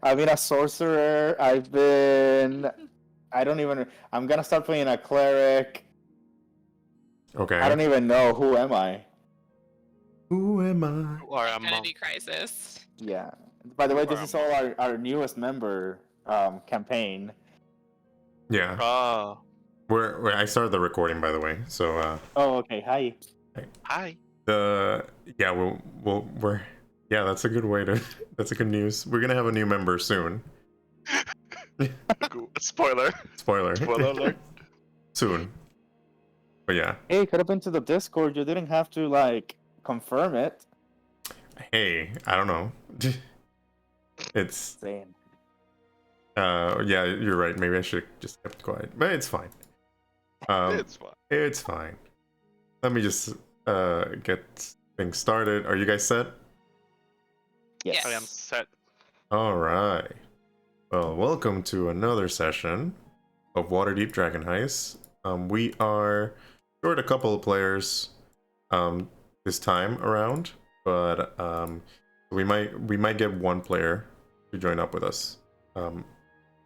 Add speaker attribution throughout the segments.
Speaker 1: I've been a sorcerer. I've been. I don't even. I'm gonna start playing a cleric.
Speaker 2: Okay.
Speaker 1: I don't even know. Who am I?
Speaker 2: Who am I?
Speaker 3: You are a
Speaker 4: Identity
Speaker 3: monk.
Speaker 4: crisis.
Speaker 1: Yeah. By the way,
Speaker 3: You
Speaker 1: this
Speaker 3: are a
Speaker 1: is all our newest member campaign.
Speaker 2: Yeah.
Speaker 3: Oh,
Speaker 2: I started the recording, by the way. So
Speaker 1: Oh, okay. Hi.
Speaker 3: hi.
Speaker 2: yeah, we're yeah, that's a good way to that's a good news. We're gonna have a new member soon.
Speaker 3: Spoiler.
Speaker 2: Spoiler.
Speaker 3: Spoiler alert.
Speaker 2: Soon. But yeah.
Speaker 1: Hey, could have been to the Discord. You didn't have to like confirm it.
Speaker 2: Hey, I don't know. It's
Speaker 1: Insane.
Speaker 2: yeah, you're right. Maybe I should have just kept quiet. But it's fine.
Speaker 3: It's fine.
Speaker 2: It's fine. Let me just get things started. Are you guys set?
Speaker 1: Yes.
Speaker 3: I am set.
Speaker 2: Alright. Well, welcome to another session of Waterdeep Dragon Heist. We are short a couple of players this time around, but we might get one player to join up with us,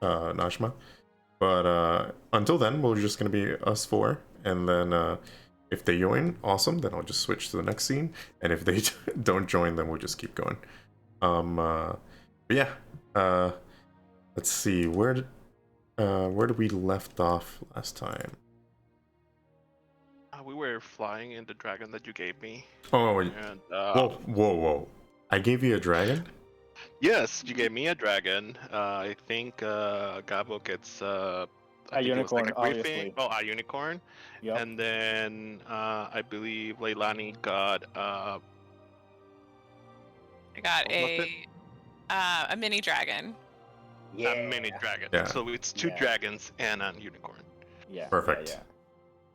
Speaker 2: Nashma. But until then, we're just gonna be us four, and then if they join, awesome. Then I'll just switch to the next scene, and if they don't join, then we'll just keep going. But yeah. Let's see, where did we left off last time?
Speaker 3: We were flying in the dragon that you gave me.
Speaker 2: Oh,
Speaker 3: And,
Speaker 2: whoa! I gave you a dragon?
Speaker 3: yes, you gave me a dragon. I think Gabo gets I think it was
Speaker 1: unicorn,
Speaker 3: like a briefing.
Speaker 1: obviously.
Speaker 3: Oh, a unicorn.
Speaker 1: Yep.
Speaker 3: And then I believe Leilani got
Speaker 4: I got
Speaker 3: What was
Speaker 4: a mini dragon.
Speaker 3: a mini dragon.
Speaker 2: Yeah.
Speaker 3: So it's two
Speaker 1: Yeah.
Speaker 3: dragons and a unicorn.
Speaker 1: Yeah.
Speaker 2: Perfect.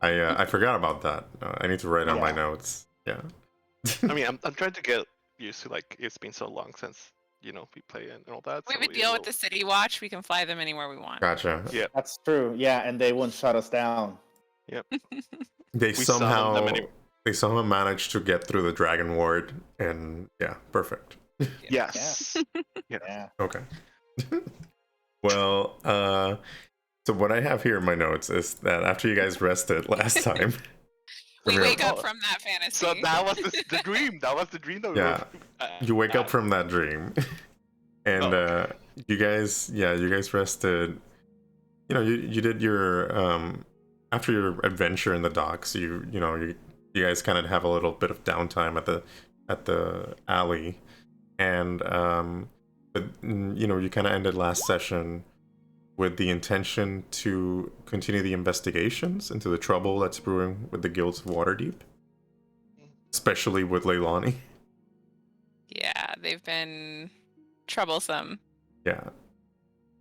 Speaker 1: Yeah.
Speaker 2: I forgot about that. I need to write on my
Speaker 1: Yeah.
Speaker 2: notes. Yeah.
Speaker 3: I mean, I'm trying to get used to, like, it's been so long since, we play and all that.
Speaker 4: We
Speaker 3: so
Speaker 4: have a deal with the City Watch. We can fly them anywhere we want.
Speaker 2: Gotcha.
Speaker 3: Yeah.
Speaker 1: That's true. Yeah, and they won't shut us down.
Speaker 2: They
Speaker 3: We summon them
Speaker 2: somehow managed to get through the dragon ward, and yeah, perfect.
Speaker 3: Yes.
Speaker 1: Yeah.
Speaker 2: Okay. Well, so what I have here in my notes is that after you guys rested last time,
Speaker 4: We
Speaker 2: Real-
Speaker 4: wake up from that fantasy.
Speaker 3: So that was the dream. That was the dream that we
Speaker 2: Yeah.
Speaker 3: were.
Speaker 2: you wake up from that dream, and
Speaker 3: Oh.
Speaker 2: you guys rested. You did your after your adventure in the docks. You guys kind of have a little bit of downtime at the alley, and but you kind of ended last session with the intention to continue the investigations into the trouble that's brewing with the guilds of Waterdeep, especially with Leilani.
Speaker 4: Yeah, they've been troublesome.
Speaker 2: Yeah.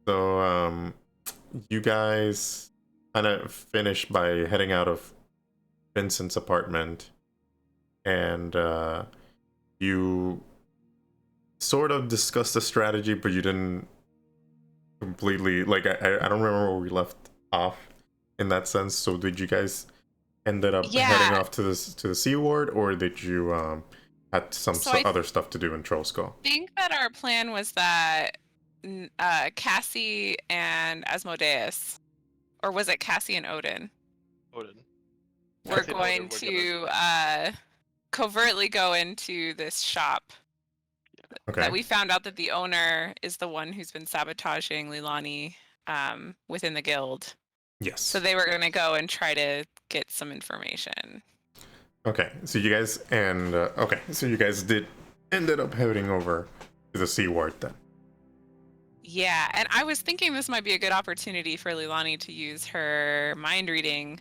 Speaker 2: So you guys kind of finished by heading out of Vincent's apartment, and you sort of discussed the strategy, but you didn't completely, like, I don't remember where we left off in that sense. So did you guys ended up heading off to the Sea Ward, or did you had some other stuff to do in Trollskull?
Speaker 4: I think that our plan was that Cassie and Asmodeus, or was it Cassie and Odin?
Speaker 3: Odin.
Speaker 4: We're
Speaker 3: Cassie and
Speaker 4: going
Speaker 3: Odin were
Speaker 4: to covertly go into this shop.
Speaker 2: Okay.
Speaker 4: That we found out that the owner is the one who's been sabotaging Leilani within the guild.
Speaker 2: Yes.
Speaker 4: So they were going to go and try to get some information.
Speaker 2: Okay, so you guys ended up heading over to the Sea Ward then.
Speaker 4: Yeah, and I was thinking this might be a good opportunity for Leilani to use her mind reading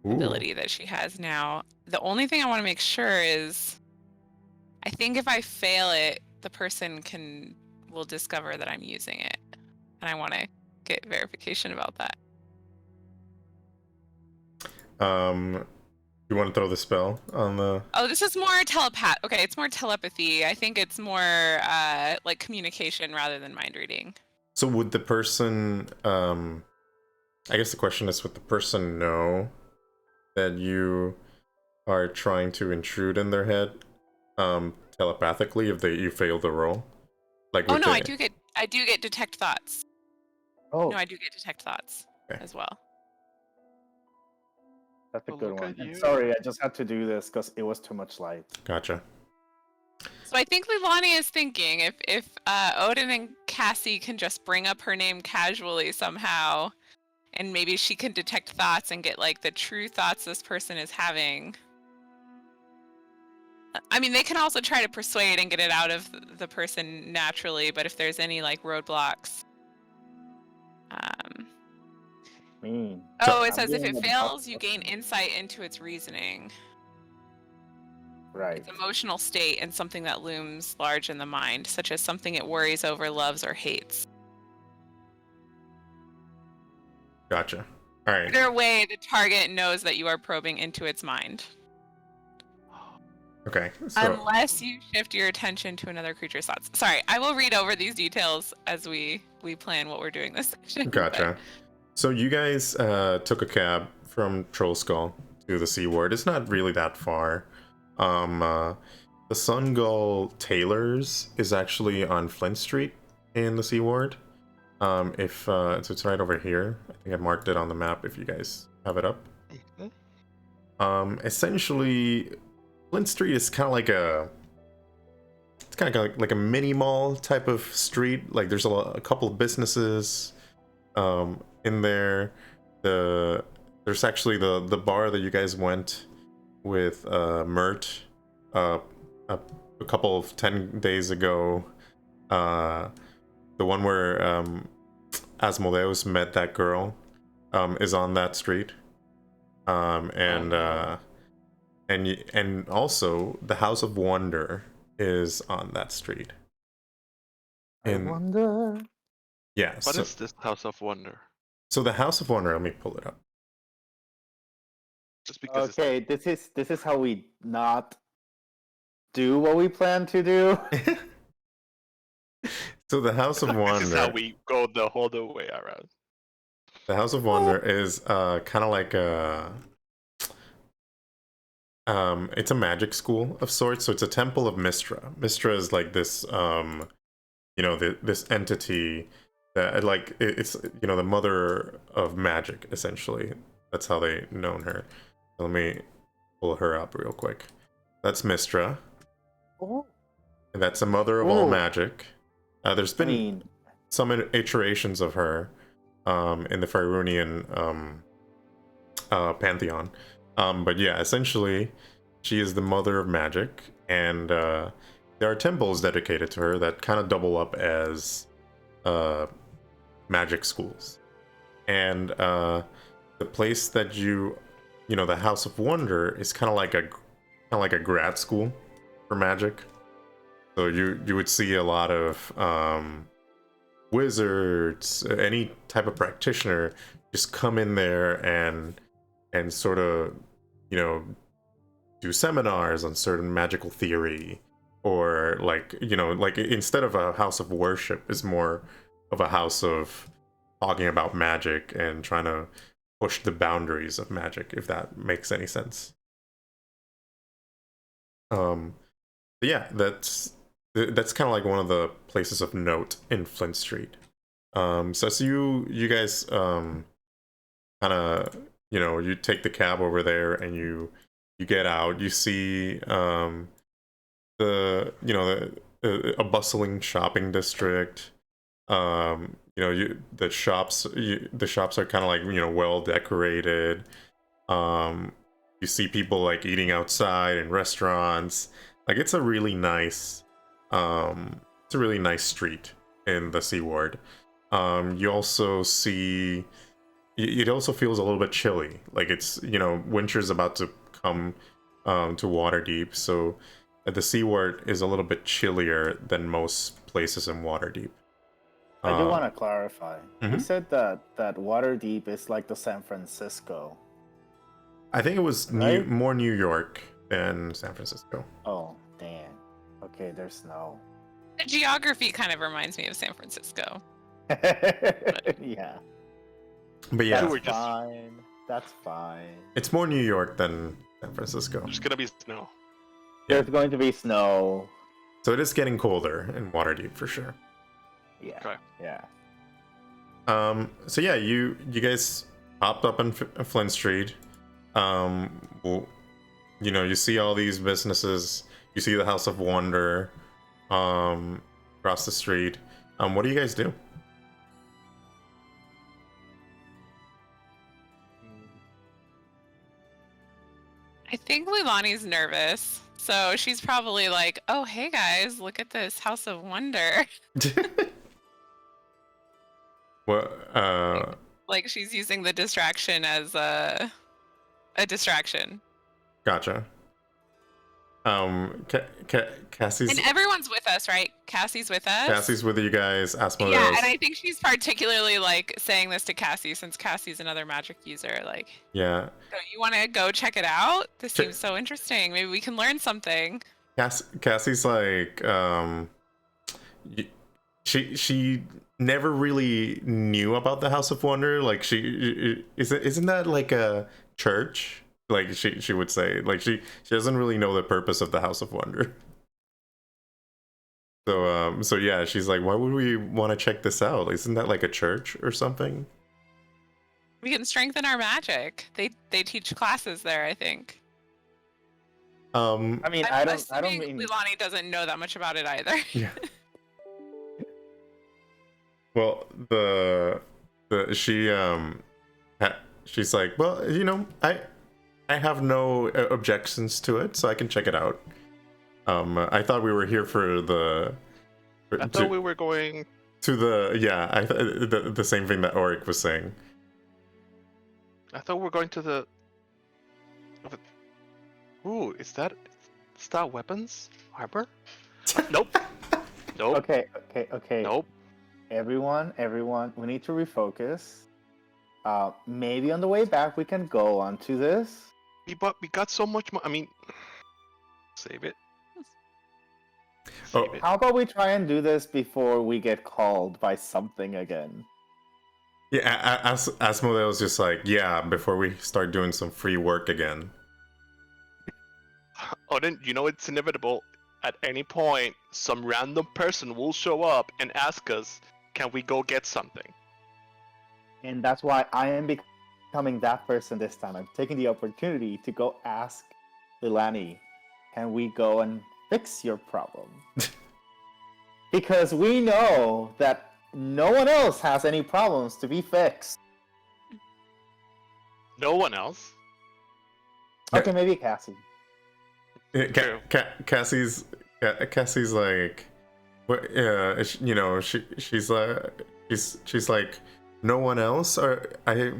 Speaker 4: ability that she has now. The only thing I want to make sure is, I think if I fail it, the person will discover that I'm using it, and I want to get verification about that.
Speaker 2: You want to throw the spell on the...
Speaker 4: Oh, this is more Okay, it's more telepathy. I think it's more like communication rather than mind reading.
Speaker 2: So would the person... I guess the question is, would the person know that you are trying to intrude in their head telepathically if you fail the roll? Like,
Speaker 4: Oh no, I do get I do get detect thoughts.
Speaker 1: Oh,
Speaker 4: No, I do get detect thoughts
Speaker 2: Okay.
Speaker 4: as well.
Speaker 1: that's a
Speaker 3: Well,
Speaker 1: good
Speaker 3: look
Speaker 1: one.
Speaker 3: at
Speaker 1: And
Speaker 3: you.
Speaker 1: sorry, I just had to do this because it was too much light.
Speaker 2: Gotcha.
Speaker 4: So I think Leilani is thinking if Odin and Cassie can just bring up her name casually somehow, and maybe she can detect thoughts and get like the true thoughts this person is having. I mean, they can also try to persuade and get it out of the person naturally, but if there's any like roadblocks.
Speaker 1: Mean.
Speaker 4: Oh, it
Speaker 1: I'm
Speaker 4: says if
Speaker 1: doing
Speaker 4: it
Speaker 1: the
Speaker 4: fails,
Speaker 1: best
Speaker 4: you
Speaker 1: of
Speaker 4: gain
Speaker 1: it.
Speaker 4: insight into its reasoning.
Speaker 1: Right.
Speaker 4: Its emotional state and something that looms large in the mind, such as something it worries over, loves, or hates.
Speaker 2: Gotcha. All right.
Speaker 4: Either way, the target knows that you are probing into its mind.
Speaker 2: Okay. So
Speaker 4: Unless you shift your attention to another creature's thoughts. Sorry, I will read over these details as we plan what we're doing this section.
Speaker 2: gotcha. So you guys took a cab from Trollskull to the Seaward. It's not really that far. The Sungull Tailors is actually on Flint Street in the Seaward. So it's right over here. I think I marked it on the map if you guys have it up. Essentially, Flint Street is kind of like like a mini mall type of street. Like there's a couple of businesses in there. There's actually the bar that you guys went with Mert a couple of 10 days ago. The one where Asmodeus met that girl is on that street. And also the House of Wonder is on that street.
Speaker 1: I wonder.
Speaker 2: Yeah.
Speaker 3: What is this House of Wonder?
Speaker 2: So the House of Wonder, let me pull it up.
Speaker 3: Just because
Speaker 1: Okay, this is how we not do what we plan to do.
Speaker 2: So the House of Wonder.
Speaker 3: This is how we go the whole way around.
Speaker 2: The House of Wonder is kind of like it's a magic school of sorts. So it's a temple of Mystra. Mystra is like this this entity that it's the mother of magic essentially. That's how they known her. Let me pull her up real quick. That's Mystra.
Speaker 1: Oh.
Speaker 2: And that's the mother of all magic. There's been some iterations of her in the Faerunian pantheon. But yeah, essentially, she is the mother of magic, and there are temples dedicated to her that kind of double up as magic schools. And the place that the House of Wonder is kind of like a grad school for magic. So you would see a lot of wizards, any type of practitioner, just come in there and sort of do seminars on certain magical theory, or like instead of a house of worship, is more of a house of talking about magic and trying to push the boundaries of magic, if that makes any sense. Yeah, that's kind of like one of the places of note in Flint Street. So you guys kind of you take the cab over there and you get out. You see a bustling shopping district. The shops are kind of like well decorated. You see people like eating outside in restaurants. Like it's a really nice street in the Seaward. You also see it also feels a little bit chilly. Like it's winter's about to come to Waterdeep, so the Seaward is a little bit chillier than most places in Waterdeep.
Speaker 1: I do want to clarify. You
Speaker 2: Mhm.
Speaker 1: said that Waterdeep is like the San Francisco.
Speaker 2: I think it was
Speaker 1: Right?
Speaker 2: more New York than San Francisco.
Speaker 1: Oh, damn. Okay, there's snow.
Speaker 4: The geography kind of reminds me of San Francisco.
Speaker 1: Yeah.
Speaker 2: But yeah,
Speaker 3: So
Speaker 1: That's
Speaker 3: we're just-
Speaker 1: fine. That's fine.
Speaker 2: it's more New York than San Francisco.
Speaker 3: There's gonna be snow.
Speaker 1: There's going to be snow.
Speaker 2: So it is getting colder in Waterdeep for sure.
Speaker 1: Yeah.
Speaker 3: Okay.
Speaker 1: Yeah.
Speaker 2: So yeah, you guys popped up on Flint Street. Well, you know, you see all these businesses. You see the House of Wonder, across the street. What do you guys do?
Speaker 4: I think Leilani's nervous. So she's probably like, oh, hey guys, look at this House of Wonder.
Speaker 2: Well,
Speaker 4: Like she's using the distraction as a distraction.
Speaker 2: gotcha. Cassie's
Speaker 4: And everyone's with us, right? Cassie's with us.
Speaker 2: Cassie's with you guys. Asmodeus.
Speaker 4: Yeah, and I think she's particularly like saying this to Cassie since Cassie's another magic user. Like,
Speaker 2: Yeah.
Speaker 4: so you want to go check it out? This seems so interesting. Maybe we can learn something.
Speaker 2: Cassie's like, she never really knew about the House of Wonder. Like, isn't that like a church? Like she would say, like she doesn't really know the purpose of the House of Wonder. So yeah, she's like, why would we want to check this out? Isn't that like a church or something?
Speaker 4: We can strengthen our magic. They teach classes there, I think.
Speaker 1: I mean, I don't mean.
Speaker 4: Leilani doesn't know that much about it either.
Speaker 2: Yeah. Well, she's like, well, you know, I have no objections to it, so I can check it out. I thought we were here for the.
Speaker 3: I thought we were going
Speaker 2: to the the same thing that Auric was saying.
Speaker 3: I thought we were going to the. Ooh, is that weapons? Armor? Nope. Nope.
Speaker 1: Okay.
Speaker 3: Nope.
Speaker 1: Everyone, we need to refocus. Maybe on the way back we can go onto this.
Speaker 3: We got so much more. I mean, save it.
Speaker 2: Oh.
Speaker 1: How about we try and do this before we get called by something again?
Speaker 2: Yeah, Asmodeus just like, yeah, before we start doing some free work again.
Speaker 3: Odin, you know it's inevitable. At any point, some random person will show up and ask us, can we go get something?
Speaker 1: And that's why I am becoming that person this time. I'm taking the opportunity to go ask Leilani, can we go and fix your problem? Because we know that no one else has any problems to be fixed.
Speaker 3: No one else?
Speaker 1: Okay, maybe Cassie.
Speaker 2: Cassie's like, what? You know, she's like, no one else. Or I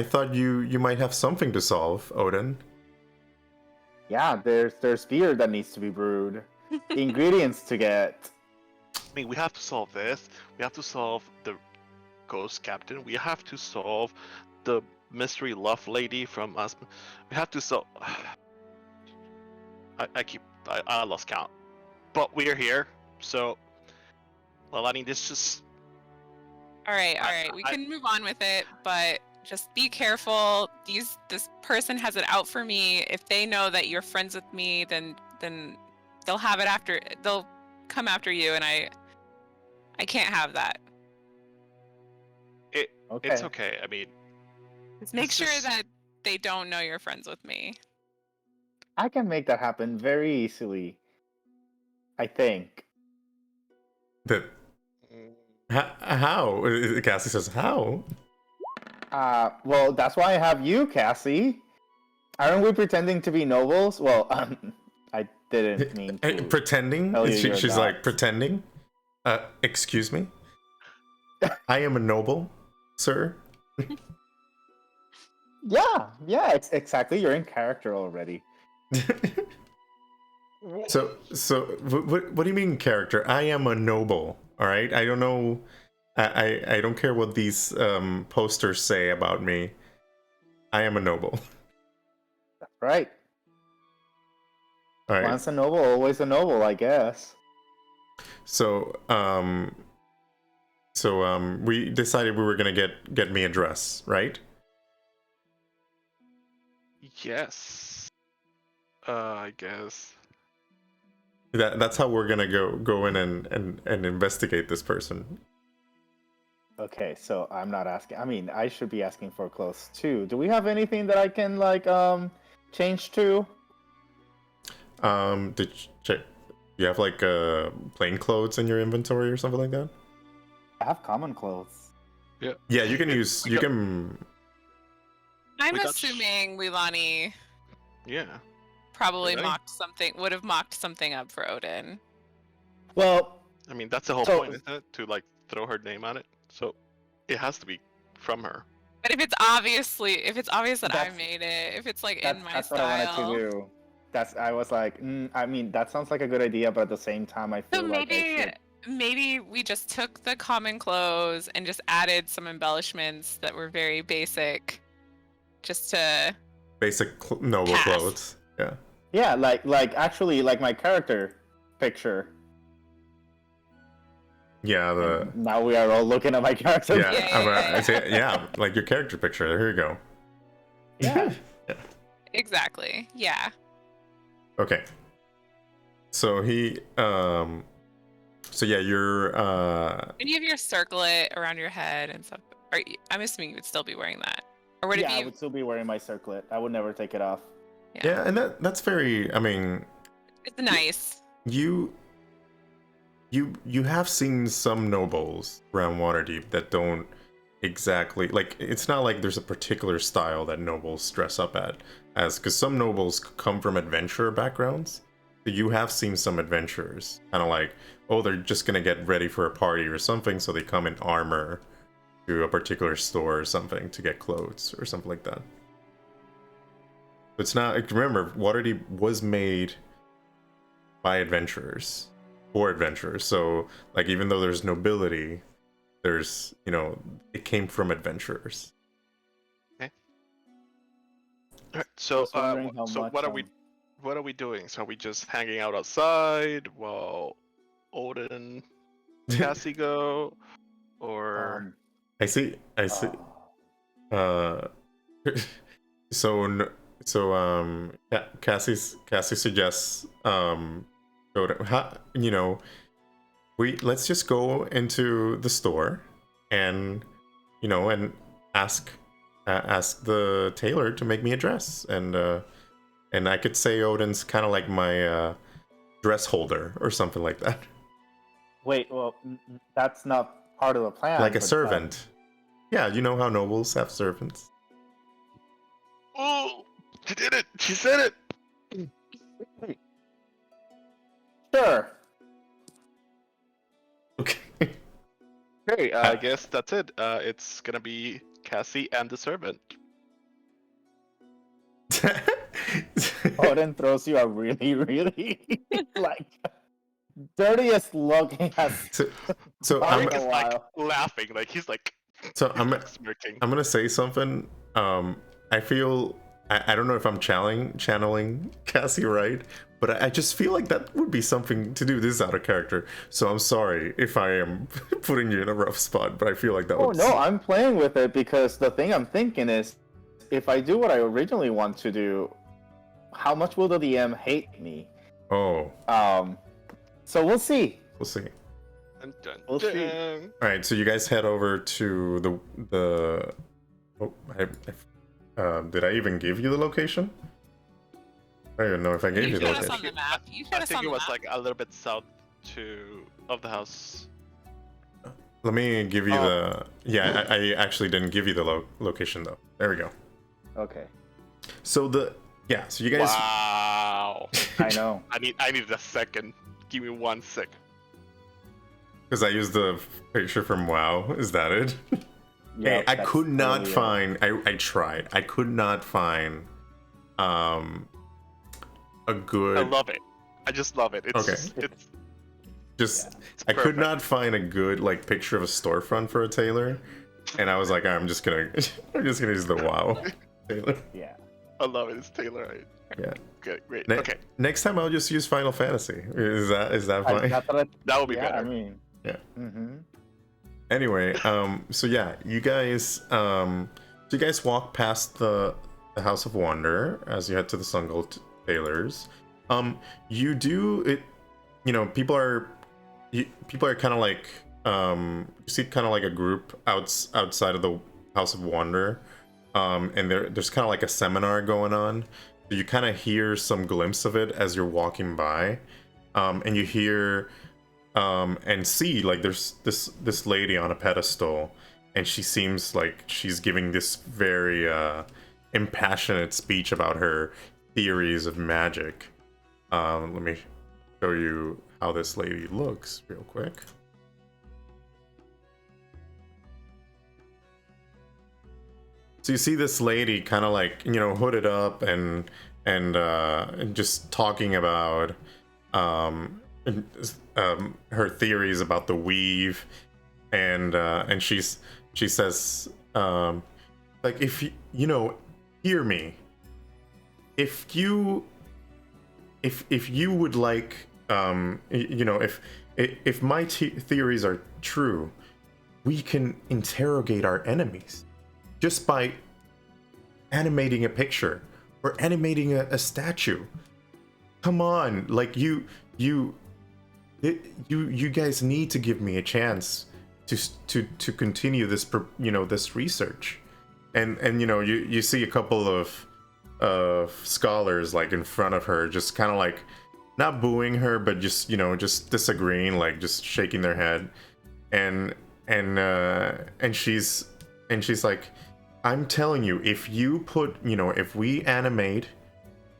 Speaker 2: thought you might have something to solve, Odin.
Speaker 1: Yeah, there's beer that needs to be brewed, ingredients to get.
Speaker 3: I mean, we have to solve this. We have to solve the ghost captain. We have to solve the mystery love lady from us. We have to solve. I lost count, but we are here. So, Leilani, this just.
Speaker 4: All right. We can move on with it, but just be careful. This person has it out for me. If they know that you're friends with me, then they'll have it after. They'll come after you, and I can't have that.
Speaker 3: It's okay. I mean,
Speaker 4: just make sure that they don't know you're friends with me.
Speaker 1: I can make that happen very easily. I think.
Speaker 2: How? Cassie says, how?
Speaker 1: Well, that's why I have you, Cassie. Aren't we pretending to be nobles? Well, I didn't mean to.
Speaker 2: Pretending? She's like, pretending? Excuse me? I am a noble, sir.
Speaker 1: Yeah, it's exactly. You're in character already.
Speaker 2: So what do you mean character? I am a noble, all right? I don't know. I don't care what these posters say about me. I am a noble.
Speaker 1: That's right.
Speaker 2: All right.
Speaker 1: Once a noble, always a noble, I guess.
Speaker 2: So we decided we were gonna get me a dress, right?
Speaker 3: Yes. I guess.
Speaker 2: That's how we're gonna go in and investigate this person.
Speaker 1: Okay, so I'm not asking. I mean, I should be asking for clothes too. Do we have anything that I can like change to?
Speaker 2: Did you check? You have like plain clothes in your inventory or something like that?
Speaker 1: I have common clothes.
Speaker 2: Yeah, you can use. You can.
Speaker 4: I'm
Speaker 3: We got
Speaker 4: assuming Leilani
Speaker 3: Yeah.
Speaker 4: probably
Speaker 3: Really?
Speaker 4: would have mocked something up for Odin.
Speaker 1: Well,
Speaker 3: I mean, that's the whole
Speaker 1: So-
Speaker 3: point, isn't it? To like throw her name on it. So it has to be from her.
Speaker 4: But if it's obvious that I
Speaker 1: That's-
Speaker 4: made it, if it's like
Speaker 1: that's,
Speaker 4: in my
Speaker 1: that's
Speaker 4: style,
Speaker 1: what I wanted to do. I was like, I mean, that sounds like a good idea, but at the same time, I
Speaker 4: so
Speaker 1: feel like I
Speaker 4: maybe we just took the common clothes and just added some embellishments that were very basic, just to.
Speaker 2: Basic noble
Speaker 4: Pass.
Speaker 2: clothes. Yeah.
Speaker 1: Yeah, like actually, like my character picture.
Speaker 2: Yeah. The.
Speaker 1: Now we are all looking at my character.
Speaker 2: Yeah.
Speaker 4: Yeah.
Speaker 2: I say, yeah. Like your character picture. Here you go.
Speaker 1: Yeah.
Speaker 4: Exactly. Yeah.
Speaker 2: Okay. So he. So yeah, you're.
Speaker 4: And you have your circlet around your head and stuff. I'm assuming you would still be wearing that, or would
Speaker 1: Yeah,
Speaker 4: it
Speaker 1: I
Speaker 4: be?
Speaker 1: would still be wearing my circlet. I would never take it off.
Speaker 2: Yeah, and that's very. I mean,
Speaker 4: It's nice.
Speaker 2: you have seen some nobles around Waterdeep that don't exactly like. It's not like there's a particular style that nobles dress up as, because some nobles come from adventurer backgrounds. So you have seen some adventurers kind of like, oh, they're just gonna get ready for a party or something, so they come in armor to a particular store or something to get clothes or something like that. It's not, like, remember, Waterdeep was made by adventurers for adventurers. So like, even though there's nobility, there's, it came from adventurers.
Speaker 3: Alright, so
Speaker 1: Just wondering how
Speaker 3: so
Speaker 1: much,
Speaker 3: what are we doing? So are we just hanging out outside while Odin, Cassie go, or
Speaker 2: I see.
Speaker 1: Oh.
Speaker 2: Cassie suggests let's just go into the store and and ask the tailor to make me a dress, and I could say Odin's kind of like my dress holder or something like that,
Speaker 1: Wait, well, that's not part of the plan.
Speaker 2: like a
Speaker 1: but,
Speaker 2: servant. Yeah, you know how nobles have servants.
Speaker 3: oh, she did it! She said it.
Speaker 1: Sure.
Speaker 2: Okay.
Speaker 3: Okay, I guess that's it. It's gonna be Cassie and the servant.
Speaker 1: Odin throws you a really, really like dirtiest look he has.
Speaker 2: So
Speaker 1: I'm
Speaker 2: I'm
Speaker 3: Rick is
Speaker 1: a
Speaker 3: like
Speaker 1: while.
Speaker 3: laughing, like he's like smirking.
Speaker 2: I'm gonna say something. I feel I don't know if I'm channeling Cassie right, but I just feel like that would be something to do. This is out of character, so I'm sorry if I am putting you in a rough spot. But I feel like that.
Speaker 1: Oh
Speaker 2: would...
Speaker 1: no, I'm playing with it because the thing I'm thinking is, if I do what I originally want to do, how much will the DM hate me?
Speaker 2: Oh,
Speaker 1: So we'll see.
Speaker 2: we'll see.
Speaker 3: Dun, dun,
Speaker 1: We'll see.
Speaker 3: dun.
Speaker 2: All right, so you guys head over to the. Oh, did I even give you the location? I don't even know if I gave you the
Speaker 4: showed us
Speaker 2: location.
Speaker 4: on the map. You showed
Speaker 3: I
Speaker 4: us
Speaker 3: think
Speaker 4: on
Speaker 3: it
Speaker 4: the
Speaker 3: was
Speaker 4: map.
Speaker 3: like a little bit south of the house.
Speaker 2: Let me give you
Speaker 1: Oh.
Speaker 2: the. Yeah, I actually didn't give you the location though. There we go.
Speaker 1: Okay.
Speaker 2: So so you guys.
Speaker 3: Wow.
Speaker 1: I know.
Speaker 3: I need a second. Give me 1 second.
Speaker 2: Because I used the picture from WoW. Is that it?
Speaker 1: Yeah,
Speaker 2: Hey, I
Speaker 1: that's
Speaker 2: could not
Speaker 1: totally it.
Speaker 2: find. I tried. I could not find. A good.
Speaker 3: I love it. I just love it. It's
Speaker 2: Okay.
Speaker 3: it's
Speaker 2: I could
Speaker 3: perfect.
Speaker 2: not find a good picture of a storefront for a tailor, and I was like, I'm just gonna use the WoW tailor.
Speaker 1: Yeah.
Speaker 3: I love it. It's Taylor. Right?
Speaker 2: Yeah.
Speaker 3: Okay, great.
Speaker 2: Ne-
Speaker 3: Okay,
Speaker 2: Next time I'll just use Final Fantasy. Is that fine?
Speaker 3: that would be
Speaker 1: Yeah,
Speaker 3: better.
Speaker 1: I mean.
Speaker 2: Yeah.
Speaker 1: Mm-hmm.
Speaker 2: Anyway, so yeah, you guys walk past the House of Wonder as you head to the Sungold Tailors. You do it. people are kind of like you see kind of like a group outside of the House of Wonder, and there's kind of like a seminar going on. You kind of hear some glimpse of it as you're walking by, and you hear and see like there's this lady on a pedestal, and she seems like she's giving this very impassionate speech about her theories of magic. Let me show you how this lady looks real quick. So you see this lady kind of like, hooded up and just talking about her theories about the weave, and she says like, if hear me, if you would like, if my theories are true, we can interrogate our enemies just by animating a picture or animating a statue. Come on, like you guys need to give me a chance to continue this this research. And you see a couple of scholars like in front of her, just kind of like not booing her, but just just disagreeing, like just shaking their head. And she's like, I'm telling you, if you put, if we animate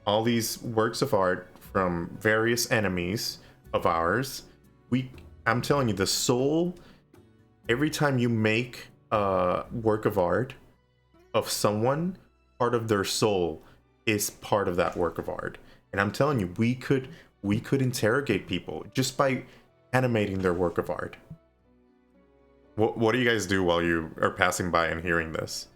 Speaker 2: all these works of art from various enemies of ours, I'm telling you, the soul, every time you make a work of art of someone, part of their soul is part of that work of art. And I'm telling you, we could interrogate people just by animating their work of art. What do you guys do while you are passing by and hearing this?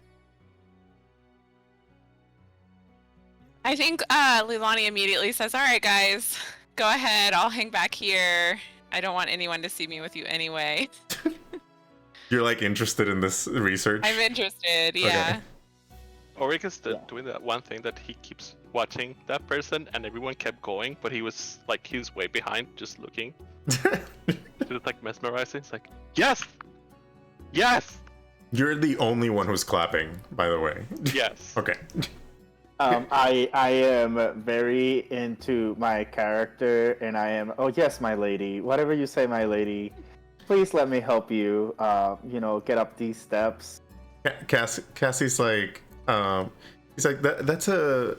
Speaker 4: I think Leilani immediately says, all right, guys, go ahead. I'll hang back here. I don't want anyone to see me with you anyway.
Speaker 2: You're like interested in this research?
Speaker 4: I'm interested, yeah.
Speaker 2: Okay.
Speaker 3: Ulrich's doing that one thing that he keeps watching that person, and everyone kept going, but he was way behind, just looking. Just like mesmerizing. It's like, yes! Yes!
Speaker 2: You're the only one who's clapping, by the way.
Speaker 3: Yes.
Speaker 2: Okay.
Speaker 1: I am very into my character, and I am, oh yes, my lady, whatever you say, my lady, please let me help you, get up these steps.
Speaker 2: Cassie's like, he's like, that's a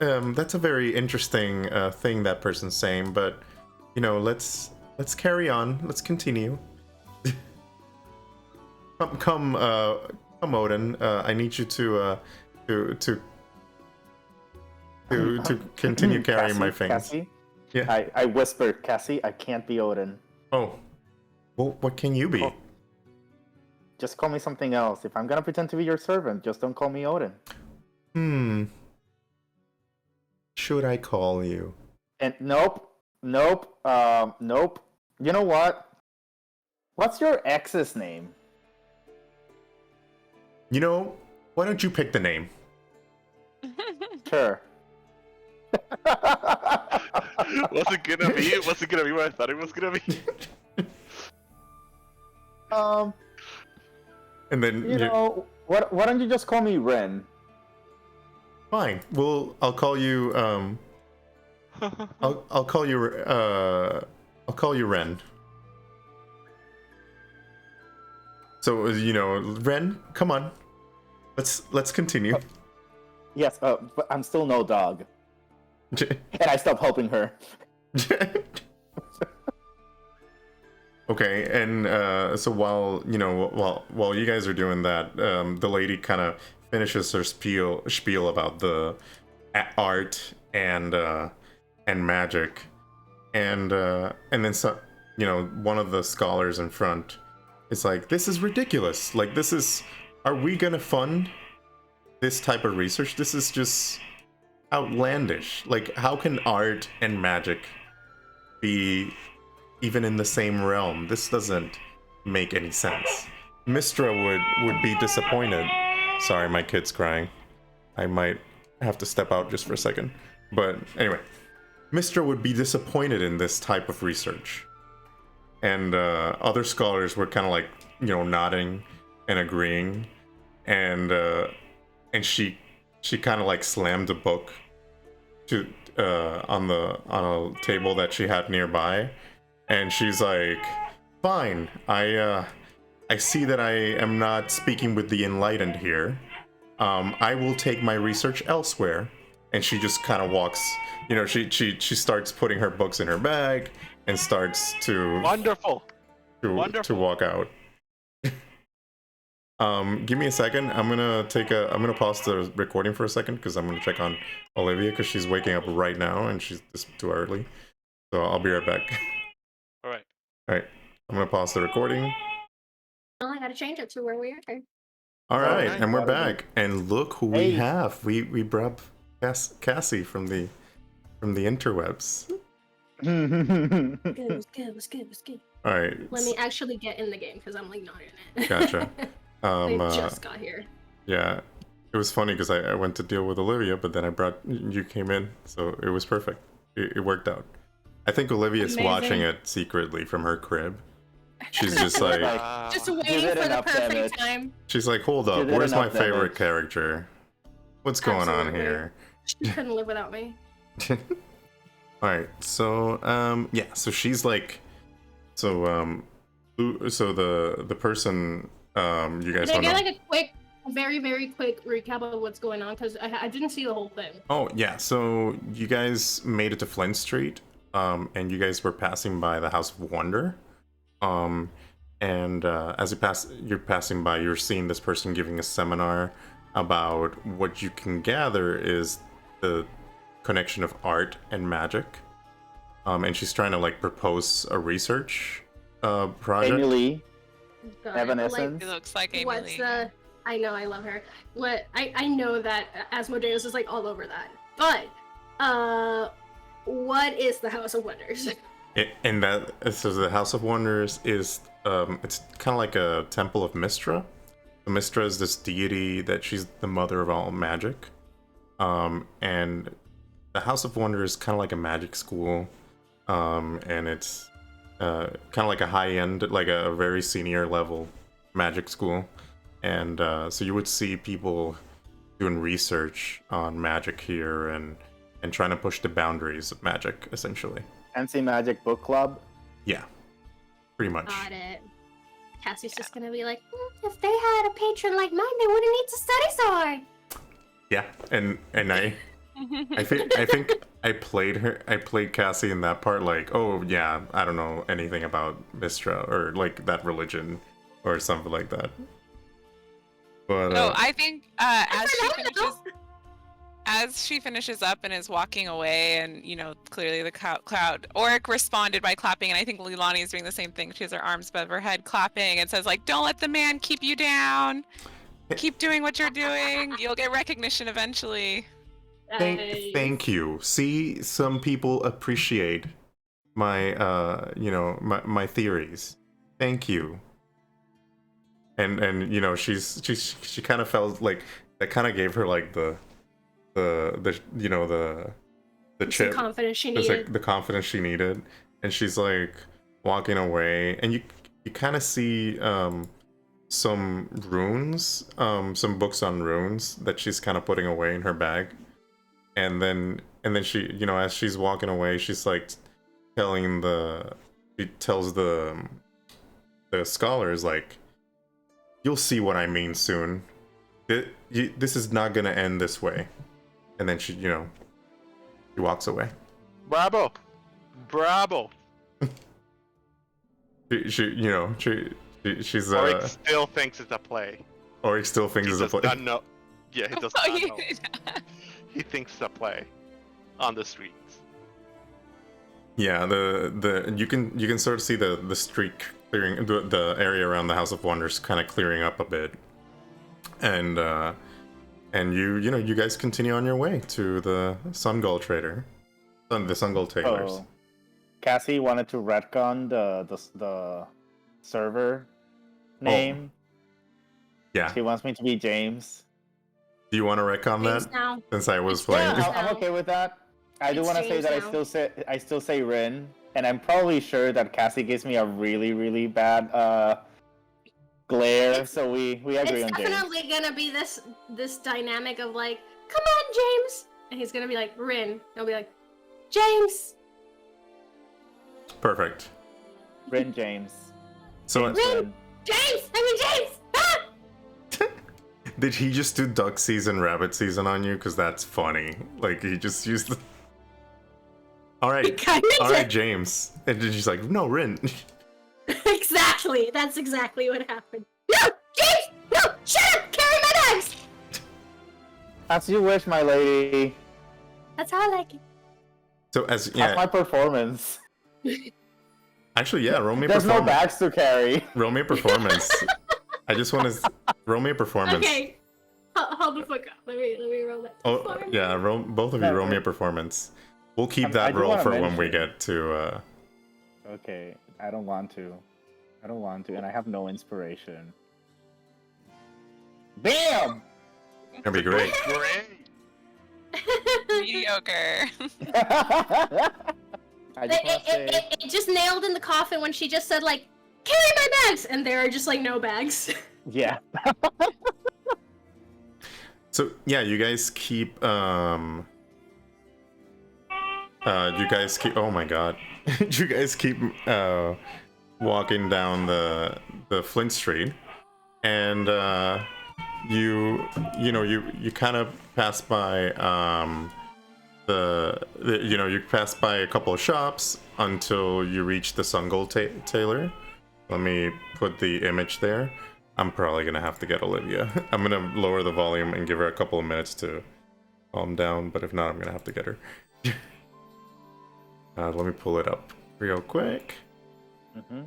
Speaker 2: very interesting thing that person's saying, but let's carry on, let's continue. come Odin, I need you to continue carrying my things.
Speaker 1: Cassie?
Speaker 2: Yeah.
Speaker 1: I whispered, Cassie, I can't be Odin.
Speaker 2: Oh. Well, what can you be?
Speaker 1: Oh. Just call me something else. If I'm gonna pretend to be your servant, just don't call me Odin.
Speaker 2: Should I call you?
Speaker 1: And nope. You know what? What's your ex's name?
Speaker 2: Why don't you pick the name?
Speaker 1: Sure.
Speaker 3: Was it gonna be what I thought it was gonna be?
Speaker 2: And then
Speaker 1: why don't you just call me Ren?
Speaker 2: Fine. Well, I'll call you I'll call you Ren. So Ren, come on. Let's continue.
Speaker 1: Yes, but I'm still no dog. And I stopped helping her.
Speaker 2: Okay, and so while you guys are doing that, the lady kind of finishes her spiel about the art and magic, and then one of the scholars in front is like, this is ridiculous. Like, are we gonna fund this type of research? This is just outlandish. Like, how can art and magic be even in the same realm? This doesn't make any sense. Mistra would be disappointed. Sorry, my kid's crying. I might have to step out just for a second. But anyway, Mistra would be disappointed in this type of research. And other scholars were kind of like, nodding and agreeing. And she kind of like slammed a book to on a table that she had nearby, and she's like, "Fine, I see that I am not speaking with the enlightened here. I will take my research elsewhere." And she just kind of walks. She starts putting her books in her bag and starts to
Speaker 3: Wonderful.
Speaker 2: to walk out. Give me a second. I'm gonna pause the recording for a second because I'm gonna check on Olivia because she's waking up right now and she's just too early. So I'll be right back.
Speaker 3: All right.
Speaker 2: All right. I'm gonna pause the recording.
Speaker 5: Oh, I gotta change it to where we are.
Speaker 2: All right,
Speaker 3: right.
Speaker 2: and we're
Speaker 1: Waterdeep.
Speaker 2: back. And look who we
Speaker 1: Hey.
Speaker 2: have. We brought Cassie from the interwebs.
Speaker 5: Good, was good.
Speaker 2: All right.
Speaker 5: Let me actually get in the game because I'm like not in it.
Speaker 2: Gotcha.
Speaker 5: I just got here.
Speaker 2: Yeah, it was funny because I went to deal with Olivia, but then you came in, so it was perfect. It worked out. I think Olivia's
Speaker 5: Amazing.
Speaker 2: watching it secretly from her crib. She's just like,
Speaker 5: Just
Speaker 1: Give
Speaker 5: waiting
Speaker 1: it
Speaker 5: for the
Speaker 1: enough
Speaker 5: perfect
Speaker 1: damage.
Speaker 5: time.
Speaker 2: she's like, hold up,
Speaker 1: Give it
Speaker 2: where's my
Speaker 1: enough
Speaker 2: favorite
Speaker 1: damage.
Speaker 2: character? What's going on
Speaker 5: Absolutely.
Speaker 2: here?
Speaker 5: She couldn't live without me.
Speaker 2: All right, so yeah, so she's like, so the person you guys
Speaker 5: Can I
Speaker 2: don't know.
Speaker 5: get like a quick, very, very quick recap of what's going on? Because I didn't see the whole thing.
Speaker 2: Oh yeah, so you guys made it to Flint Street, and you guys were passing by the House of Wonder, and as you're passing by, you're seeing this person giving a seminar about what you can gather is the connection of art and magic, and she's trying to like propose a research project.
Speaker 1: Emily,
Speaker 5: God,
Speaker 1: Evanescence.
Speaker 4: It looks like Amy
Speaker 5: What's
Speaker 4: Lee.
Speaker 5: the? I know, I love her. What I know that Asmodeus is like all over that. But what is the House of Wonders?
Speaker 2: And that so the House of Wonders is it's kind of like a temple of Mistra. Mistra is this deity that she's the mother of all magic, and the House of Wonder is kind of like a magic school, and it's kind of like a high-end, like a very senior level magic school, and so you would see people doing research on magic here and trying to push the boundaries of magic, essentially.
Speaker 1: Fancy Magic Book Club.
Speaker 2: Yeah, pretty much.
Speaker 5: Got it. Cassie's just gonna be like, if they had a patron like mine, they wouldn't need to study so hard.
Speaker 2: Yeah, and I think I played Cassie in that part like, oh yeah, I don't know anything about Mistra or like that religion or something like that. But
Speaker 4: No, I think
Speaker 5: phenomenal.
Speaker 4: as she finishes up and is walking away, and clearly the cloud Oric responded by clapping, and I think Leilani is doing the same thing. She has her arms above her head clapping and says like, don't let the man keep you down, keep doing what you're doing, you'll get recognition eventually.
Speaker 2: thank you. See, some people appreciate my my theories. Thank you. And she kind of felt like that kind of gave her like the chip,
Speaker 5: Confidence she
Speaker 2: it's
Speaker 5: needed.
Speaker 2: like the confidence she needed, and she's like walking away, and you kind of see some runes, some books on runes that she's kind of putting away in her bag, and then she, as she's walking away, she's like she tells the scholars like, you'll see what I mean soon. This is not gonna end this way. And then she walks away.
Speaker 3: Bravo.
Speaker 2: She's
Speaker 3: Oric still thinks it's a play.
Speaker 2: Oric still thinks it's a play.
Speaker 3: Doesn't know. Yeah, he does
Speaker 4: Oh,
Speaker 3: not
Speaker 4: yeah.
Speaker 3: know. He thinks it's a play on the streets.
Speaker 2: Yeah, you can sort of see the street clearing, the area around the House of Wonders kind of clearing up a bit, and you guys continue on your way to the Sungull Trader, the Sungull Tailors.
Speaker 1: Oh. Cassie wanted to retcon the server name.
Speaker 2: Yeah,
Speaker 1: She wants me to be James.
Speaker 2: do you want to retcon
Speaker 5: James
Speaker 2: that
Speaker 5: now.
Speaker 2: since I was
Speaker 5: It's
Speaker 2: playing?
Speaker 1: Yeah,
Speaker 5: James.
Speaker 1: I'm okay with that. I do
Speaker 5: It's
Speaker 1: want to say
Speaker 5: James
Speaker 1: that
Speaker 5: now.
Speaker 1: I still say Rin, and I'm probably sure that Cassie gives me a really bad glare.
Speaker 5: It's-
Speaker 1: So we agree
Speaker 5: It's
Speaker 1: on James.
Speaker 5: definitely gonna be this dynamic of like, come on, James, and he's gonna be like Rin. He'll be like, James.
Speaker 2: Perfect.
Speaker 1: Rin James.
Speaker 2: So
Speaker 1: James
Speaker 5: Rin!
Speaker 1: Rin.
Speaker 5: James! I mean James! Ah!
Speaker 2: did he just do duck season, rabbit season on you? Because that's funny. Like he just used the. All
Speaker 5: He
Speaker 2: right,
Speaker 5: kinda
Speaker 2: all right,
Speaker 5: did.
Speaker 2: James, and then she's like, no, Rin.
Speaker 5: Exactly. That's exactly what happened. No, James! No! Shut up! Carry my bags!
Speaker 1: As you wish, my lady.
Speaker 5: That's how I like it.
Speaker 2: So as
Speaker 1: That's
Speaker 2: yeah,
Speaker 1: my performance.
Speaker 2: actually yeah, roll me
Speaker 1: There's no
Speaker 2: performance.
Speaker 1: bags to carry.
Speaker 2: Roll me performance. I just want to roll me a performance.
Speaker 5: Okay. Hold the fuck up. Let me roll that.
Speaker 2: Oh
Speaker 5: performance.
Speaker 2: yeah, both of you roll me a performance. We'll keep
Speaker 1: I
Speaker 2: that
Speaker 1: do
Speaker 2: roll
Speaker 1: wanna
Speaker 2: for when we
Speaker 1: mention-
Speaker 2: get to.
Speaker 1: Okay, I don't want to, and I have no inspiration. Bam!
Speaker 2: That'd be great.
Speaker 3: Great.
Speaker 4: Mediocre.
Speaker 1: I just want to say,
Speaker 5: It just nailed in the coffin when she just said like, carry my bags, and there are just like no bags.
Speaker 1: yeah.
Speaker 2: So yeah, you guys keep. You guys keep. Oh my god. You guys keep walking down the Flint Street, and you kind of pass by you pass by a couple of shops until you reach the Sungold Tailor. Let me put the image there. I'm probably gonna have to get Olivia. I'm gonna lower the volume and give her a couple of minutes to calm down, but if not, I'm gonna have to get her. Let me pull it up real quick.
Speaker 1: Mm-hmm.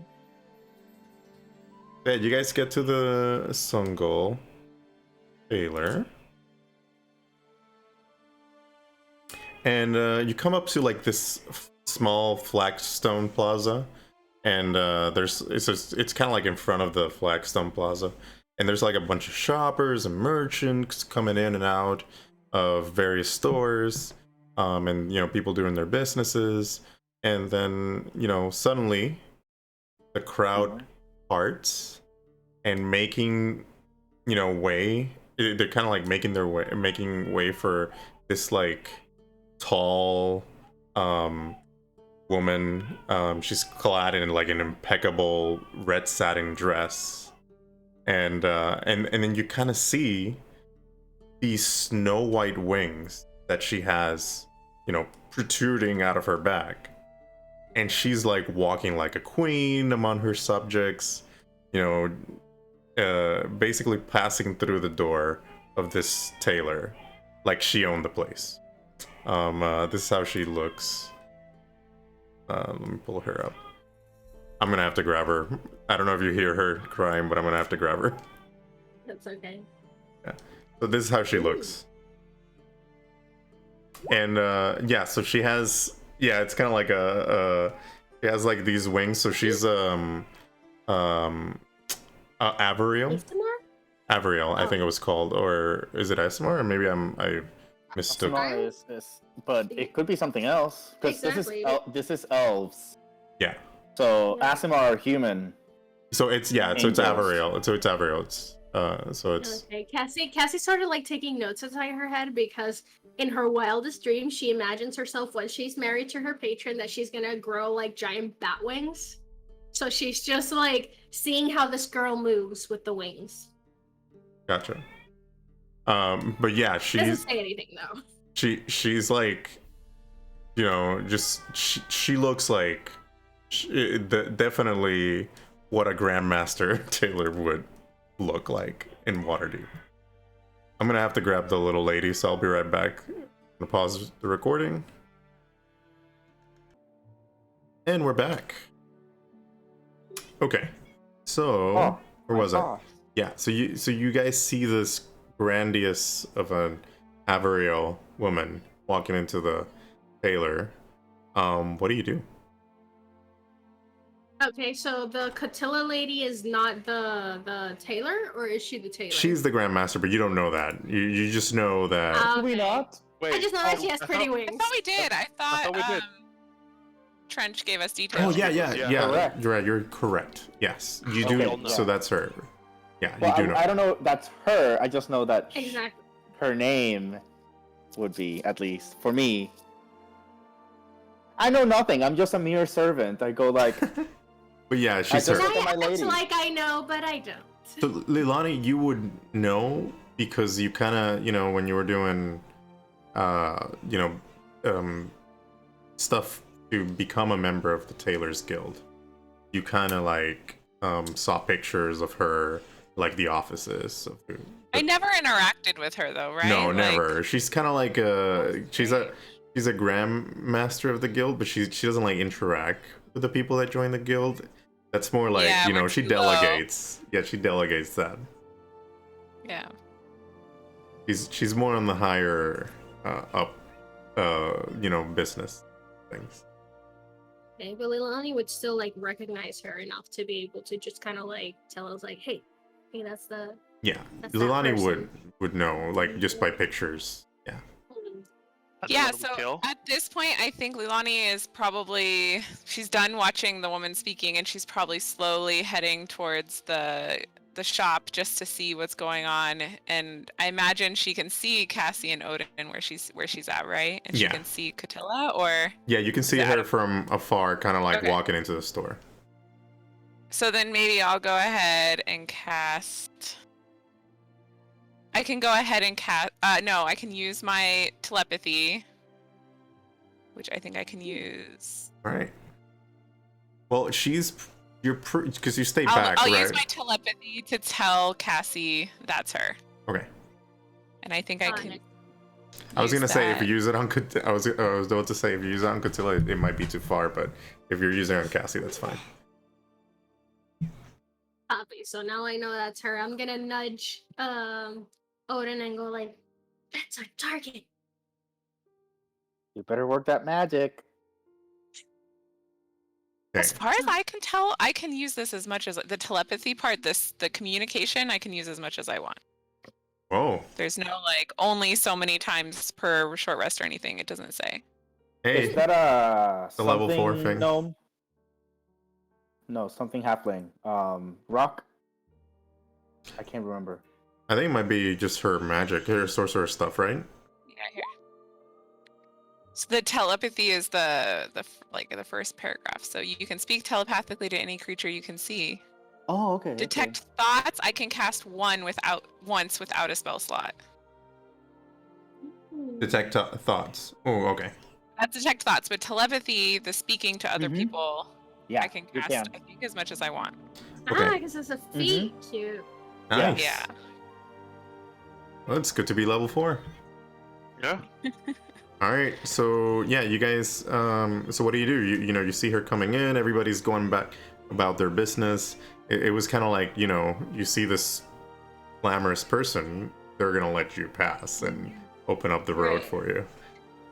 Speaker 2: Yeah, you guys get to the Sungold Tailor. And you come up to like this small flagstone plaza, and it's kind of like in front of the flagstone plaza, and there's like a bunch of shoppers and merchants coming in and out of various stores, and people doing their businesses, and then suddenly the crowd parts and making way. They're kind of like making way for this like tall woman. She's clad in like an impeccable red satin dress, and then you kind of see these snow white wings that she has protruding out of her back, and she's like walking like a queen among her subjects, basically passing through the door of this tailor like she owned the place. This is how she looks. Let me pull her up. I'm gonna have to grab her. I don't know if you hear her crying, but I'm gonna have to grab her.
Speaker 5: That's okay.
Speaker 2: So this is how she looks. And yeah, so she has, it's kind of like she has like these wings. So she's Avariel. Avariel, I think it was called, or is it Asimar? Or maybe I mistook.
Speaker 1: Asimar is, but it could be something else because
Speaker 5: Exactly.
Speaker 1: this is elves.
Speaker 2: Yeah.
Speaker 1: So
Speaker 5: Yeah.
Speaker 1: Asimar are human.
Speaker 2: So it's so it's
Speaker 1: Angels.
Speaker 2: Avariel. So it's Avariel. It's
Speaker 5: Okay, Cassie started like taking notes inside her head because in her wildest dreams she imagines herself when she's married to her patron that she's gonna grow like giant bat wings. So she's just like seeing how this girl moves with the wings.
Speaker 2: Gotcha. But yeah,
Speaker 5: Doesn't
Speaker 2: she's
Speaker 5: say anything though.
Speaker 2: she's like, just she looks like definitely what a Grandmaster Tailor would look like in Waterdeep. I'm gonna have to grab the little lady, so I'll be right back. I'm gonna pause the recording. And we're back. Okay. So where was I? Yeah, so you guys see this grandiose of an Avariel woman walking into the tailor. What do you do?
Speaker 5: Okay, so the Catilla lady is not the tailor, or is she the tailor?
Speaker 2: She's the Grandmaster, but you don't know that. You just know that.
Speaker 1: Do we
Speaker 5: Okay.
Speaker 1: not?
Speaker 3: Wait.
Speaker 5: I just know that she has
Speaker 3: I
Speaker 5: pretty
Speaker 3: thought-
Speaker 5: wings.
Speaker 4: I thought we did. I thought,
Speaker 3: we did.
Speaker 4: Trench gave us
Speaker 2: Oh
Speaker 4: details.
Speaker 2: yeah,
Speaker 3: Yeah.
Speaker 1: Correct.
Speaker 2: You're right. You're correct. Yes, you
Speaker 1: Okay,
Speaker 2: do.
Speaker 1: yeah.
Speaker 2: So that's her. Yeah,
Speaker 1: Well,
Speaker 2: you do know.
Speaker 1: I don't know. That's her. I just know that
Speaker 5: Exactly.
Speaker 1: her name would be, at least for me. I know nothing. I'm just a mere servant. I go like,
Speaker 2: But yeah, she's
Speaker 1: I
Speaker 2: her.
Speaker 1: just- Look at
Speaker 5: I
Speaker 1: my
Speaker 5: act
Speaker 1: lady.
Speaker 5: like I know, but I don't.
Speaker 2: So Leilani, you would know because you kind of, when you were doing, stuff to become a member of the Tailors Guild, you kind of like saw pictures of her, like the offices of who.
Speaker 4: I never interacted with her though, right?
Speaker 2: No,
Speaker 4: Like,
Speaker 2: never. She's kind of like she's a grandmaster of the guild, but she doesn't like interact with the people that join the guild. That's more like,
Speaker 4: Yeah, we're
Speaker 2: she
Speaker 4: too low.
Speaker 2: delegates. Yeah, she delegates that.
Speaker 4: Yeah.
Speaker 2: She's more on the higher up business things.
Speaker 5: Okay, but Leilani would still like recognize her enough to be able to just kind of like tell us like, hey, that's the.
Speaker 2: Yeah,
Speaker 5: That's that
Speaker 2: Leilani
Speaker 5: person.
Speaker 2: would know, like, just by pictures. Yeah.
Speaker 3: That's
Speaker 4: Yeah,
Speaker 3: a little
Speaker 4: so
Speaker 3: kill.
Speaker 4: at this point, I think Leilani is probably, she's done watching the woman speaking and she's probably slowly heading towards the shop just to see what's going on. And I imagine she can see Cassie and Odin where she's at, right? And
Speaker 2: Yeah.
Speaker 4: she can see Catilla, or
Speaker 2: Yeah, you can see
Speaker 4: that
Speaker 2: her
Speaker 4: a-
Speaker 2: from afar, kind of like
Speaker 4: Okay.
Speaker 2: walking into the store.
Speaker 4: so then maybe I'll go ahead and cast. I can go ahead and cast. No, I can use my telepathy, which I think I can use.
Speaker 2: All right. Well, you're because you stay back,
Speaker 4: I'll
Speaker 2: right?
Speaker 4: use my telepathy to tell Cassie that's her,
Speaker 2: Okay.
Speaker 4: and I think I can.
Speaker 5: Fine.
Speaker 2: I was
Speaker 4: use
Speaker 2: gonna say if
Speaker 4: that.
Speaker 2: you use it on I was about to say if you use it on Catilla, it might be too far, but if you're using it on Cassie, that's fine.
Speaker 5: Copy. So now I know that's her. I'm gonna nudge Odin and go like, that's our target.
Speaker 1: you better work that magic.
Speaker 4: As
Speaker 2: Okay.
Speaker 4: far as I can tell, I can use this as much as the telepathy part. The communication, I can use as much as I want.
Speaker 2: Whoa.
Speaker 4: There's no like only so many times per short rest or anything. It doesn't say.
Speaker 2: Hey.
Speaker 1: Is that a
Speaker 2: The level 4
Speaker 1: something
Speaker 2: thing.
Speaker 1: gnome? No, something halfling. Rock. I can't remember.
Speaker 2: I think it might be just her magic, her sorcerer stuff, right?
Speaker 4: Yeah, here. So the telepathy is the first paragraph. So you can speak telepathically to any creature you can see.
Speaker 1: Oh, okay.
Speaker 4: Detect thoughts. I can cast once without a spell slot.
Speaker 2: Detect thoughts. Oh, okay.
Speaker 4: That's detect thoughts, but telepathy, the speaking to other
Speaker 1: Mhm.
Speaker 4: people,
Speaker 1: Yeah,
Speaker 4: I can
Speaker 1: you
Speaker 4: cast.
Speaker 1: can.
Speaker 4: I think as much as I want.
Speaker 2: Okay.
Speaker 5: Ah, because it's a feat. Cute.
Speaker 2: Nice.
Speaker 4: Yeah.
Speaker 2: Well, it's good to be level 4.
Speaker 3: Yeah.
Speaker 2: All right, so yeah, you guys. So what do? You see her coming in. Everybody's going back about their business. It was kind of like you see this glamorous person. They're gonna let you pass and open up the road
Speaker 5: Right.
Speaker 2: for you.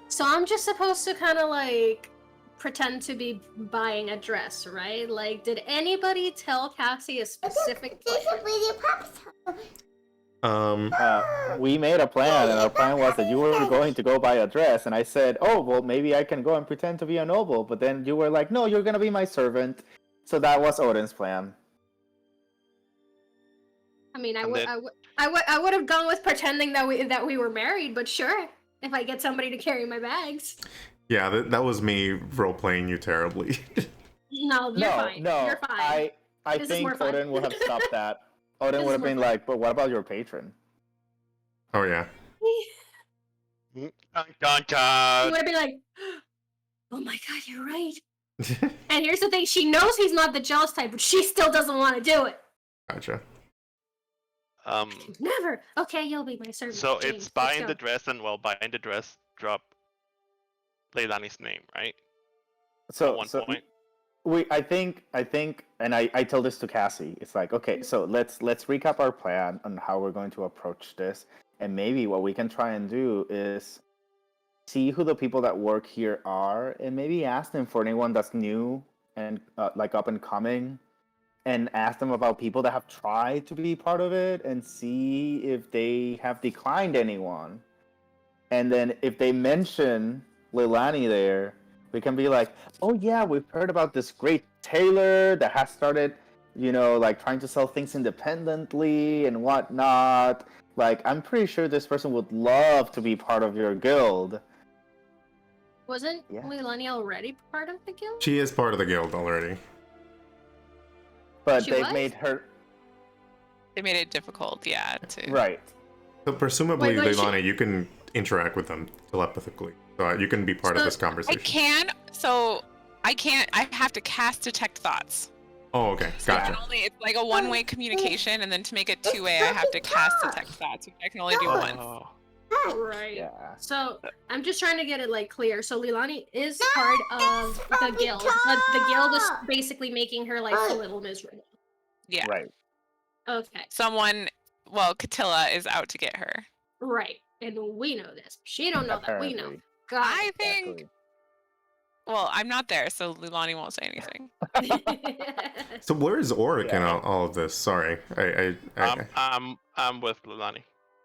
Speaker 5: So I'm just supposed to kind of like pretend to be buying a dress, right? Like, did anybody tell Cassie a specific
Speaker 1: We made a plan, and our plan was that you were going to go buy a dress, and I said, "Oh, well, maybe I can go and pretend to be a noble." But then you were like, "No, you're gonna be my servant." So that was Odin's plan.
Speaker 5: I mean,
Speaker 3: And then-
Speaker 5: I would have gone with pretending that we were married, but sure, if I get somebody to carry my bags.
Speaker 2: Yeah, that was me role playing you terribly.
Speaker 5: No, you're fine.
Speaker 1: No,
Speaker 5: You're fine.
Speaker 1: I
Speaker 5: This is more
Speaker 1: think
Speaker 5: fun.
Speaker 1: Odin would have stopped that. Odin
Speaker 5: This
Speaker 1: would
Speaker 5: is
Speaker 1: have
Speaker 5: more
Speaker 1: been
Speaker 5: fun.
Speaker 1: like, "But what about your patron?"
Speaker 2: Oh yeah.
Speaker 3: Dun, dun,
Speaker 5: I
Speaker 3: dun.
Speaker 5: would have been like, oh my god, you're right. And here's the thing, she knows he's not the jealous type, but she still doesn't want to do it.
Speaker 2: Gotcha.
Speaker 5: Never. Okay, you'll be my servant.
Speaker 3: So
Speaker 5: James,
Speaker 3: it's
Speaker 5: let's
Speaker 3: buying
Speaker 5: go.
Speaker 3: the dress, and while buying the dress, drop Leilani's name, right? At
Speaker 1: So,
Speaker 3: one
Speaker 1: so
Speaker 3: point.
Speaker 1: I think, and I told this to Cassie. It's like, okay, so let's recap our plan on how we're going to approach this, and maybe what we can try and do is see who the people that work here are, and maybe ask them for anyone that's new and like up and coming, and ask them about people that have tried to be part of it, and see if they have declined anyone. And then if they mention Leilani there, we can be like, oh yeah, we've heard about this great tailor that has started, like trying to sell things independently and whatnot. Like, I'm pretty sure this person would love to be part of your guild.
Speaker 5: Wasn't
Speaker 1: Yeah.
Speaker 5: Leilani already part of the guild?
Speaker 2: She is part of the guild already.
Speaker 1: But
Speaker 5: She
Speaker 1: they've
Speaker 5: was?
Speaker 1: made her
Speaker 4: They made it difficult, yeah.
Speaker 1: right.
Speaker 2: So presumably,
Speaker 5: Wait, but
Speaker 2: Leilani, you can interact with them telepathically. So you can be part of this
Speaker 4: I
Speaker 2: conversation.
Speaker 4: can. So I can't. I have to cast detect thoughts.
Speaker 2: Oh, okay.
Speaker 4: So I
Speaker 2: Gotcha.
Speaker 4: can only, it's like a one-way communication, and then to make it two-way, I have to cast detect thoughts, which I can only do once.
Speaker 3: Oh.
Speaker 5: Right.
Speaker 1: Yeah.
Speaker 5: So I'm just trying to get it like clear. So Leilani is part of the guild, but the guild is basically making her life a little miserable.
Speaker 4: Yeah.
Speaker 1: Right.
Speaker 5: Okay.
Speaker 4: Someone, well, Catilla is out to get her.
Speaker 5: Right. And we know this. She don't know that we know.
Speaker 1: Apparently.
Speaker 5: God.
Speaker 4: I think.
Speaker 1: Exactly.
Speaker 4: Well, I'm not there, so Lilani won't say anything.
Speaker 2: So where is Auric in
Speaker 1: Yeah.
Speaker 2: all of this? Sorry.
Speaker 3: I'm with Lilani.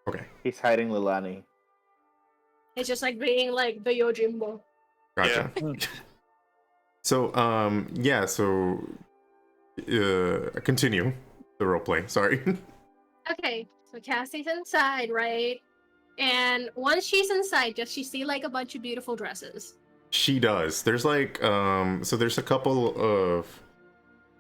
Speaker 2: Okay.
Speaker 1: He's hiding Leilani.
Speaker 5: It's just like being like the Yojimbo.
Speaker 2: Gotcha. So, yeah, so, continue the roleplay. Sorry.
Speaker 5: Okay, so Cassie's inside, right? And once she's inside, does she see like a bunch of beautiful dresses?
Speaker 2: She does. There's like, so there's a couple of,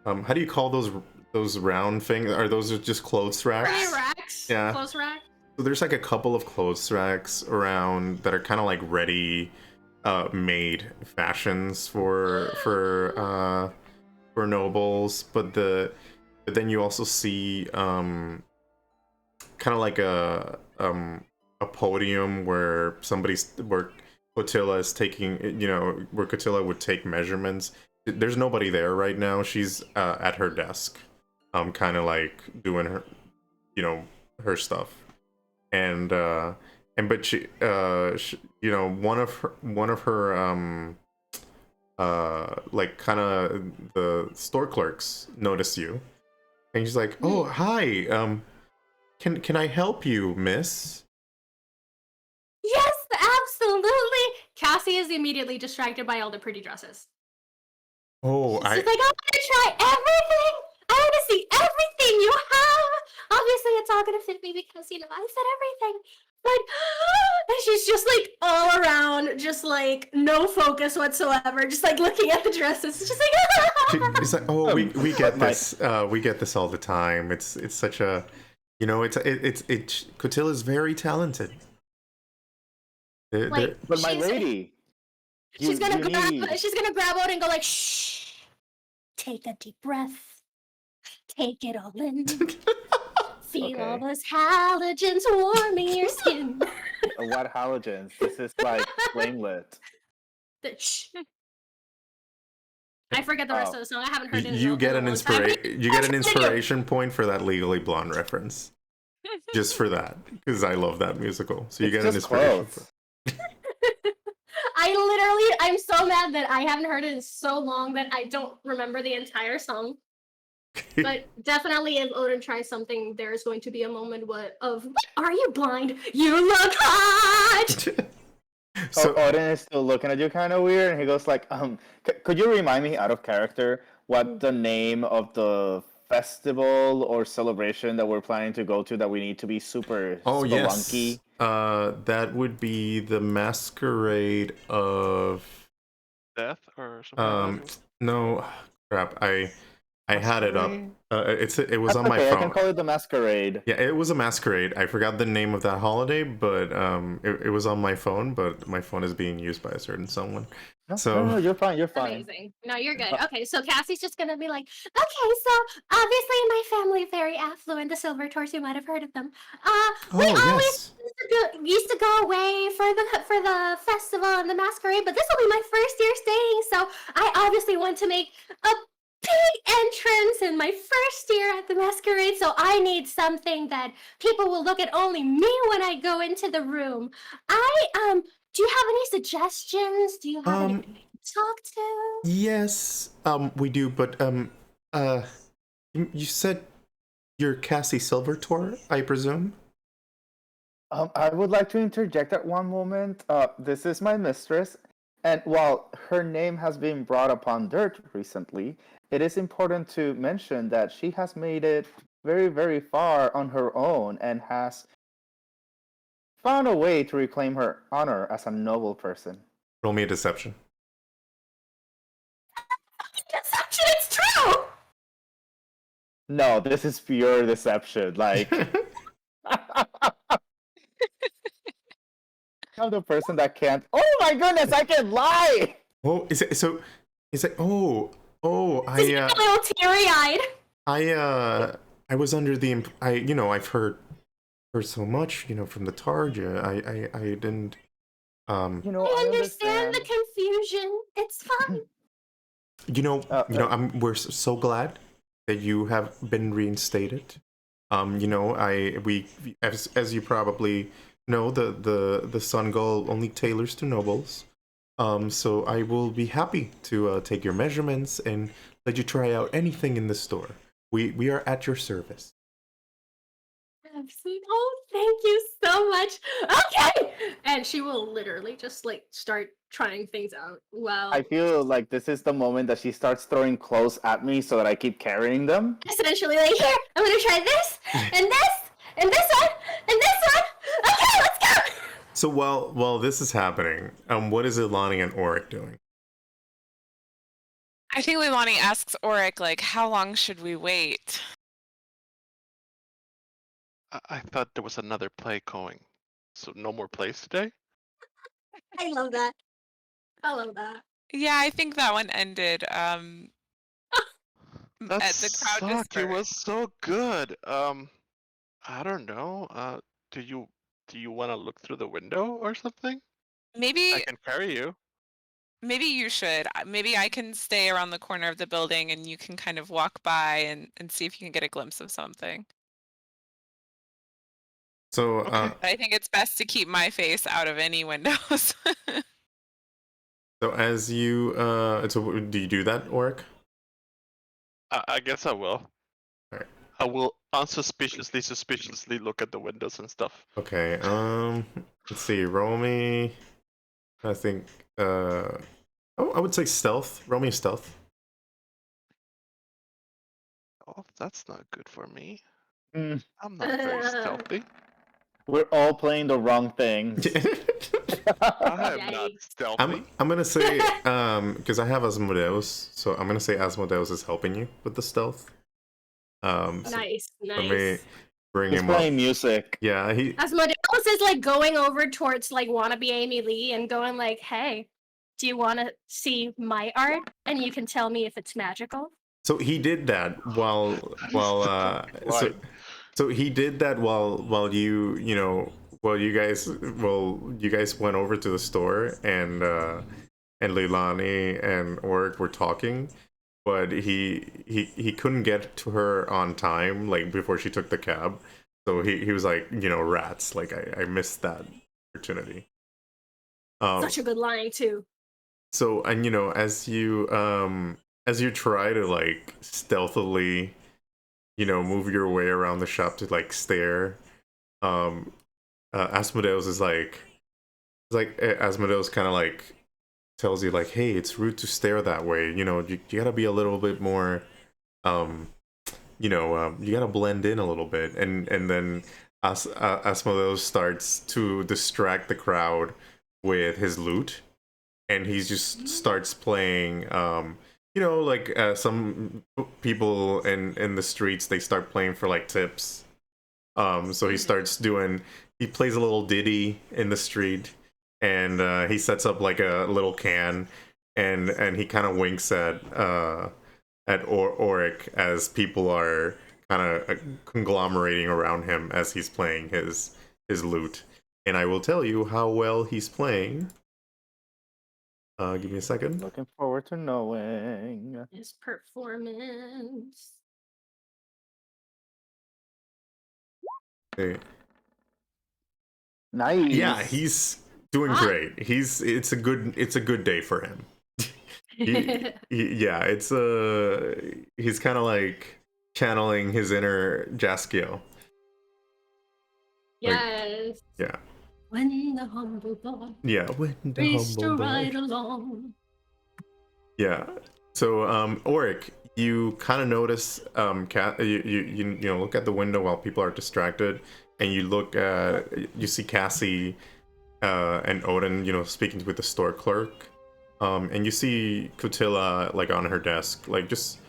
Speaker 2: how do you call those round things? Are those just clothes racks?
Speaker 5: Pretty racks?
Speaker 2: Yeah.
Speaker 5: Clothes rack?
Speaker 2: So there's like a couple of clothes racks around that are kind of like ready, made fashions for nobles, but then you also see kind of like a podium where Cotilla is taking, where Cotilla would take measurements. There's nobody there right now. She's at her desk, kind of like doing her, her stuff. But she one of her like kind of the store clerks notice you, and she's like, "Oh, hi. Can I help you, miss?"
Speaker 5: Yes, absolutely! Cassie is immediately distracted by all the pretty dresses.
Speaker 2: Oh,
Speaker 5: She's like, I want to try everything! I want to see everything you have! Obviously, it's all gonna fit me because, I said everything. But, and she's just like all around, just like no focus whatsoever, just like looking at the dresses. It's just like,
Speaker 2: It's like, oh, we get this. We get this all the time. It's such a, Cotilla's very talented.
Speaker 5: Like,
Speaker 1: But my lady,
Speaker 5: she's gonna
Speaker 1: need-
Speaker 5: she's gonna grab out and go like, shh, take a deep breath, take it all in. Feel all
Speaker 1: Okay.
Speaker 5: those halogens warming your skin.
Speaker 1: What halogens? This is like flame lit.
Speaker 5: Shh. I forget the rest of the song. I haven't heard it.
Speaker 2: You get
Speaker 5: in
Speaker 2: an
Speaker 5: a long time.
Speaker 2: you get an inspiration point for that Legally Blonde reference, just for that, because I love that musical. So you
Speaker 1: It's
Speaker 2: get an
Speaker 1: just
Speaker 2: inspiration.
Speaker 1: clothes.
Speaker 5: I'm so mad that I haven't heard it in so long that I don't remember the entire song. But definitely, if Odin tries something, there's going to be a moment of, are you blind? You look hot!
Speaker 2: So
Speaker 1: Odin is still looking at you kind of weird, and he goes like, could you remind me out of character what the name of the festival or celebration that we're planning to go to that we need to be super spelunky?
Speaker 2: Yes, that would be the Masquerade of
Speaker 3: Death or something.
Speaker 2: no, crap. I had it up. It was
Speaker 1: That's
Speaker 2: on my
Speaker 1: okay,
Speaker 2: phone.
Speaker 1: I can call it the Masquerade.
Speaker 2: Yeah, it was a masquerade. I forgot the name of that holiday, but it was on my phone. But my phone is being used by a certain someone.
Speaker 1: No, you're fine. You're fine.
Speaker 5: Amazing. No, you're good. Okay, so Cassie's just gonna be like, okay, so obviously my family very affluent, the Silver Tours, you might have heard of them. We always used to go away for the festival and the masquerade, but this will be my first year staying, so I obviously want to make a big entrance in my first year at the masquerade, so I need something that people will look at only me when I go into the room. Do you have any suggestions? Do you have anything to talk to?
Speaker 2: Yes, we do, but you said you're Cassie Silvertor, I presume?
Speaker 1: I would like to interject at one moment. This is my mistress, and while her name has been brought upon dirt recently, it is important to mention that she has made it very, very far on her own and has found a way to reclaim her honor as a noble person.
Speaker 2: Roll me a deception.
Speaker 5: Deception, it's true!
Speaker 1: No, this is pure deception. Like, I'm the person that can't. Oh my goodness, I can lie!
Speaker 2: Oh, is it so? Is it? Oh,
Speaker 5: He's a little teary-eyed.
Speaker 2: I was under the I've heard so much from the Targe. I didn't
Speaker 1: You know,
Speaker 5: I understand the confusion. It's fine.
Speaker 2: we're so glad that you have been reinstated. We as you probably know, the Sun Gull only tailors to nobles. So I will be happy to take your measurements and let you try out anything in the store. We are at your service.
Speaker 5: Absolutely. Oh, thank you so much. Okay! And she will literally just like start trying things out. Well,
Speaker 1: I feel like this is the moment that she starts throwing clothes at me so that I keep carrying them.
Speaker 5: essentially like, here, I'm gonna try this, and this, and this one, and this one. Okay, let's go!
Speaker 2: So while this is happening, what is Ilani and Auric doing?
Speaker 4: I think Leilani asks Auric, like, how long should we wait?
Speaker 3: I thought there was another play going. So no more plays today?
Speaker 5: I love that. I love that.
Speaker 4: Yeah, I think that one ended
Speaker 3: That
Speaker 4: at the crowd
Speaker 3: sucked. It
Speaker 4: dispersed.
Speaker 3: was so good. I don't know. Do you want to look through the window or something?
Speaker 4: Maybe
Speaker 3: I can carry you.
Speaker 4: maybe you should. Maybe I can stay around the corner of the building and you can kind of walk by and see if you can get a glimpse of something.
Speaker 2: So
Speaker 3: Okay.
Speaker 4: I think it's best to keep my face out of any windows.
Speaker 2: so as you so do you do that, Auric?
Speaker 3: I guess I will.
Speaker 2: Alright.
Speaker 3: I will suspiciously look at the windows and stuff.
Speaker 2: Okay. Let's see. Roll me. I think. I would say stealth. Roll me stealth.
Speaker 3: Oh, that's not good for me.
Speaker 1: Mm,
Speaker 3: I'm not very stealthy.
Speaker 1: we're all playing the wrong things.
Speaker 3: I am not
Speaker 5: Yikes.
Speaker 3: stealthy.
Speaker 2: I'm gonna say because I have Asmodeus, so I'm gonna say Asmodeus is helping you with the stealth. So
Speaker 5: Nice,
Speaker 2: let me
Speaker 5: nice.
Speaker 2: bring
Speaker 1: He's
Speaker 2: him up.
Speaker 1: playing music.
Speaker 2: Yeah, he.
Speaker 5: Asmodeus is like going over towards like wannabe Amy Lee and going like, hey, do you want to see my art? And you can tell me if it's magical.
Speaker 2: So he did that while
Speaker 3: Right.
Speaker 2: so he did that while you guys went over to the store and Leilani and Auric were talking, but he couldn't get to her on time, like before she took the cab. So he was like, rats, like I missed that opportunity.
Speaker 5: Such a good line too.
Speaker 2: So, and as you try to like stealthily, move your way around the shop to like stare, Asmodeus is Asmodeus kind of like tells you like, hey, it's rude to stare that way. You gotta be a little bit more, you gotta blend in a little bit, and then Asmodeus starts to distract the crowd with his lute, and he just starts playing. Some people in the streets, they start playing for like tips. So he plays a little ditty in the street, and he sets up like a little can, and he kind of winks at Auric as people are kind of conglomerating around him as he's playing his lute. And I will tell you how well he's playing. Give me a second.
Speaker 1: Looking forward to knowing.
Speaker 5: His performance.
Speaker 2: Okay.
Speaker 1: Nice.
Speaker 2: Yeah, he's doing
Speaker 5: Ah.
Speaker 2: great. It's a good day for him. Yeah, he's kind of like channeling his inner Jaskiel.
Speaker 5: Yes.
Speaker 2: Yeah.
Speaker 5: When the humble boy
Speaker 2: Yeah. When the
Speaker 5: raced
Speaker 2: humble boy.
Speaker 5: right along.
Speaker 2: Yeah. So, Auric, you kind of notice, you look at the window while people are distracted, and you see Cassie, and Odin, speaking with the store clerk, and you see Kutila like on her desk, like just,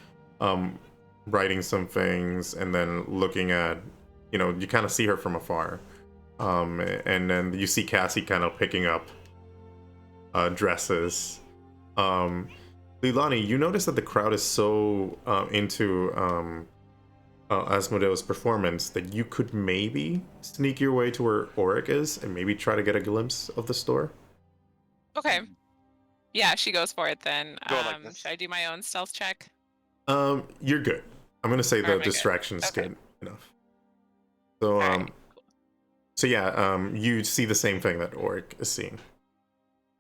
Speaker 2: writing some things, and then looking at, you kind of see her from afar, and then you see Cassie kind of picking up, dresses. Leilani, you notice that the crowd is so into Asmodeus' performance that you could maybe sneak your way to where Auric is and maybe try to get a glimpse of the store.
Speaker 4: Okay. Yeah, she goes for it then.
Speaker 3: Go like this.
Speaker 4: Should I do my own stealth check?
Speaker 2: You're good. I'm gonna say
Speaker 4: Or
Speaker 2: the
Speaker 4: am I good?
Speaker 2: distraction is
Speaker 4: Okay.
Speaker 2: good enough. So
Speaker 4: Alright.
Speaker 2: so yeah, you see the same thing that Auric is seeing.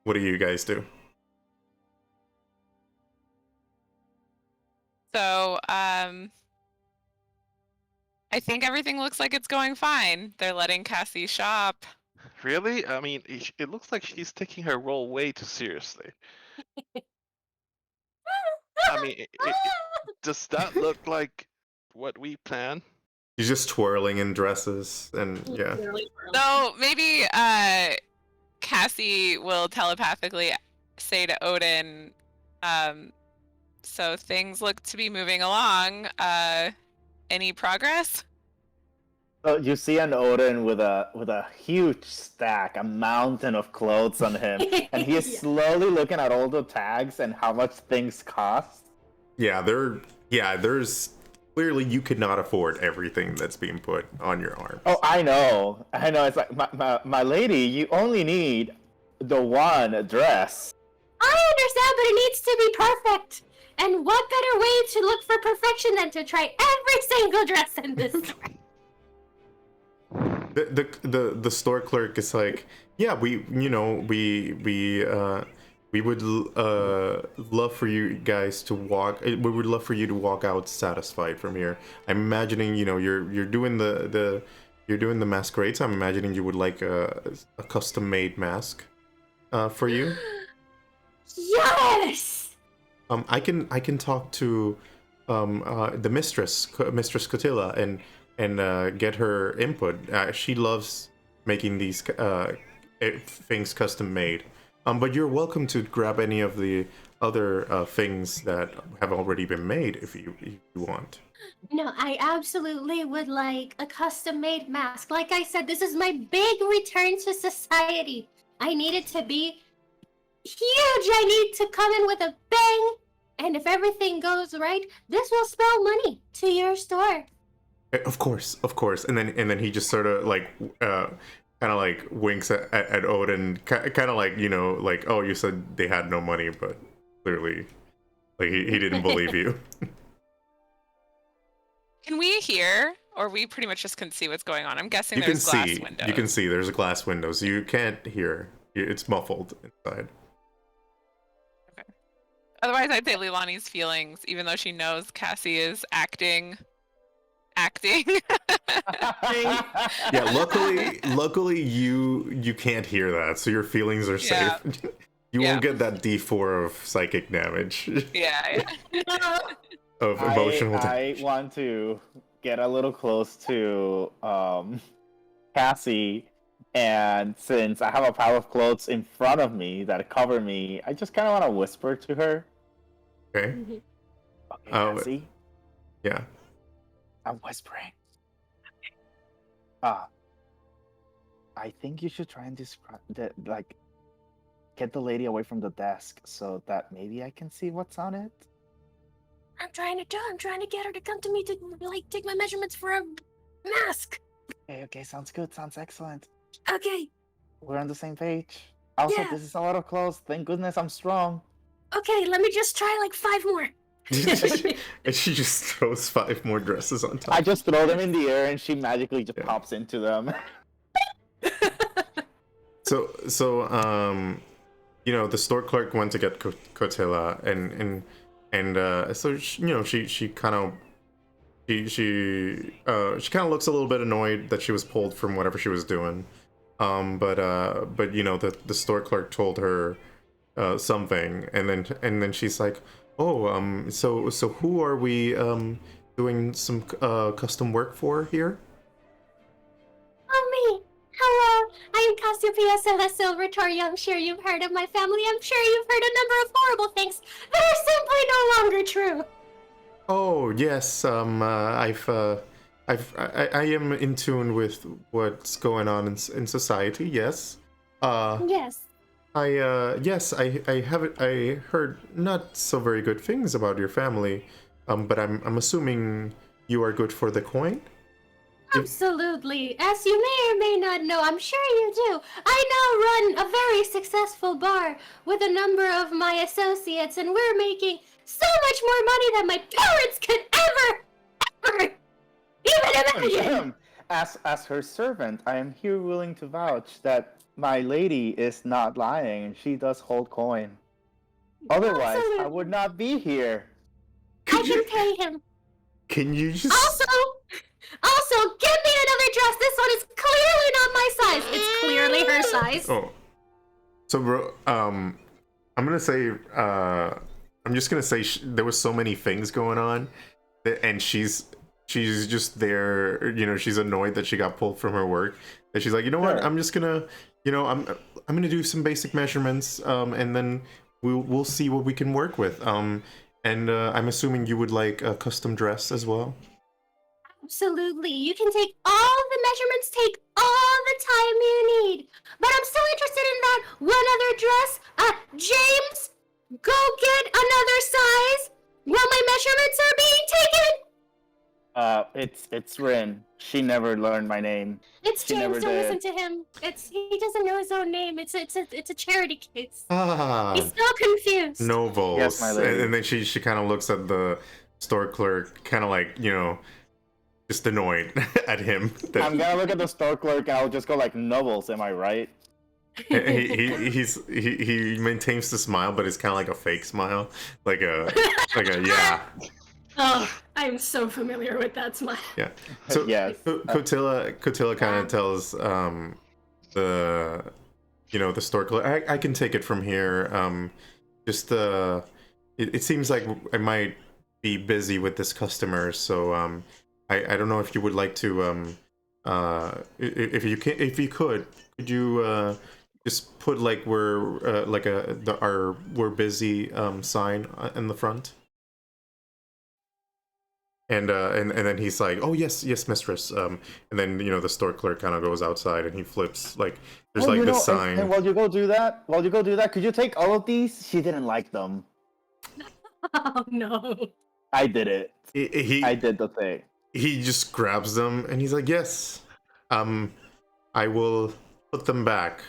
Speaker 2: What do you guys do?
Speaker 4: So, I think everything looks like it's going fine. They're letting Cassie shop.
Speaker 3: Really? I mean, it looks like she's taking her role way too seriously. I mean, does that look like what we planned?
Speaker 2: She's just twirling in dresses, and yeah.
Speaker 4: So maybe Cassie will telepathically say to Odin, so things look to be moving along. Any progress?
Speaker 1: So you see an Odin with a huge stack, a mountain of clothes on him, and he is
Speaker 5: Yeah.
Speaker 1: slowly looking at all the tags and how much things cost.
Speaker 2: There's clearly you could not afford everything that's being put on your arm.
Speaker 1: Oh, I know. It's like my lady, you only need the one dress.
Speaker 5: I understand, but it needs to be perfect. And what better way to look for perfection than to try every single dress in this store?
Speaker 2: The store clerk is like, yeah, we would love for you guys to walk. We would love for you to walk out satisfied from here. I'm imagining, you're doing the masquerade. So I'm imagining you would like a custom made mask, for you.
Speaker 5: Yes!
Speaker 2: I can talk to the Mistress Cotilla, and get her input. She loves making these things custom made. But you're welcome to grab any of the other things that have already been made if you want.
Speaker 5: No, I absolutely would like a custom-made mask. Like I said, this is my big return to society. I need it to be huge. I need to come in with a bang. And if everything goes right, this will spell money to your store.
Speaker 2: Of course. And then he just sort of like kind of like winks at Odin, kind of like, like, oh, you said they had no money, but clearly, like, he didn't believe you.
Speaker 4: Can we hear, or we pretty much just can see what's going on? I'm guessing
Speaker 2: You can
Speaker 4: there's glass
Speaker 2: see.
Speaker 4: windows.
Speaker 2: You can see. There's a glass window, so you can't hear. It's muffled inside.
Speaker 4: Otherwise, I'd say Leilani's feelings, even though she knows Cassie is acting.
Speaker 2: Yeah, luckily you can't hear that, so your feelings are safe.
Speaker 4: Yeah.
Speaker 2: You
Speaker 4: Yeah.
Speaker 2: won't get that D4 of psychic damage.
Speaker 4: Yeah.
Speaker 2: Of emotional damage.
Speaker 1: I want to get a little close to Cassie, and since I have a pile of clothes in front of me that cover me, I just kind of want to whisper to her.
Speaker 2: Okay.
Speaker 1: Okay, Cassie,
Speaker 2: Yeah.
Speaker 1: I'm whispering. I think you should try and get the lady away from the desk so that maybe I can see what's on it.
Speaker 5: I'm trying to get her to come to me to like take my measurements for a mask.
Speaker 1: Okay, sounds good. Sounds excellent.
Speaker 5: Okay,
Speaker 1: We're on the same page. Also,
Speaker 5: Yeah.
Speaker 1: this is a lot of clothes. Thank goodness I'm strong.
Speaker 5: okay, let me just try like 5 more.
Speaker 2: And she just throws 5 more dresses on top.
Speaker 1: I just throw them in the air and she magically just
Speaker 2: Yeah.
Speaker 1: pops into them.
Speaker 2: So the store clerk went to get Cotilla, and so she kind of she kind of looks a little bit annoyed that she was pulled from whatever she was doing. But you know, the store clerk told her something, and then she's like, oh, so who are we doing some custom work for here?
Speaker 5: Oh, me. Hello, I am Cassiopeia the Silveratory. I'm sure you've heard of my family. I'm sure you've heard a number of horrible things that are simply no longer true.
Speaker 2: Oh yes, I am in tune with what's going on in society. Yes.
Speaker 5: Yes.
Speaker 2: I heard not so very good things about your family. But I'm assuming you are good for the coin.
Speaker 5: Absolutely. As you may or may not know, I'm sure you do, I now run a very successful bar with a number of my associates, and we're making so much more money than my parents could ever even imagine.
Speaker 1: As her servant, I am here willing to vouch that my lady is not lying and she does hold coin. Otherwise, I
Speaker 5: Absolutely.
Speaker 1: would not be here.
Speaker 5: I can pay him.
Speaker 2: Can you just
Speaker 5: Also, give me another dress. This one is clearly not my size. It's clearly her size.
Speaker 2: Oh. So bro, I'm gonna say I'm just gonna say there was so many things going on, and she's just there, you know, she's annoyed that she got pulled from her work, and she's like, you know what,
Speaker 1: Sure.
Speaker 2: I'm just gonna, you know, I'm gonna do some basic measurements, and then we'll see what we can work with. And I'm assuming you would like a custom dress as well.
Speaker 5: Absolutely. You can take all the measurements, take all the time you need. But I'm still interested in that one other dress. James, go get another size while my measurements are being taken.
Speaker 1: It's Rin. She never learned my name.
Speaker 5: It's
Speaker 1: She
Speaker 5: James.
Speaker 1: never
Speaker 5: Don't
Speaker 1: did.
Speaker 5: listen to him. He doesn't know his own name. It's a charity case.
Speaker 2: Ah,
Speaker 5: He's so confused.
Speaker 2: novels.
Speaker 1: Yes, my lady.
Speaker 2: And then she kind of looks at the store clerk, kind of like, you know, just annoyed at him.
Speaker 1: I'm gonna look at the store clerk and I'll just go like, Nobles, am I right?
Speaker 2: he maintains the smile, but it's kind of like a fake smile, like a yeah.
Speaker 5: Oh, I'm so familiar with that smile.
Speaker 2: Yeah. So
Speaker 1: Yes.
Speaker 2: Cotilla kind of tells the, you know, the store clerk, I can take it from here. Just it seems like I might be busy with this customer, so I don't know if you would like to if you could you just put like we're like our we're busy sign in the front. And then he's like, oh yes mistress, and then, you know, the store clerk kind of goes outside and he flips, like there's like this sign.
Speaker 1: And while you go do that, could you take all of these? She didn't like them.
Speaker 5: Oh no.
Speaker 1: I did it. I
Speaker 2: He
Speaker 1: did the thing.
Speaker 2: he just grabs them and he's like, yes, I will put them back.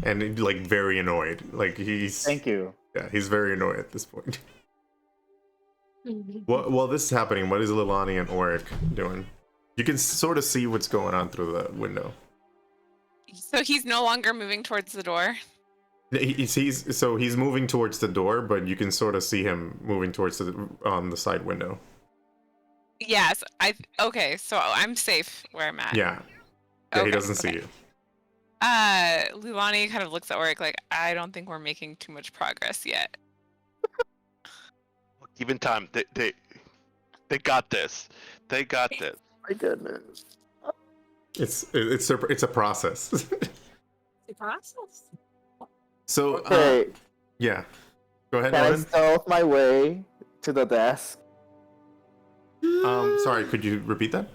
Speaker 2: And like very annoyed, like he's
Speaker 1: Thank you.
Speaker 2: yeah, he's very annoyed at this point. While this is happening, what is Lilani and Oric doing? You can sort of see what's going on through the window.
Speaker 4: So he's no longer moving towards the door.
Speaker 2: He's moving towards the door, but you can sort of see him moving towards on the side window.
Speaker 4: Yes, okay, so I'm safe where I'm at.
Speaker 2: Yeah,
Speaker 4: Okay,
Speaker 2: he doesn't see
Speaker 4: okay.
Speaker 2: you.
Speaker 4: Lulani kind of looks at Oric like, I don't think we're making too much progress yet.
Speaker 3: Even time, they got this. They got this.
Speaker 1: My goodness.
Speaker 2: It's a process.
Speaker 5: The process.
Speaker 2: So
Speaker 1: Okay.
Speaker 2: yeah, go ahead,
Speaker 1: Can I
Speaker 2: Owen.
Speaker 1: stealth my way to the desk?
Speaker 2: Sorry, could you repeat that?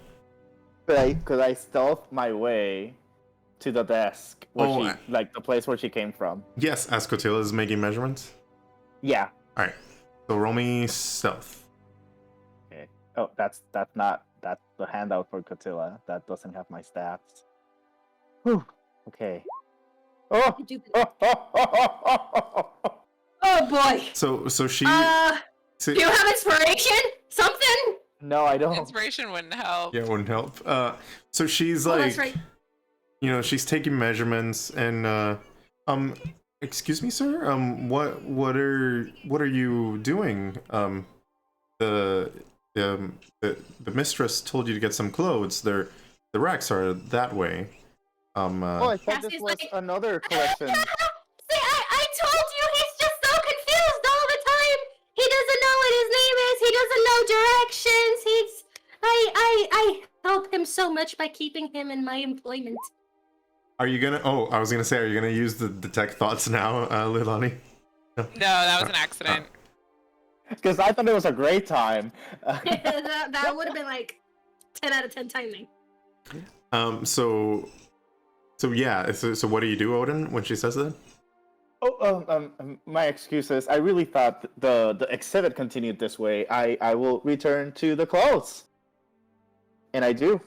Speaker 1: Could I stealth my way to the desk where like the place where she came from?
Speaker 2: Yes, as Cotilla is making measurements.
Speaker 1: Yeah.
Speaker 2: All right, so roll me stealth.
Speaker 1: Okay. Oh, that's the handout for Cotilla. That doesn't have my stats. Whew. Okay. Oh.
Speaker 5: Oh boy.
Speaker 2: So she.
Speaker 5: Do you have inspiration? Something?
Speaker 1: No, I don't.
Speaker 4: Inspiration wouldn't help.
Speaker 2: Yeah, it wouldn't help. So she's
Speaker 5: Oh,
Speaker 2: like,
Speaker 5: that's right.
Speaker 2: you know, she's taking measurements and excuse me, sir. What are you doing? the mistress told you to get some clothes. The racks are that way.
Speaker 1: Oh, I thought this
Speaker 5: Cassie's
Speaker 1: was
Speaker 5: like,
Speaker 1: another collection.
Speaker 5: See, I told you he's just so confused all the time. He doesn't know what his name is. He doesn't know directions. I help him so much by keeping him in my employment.
Speaker 2: Are you gonna? Oh, I was gonna say, are you gonna use the detect thoughts now, Leilani?
Speaker 4: No, that was an accident.
Speaker 1: Because I thought it was a great time.
Speaker 5: that would have been like 10 out of 10 timing.
Speaker 2: So yeah. So what do you do, Odin, when she says that?
Speaker 1: Oh, my excuses. I really thought the exhibit continued this way. I will return to the clothes. And I do.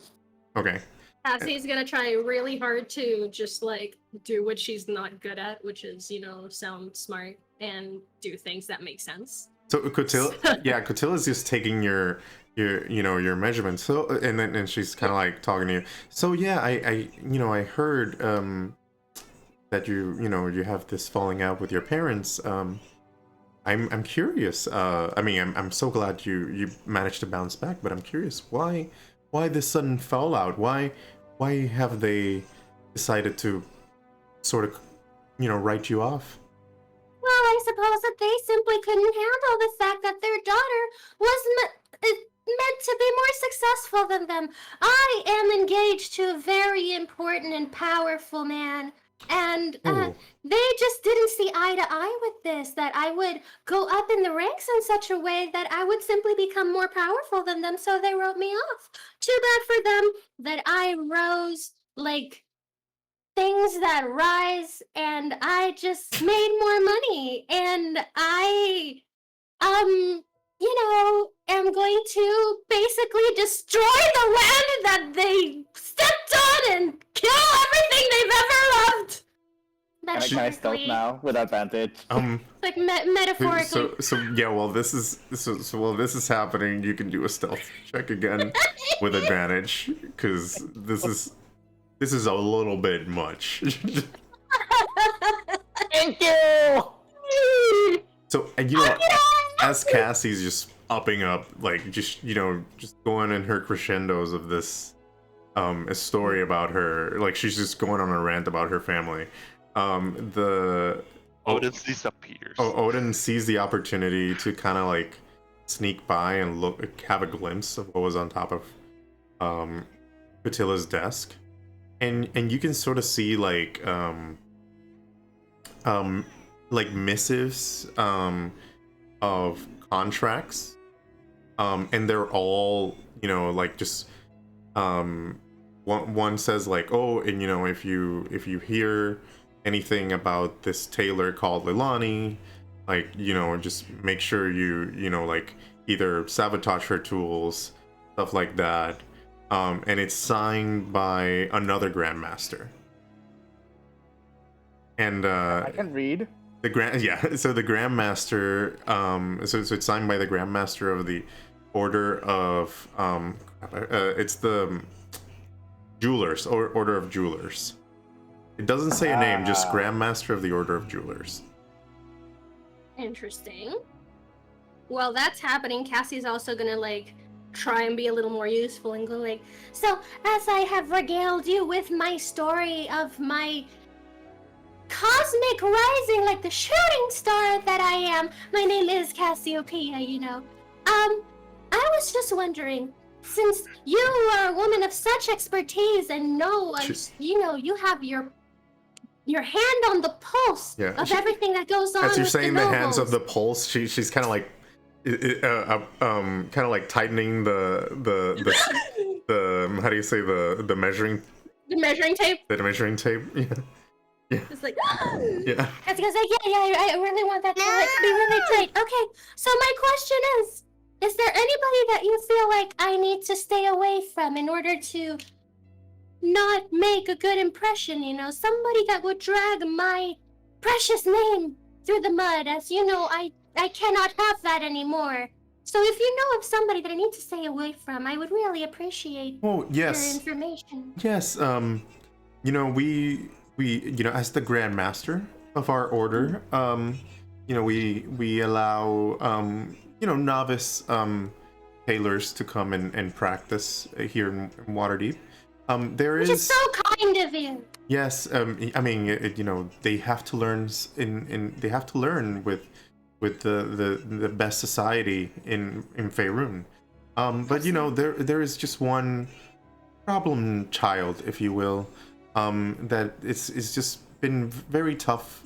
Speaker 2: Okay.
Speaker 5: Cassie's gonna try really hard to just like do what she's not good at, which is, sound smart and do things that make sense.
Speaker 2: So Cotilla's just taking your measurements. So and she's kind of like talking to you. So yeah, I heard that you have this falling out with your parents. I'm curious. I mean, I'm so glad you managed to bounce back, but I'm curious why this sudden fallout? Why have they decided to sort of write you off?
Speaker 5: Well, I suppose that they simply couldn't handle the fact that their daughter was meant to be more successful than them. I am engaged to a very important and powerful man, and they just didn't see eye to eye with this, that I would go up in the ranks in such a way that I would simply become more powerful than them, so they wrote me off. Too bad for them that I rose like things that rise, and I just made more money, and I am going to basically destroy the land that they stepped on and kill everything they've ever loved.
Speaker 1: Can I stealth now with advantage?
Speaker 5: Like metaphorically.
Speaker 2: So yeah, while this is happening, you can do a stealth check again with advantage, because this is a little bit much.
Speaker 1: Thank you.
Speaker 2: So as Cassie's just upping up, like just going in her crescendos of this a story about her, like she's just going on a rant about her family. Odin
Speaker 3: disappears.
Speaker 2: Odin sees the opportunity to kind of like sneak by and have a glimpse of what was on top of Cotilla's desk, and you can sort of see like missives of contracts, and they're all like just one says like, oh, and if you hear anything about this tailor called Leilani, like just make sure you like either sabotage her tools, stuff like that, and it's signed by another grandmaster. And
Speaker 1: I can read.
Speaker 2: So the grandmaster, so it's signed by the grandmaster of the order of it's the jewelers, or order of jewelers. It doesn't say a name, just grandmaster of the order of jewelers.
Speaker 5: Interesting. While that's happening, Cassie's also gonna like try and be a little more useful and go like, so as I have regaled you with my story of my cosmic rising like the shooting star that I am, my name is Cassiopeia, I was just wondering, since you are a woman of such expertise and you have your hand on the pulse of everything that goes on.
Speaker 2: As you're
Speaker 5: with
Speaker 2: saying
Speaker 5: the
Speaker 2: the hands
Speaker 5: nobles.
Speaker 2: of the pulse, she's kind of like kind of like tightening the how do you say the measuring
Speaker 5: tape.
Speaker 2: The measuring tape. Yeah.
Speaker 5: It's like
Speaker 2: Yeah.
Speaker 5: I was gonna say I really want that to be really tight. Okay, so my question is there anybody that you feel like I need to stay away from in order to not make a good impression, somebody that would drag my precious name through the mud, as I cannot have that anymore. So if you know of somebody that I need to stay away from, I would really appreciate your information.
Speaker 2: Yes, we as the Grand Master of our order, we allow novice tailors to come and practice here in Waterdeep. There
Speaker 5: Which is
Speaker 2: is
Speaker 5: so kind of you.
Speaker 2: yes. I mean, you know, they have to learn they have to learn with the best society in Faerun. But you know, there is just one problem child, if you will, that it's just been very tough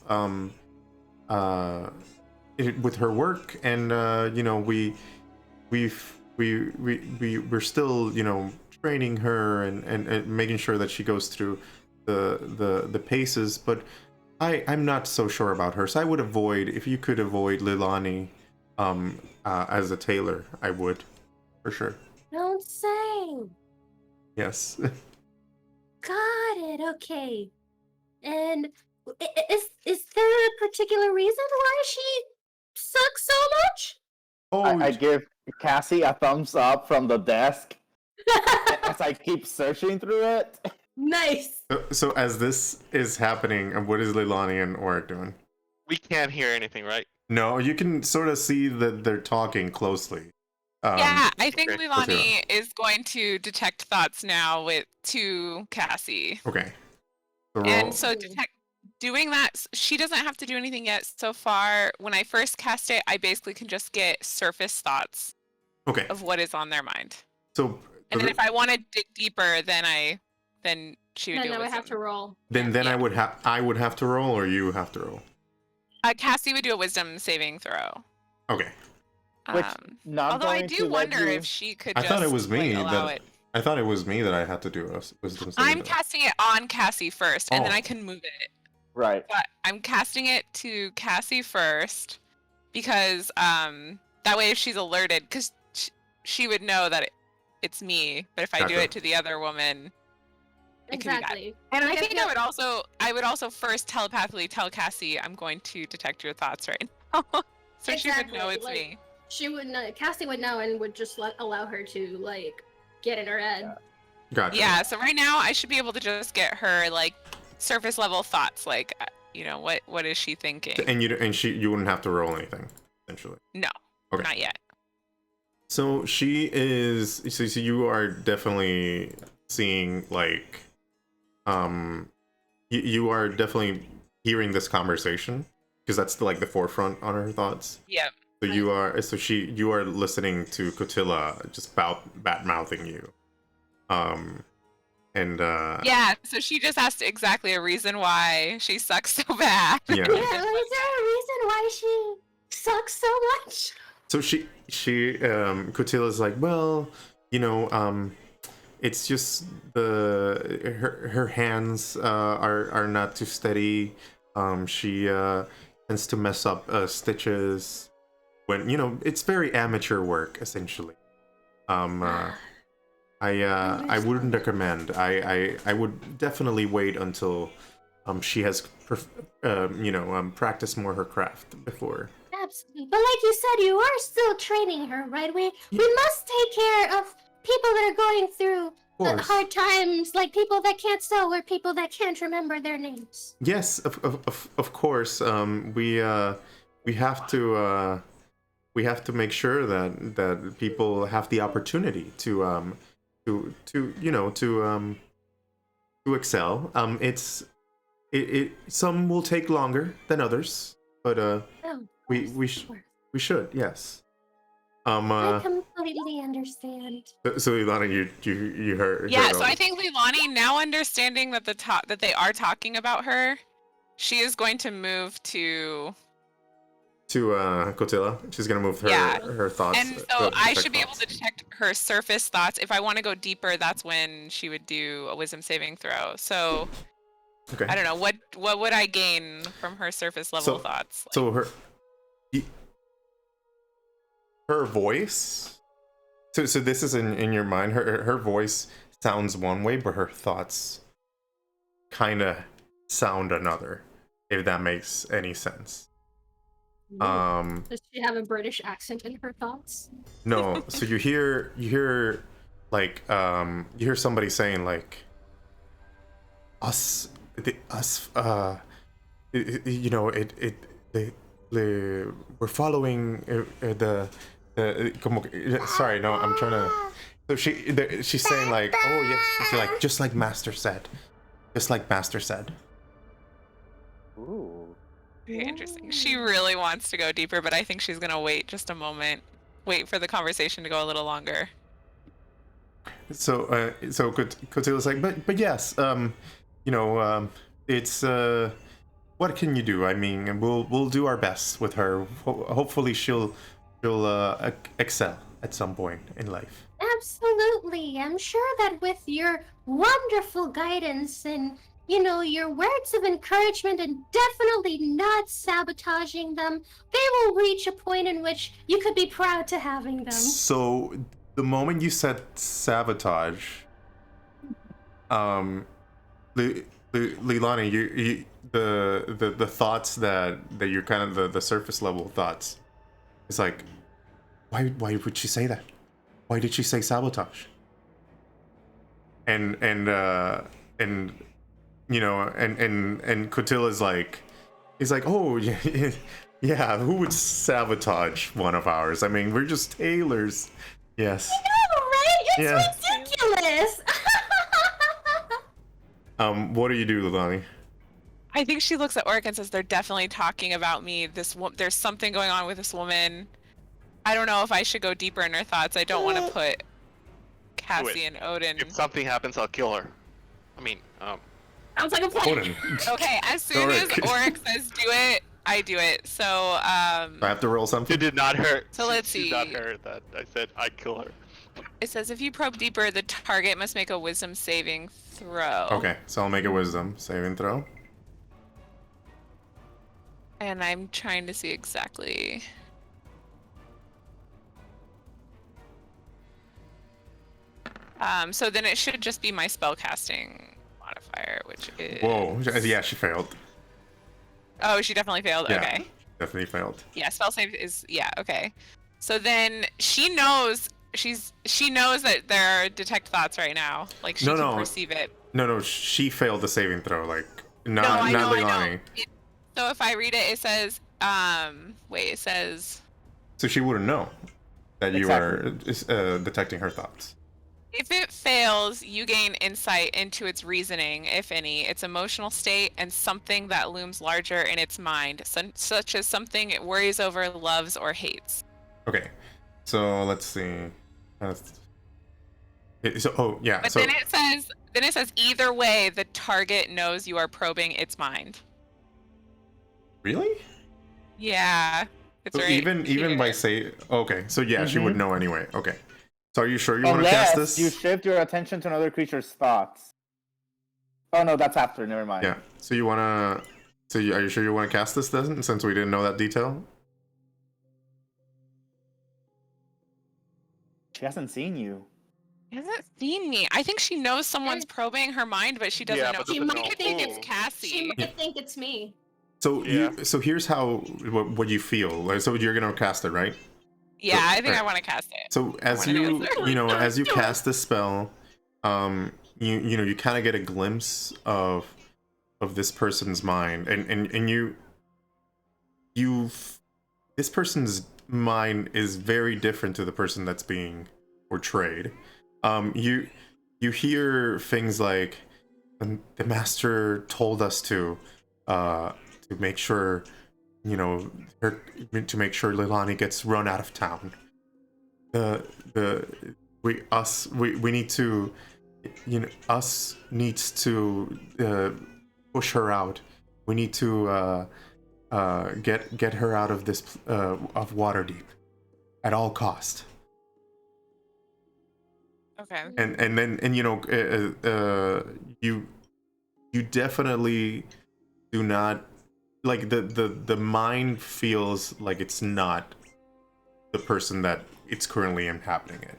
Speaker 2: with her work, and you know, we're still, you know, training her and making sure that she goes through the paces, but I'm not so sure about her, so I would avoid, if you could avoid Lilani as a tailor, I would, for sure.
Speaker 5: Don't say.
Speaker 2: Yes.
Speaker 5: Got it. Okay. And is there a particular reason why she sucks so much?
Speaker 2: Oh,
Speaker 1: I give Cassie a thumbs up from the desk as I keep searching through it.
Speaker 5: Nice.
Speaker 2: so as this is happening, what is Leilani and Oric doing?
Speaker 3: We can't hear anything, right?
Speaker 2: No, you can sort of see that they're talking closely.
Speaker 4: Yeah, I think
Speaker 3: okay.
Speaker 4: Leilani is going to detect thoughts now to Cassie.
Speaker 2: Okay. So
Speaker 4: And so doing that, she doesn't have to do anything yet so far. When I first cast it, I basically can just get surface thoughts
Speaker 2: okay.
Speaker 4: of what is on their mind.
Speaker 2: So
Speaker 4: And then if I want to dig deeper, then she would do
Speaker 5: Then I
Speaker 4: it.
Speaker 5: would have to roll.
Speaker 2: then
Speaker 4: Yeah.
Speaker 2: I would have to roll, or you have to roll.
Speaker 4: Cassie would do a wisdom saving throw.
Speaker 2: Okay.
Speaker 1: Which not
Speaker 4: Although I
Speaker 1: going
Speaker 4: do
Speaker 1: to let
Speaker 4: wonder
Speaker 1: you-
Speaker 4: if she could
Speaker 2: I
Speaker 4: just
Speaker 2: thought it was me
Speaker 4: allow
Speaker 2: that
Speaker 4: it.
Speaker 2: I thought it was me that I had to do a wisdom saving
Speaker 4: I'm
Speaker 2: throw.
Speaker 4: casting it on Cassie first, and then
Speaker 2: Oh.
Speaker 4: I can move it.
Speaker 1: Right.
Speaker 4: But I'm casting it to Cassie first because that way if she's alerted, because she would know that it's me. But if I do
Speaker 2: Gotcha.
Speaker 4: it to the other woman, it can be bad.
Speaker 5: Exactly.
Speaker 4: And I
Speaker 5: Yep,
Speaker 4: think
Speaker 5: yep.
Speaker 4: I would also first telepathically tell Cassie I'm going to detect your thoughts right now, so she would know
Speaker 5: Exactly,
Speaker 4: it's
Speaker 5: like-
Speaker 4: me.
Speaker 5: She would know. Cassie would know and would just allow her to like get in her head.
Speaker 2: Gotcha.
Speaker 4: Yeah. So right now I should be able to just get her like surface level thoughts, like you know what is she thinking?
Speaker 2: And you wouldn't have to roll anything, essentially.
Speaker 4: No,
Speaker 2: Okay.
Speaker 4: not yet.
Speaker 2: So she is. So you are definitely seeing like, you are definitely hearing this conversation because that's like the forefront on her thoughts.
Speaker 4: Yep.
Speaker 2: So you are listening to Cotilla just bat mouthing you, and
Speaker 4: Yeah. So she just asked exactly a reason why she sucks so bad.
Speaker 2: yeah.
Speaker 5: Yeah, is there a reason why she sucks so much?
Speaker 2: So she Cotilla's like, well, you know, it's just her hands are not too steady. She tends to mess up stitches when, you know, it's very amateur work essentially. I wouldn't recommend. I would definitely wait until she has practiced more her craft before.
Speaker 5: Absolutely. But like you said, you are still training her, right? We must take care of people that are going through hard times, like people that can't sew or people that can't remember their names.
Speaker 2: Yes, of course. We have to make sure that people have the opportunity to excel. It some will take longer than others, but we should, yes.
Speaker 5: I completely understand.
Speaker 2: So Ilana, you heard.
Speaker 4: Yeah,
Speaker 2: heard
Speaker 4: so
Speaker 2: all-
Speaker 4: I think Leilani, now understanding that that they are talking about her, she is going to move to
Speaker 2: Cotilla. She's gonna move her thoughts.
Speaker 4: and so I
Speaker 2: detect
Speaker 4: should be able
Speaker 2: thoughts.
Speaker 4: to detect her surface thoughts. If I want to go deeper, that's when she would do a wisdom saving throw. So
Speaker 2: Okay.
Speaker 4: I don't know, what would I gain from her surface level thoughts?
Speaker 2: So her voice. So this is in your mind. Her voice sounds one way, but her thoughts kind of sound another. If that makes any sense.
Speaker 5: Does she have a British accent in her thoughts?
Speaker 2: No. So you hear like you hear somebody saying like us you know, we're following Sorry, no, I'm trying to. So she's saying like, oh yes, she's like, just like Master said, just like Master said.
Speaker 1: Ooh.
Speaker 4: Very interesting. She really wants to go deeper, but I think she's gonna wait just a moment. Wait for the conversation to go a little longer.
Speaker 2: So Cotillo's like, but yes, it's what can you do? I mean, we'll do our best with her. Hopefully, she'll excel at some point in life.
Speaker 5: Absolutely. I'm sure that with your wonderful guidance and, you know, your words of encouragement and definitely not sabotaging them, they will reach a point in which you could be proud to having them.
Speaker 2: So the moment you said sabotage, Leilani, you the thoughts that you're kind of the surface level thoughts. It's like, why would she say that? Why did she say sabotage? And you know, and Cotilla's like, he's like, oh yeah, yeah, who would sabotage one of ours? I mean, we're just tailors. Yes.
Speaker 5: I know, right? It's ridiculous.
Speaker 2: What do you do, Leilani?
Speaker 4: I think she looks at Oric and says, "They're definitely talking about me. There's something going on with this woman. I don't know if I should go deeper in her thoughts. I don't want to put Cassie and Odin."
Speaker 3: If something happens, I'll kill her. I mean,
Speaker 5: Sounds like a plan.
Speaker 2: Odin.
Speaker 4: Okay, as soon as Oric says do it, I do it. So,
Speaker 2: I have to roll something.
Speaker 3: you did not hurt.
Speaker 4: So let's
Speaker 3: You
Speaker 4: see.
Speaker 3: did not hurt that. I said I'd kill her.
Speaker 4: It says if you probe deeper, the target must make a wisdom saving throw.
Speaker 2: Okay, so I'll make a wisdom saving throw.
Speaker 4: And I'm trying to see exactly. So then it should just be my spellcasting modifier, which is.
Speaker 2: Whoa, yeah, she failed.
Speaker 4: Oh, she definitely failed.
Speaker 2: Yeah.
Speaker 4: Okay.
Speaker 2: Definitely failed.
Speaker 4: Yeah, spell save is okay. So then she knows that there are detect thoughts right now. Like she can perceive it.
Speaker 2: No, she failed the saving throw. Like
Speaker 4: No, I know.
Speaker 2: Leilani.
Speaker 4: So if I read it, it says it says.
Speaker 2: So she wouldn't know that you were detecting her thoughts.
Speaker 4: If it fails, you gain insight into its reasoning, if any, its emotional state, and something that looms larger in its mind, such as something it worries over, loves, or hates.
Speaker 2: Okay, so let's see. But
Speaker 4: then it says either way, the target knows you are probing its mind.
Speaker 2: Really?
Speaker 4: Yeah. It's
Speaker 2: So
Speaker 4: right
Speaker 2: even
Speaker 4: here.
Speaker 2: by say, okay, so yeah, she would know anyway. Okay, so are you sure you want to cast this?
Speaker 1: You shift your attention to another creature's thoughts. Oh no, that's after. Never mind.
Speaker 2: Yeah. So you wanna? So are you sure you want to cast this then? Since we didn't know that detail.
Speaker 1: She hasn't seen you.
Speaker 4: She hasn't seen me. I think she knows someone's probing her mind, but she doesn't
Speaker 3: Yeah,
Speaker 4: know.
Speaker 3: but
Speaker 4: She
Speaker 3: doesn't
Speaker 4: might
Speaker 3: know
Speaker 4: think
Speaker 3: who.
Speaker 4: it's Cassie.
Speaker 5: She might think it's me.
Speaker 2: So
Speaker 3: Yeah.
Speaker 2: so here's how what you feel. Like, so you're gonna cast it, right?
Speaker 4: Yeah, I think
Speaker 2: right.
Speaker 4: I want to cast it.
Speaker 2: So as you as you cast the spell, you kind of get a glimpse of this person's mind, and this person's mind is very different to the person that's being portrayed. You hear things like the master told us to make sure, to make sure Leilani gets run out of town. We need to, us needs to push her out. We need to get her out of this of Waterdeep at all cost.
Speaker 4: Okay.
Speaker 2: And then you definitely do not, like, the mind feels like it's not the person that it's currently inhabiting it.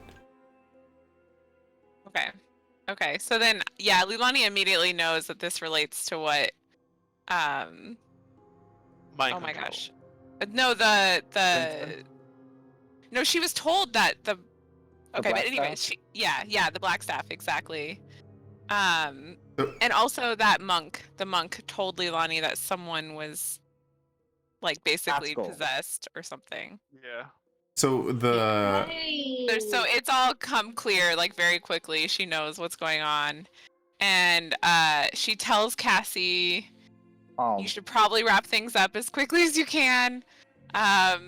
Speaker 4: Okay. So then, yeah, Leilani immediately knows that this relates to what.
Speaker 3: Mind
Speaker 4: Oh my
Speaker 3: control.
Speaker 4: gosh. No, no, she was told that the. Okay, but
Speaker 1: black
Speaker 4: anyways,
Speaker 1: staff?
Speaker 4: yeah, the black staff, exactly. And also that the monk told Leilani that someone was, like, basically
Speaker 1: Haskell.
Speaker 4: possessed or something.
Speaker 3: Yeah.
Speaker 2: So the
Speaker 4: So it's all come clear like very quickly. She knows what's going on, and she tells Cassie, "You should probably wrap things up as quickly as you can."
Speaker 2: yeah,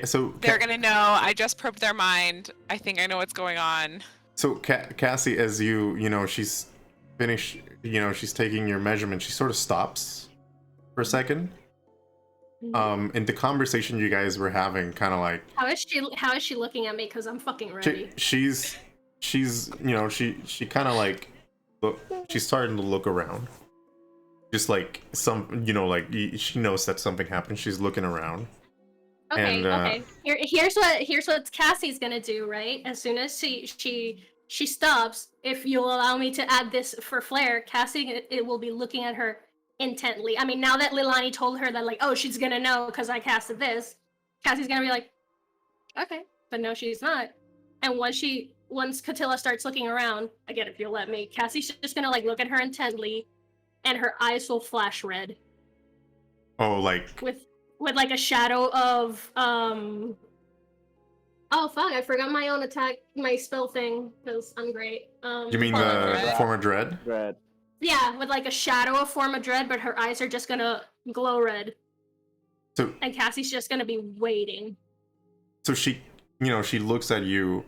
Speaker 2: so
Speaker 4: They're gonna know. I just probed their mind. I think I know what's going on.
Speaker 2: So Cassie, as she's finished, she's taking your measurement. She sort of stops for a second. And the conversation you guys were having, kind of like,
Speaker 5: How is she looking at me? Because I'm fucking ready.
Speaker 2: she's she kind of like she's starting to look around, just like she knows that something happened. She's looking around.
Speaker 5: Okay,
Speaker 2: And,
Speaker 5: okay. Here's what Cassie's gonna do, right? As soon as she stops, if you'll allow me to add this for flair, Cassie it will be looking at her intently. I mean, now that Lilani told her that, like, oh, she's gonna know because I casted this, Cassie's gonna be like, okay, but no, she's not. And once Katilla starts looking around, again, if you'll let me, Cassie's just gonna like look at her intently, and her eyes will flash red.
Speaker 2: Oh, like
Speaker 5: with like a shadow of oh fuck, I forgot my own attack, my spell thing, because I'm great.
Speaker 2: You mean the Form of Dread?
Speaker 1: Red.
Speaker 5: Yeah, with like a shadow of Form of Dread, but her eyes are just gonna glow red.
Speaker 2: So
Speaker 5: and Cassie's just gonna be waiting.
Speaker 2: So she looks at you,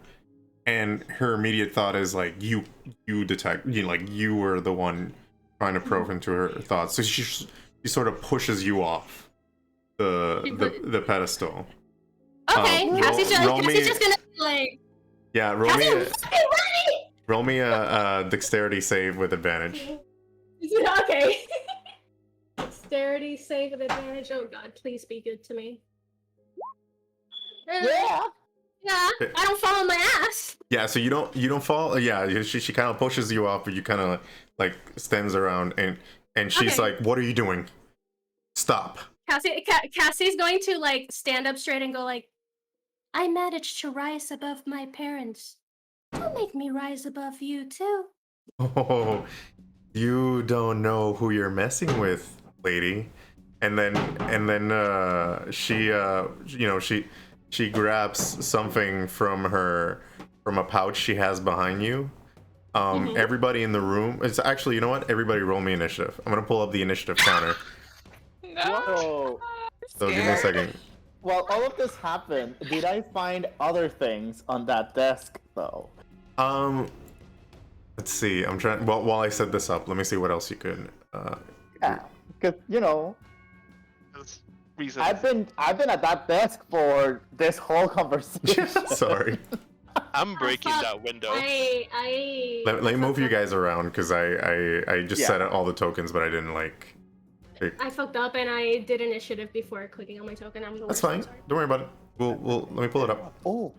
Speaker 2: and her immediate thought is like, you detect, like you were the one trying to probe into her thoughts. So she sort of pushes you off the pedestal.
Speaker 5: Okay, Cassie's just gonna be like,
Speaker 2: yeah, roll me a dexterity save with advantage.
Speaker 5: Okay. Dexterity save with advantage. Oh god, please be good to me.
Speaker 1: Yeah.
Speaker 5: Yeah, I don't fall on my ass.
Speaker 2: Yeah, so you don't fall. Yeah, she kind of pushes you off, but you kind of like stands around, and she's like, "What are you doing? Stop."
Speaker 5: Cassie's going to like stand up straight and go like, I managed to rise above my parents. Don't make me rise above you too.
Speaker 2: Oh, you don't know who you're messing with, lady. And then she grabs something from a pouch she has behind you. Everybody in the room. It's actually, you know what? Everybody roll me initiative. I'm gonna pull up the initiative counter.
Speaker 1: No.
Speaker 2: So give me a second.
Speaker 1: While all of this happened, did I find other things on that desk though?
Speaker 2: Let's see. I'm trying. Well, while I set this up, let me see what else you could.
Speaker 1: Yeah, because
Speaker 3: There's reasons.
Speaker 1: I've been at that desk for this whole conversation.
Speaker 2: Sorry.
Speaker 3: I'm breaking that window.
Speaker 2: Let me move you guys around because I just set all the tokens, but I didn't like.
Speaker 5: I fucked up and I did initiative before clicking on my token.
Speaker 2: That's fine. Don't worry about it. We'll let me pull it up.
Speaker 1: Oh,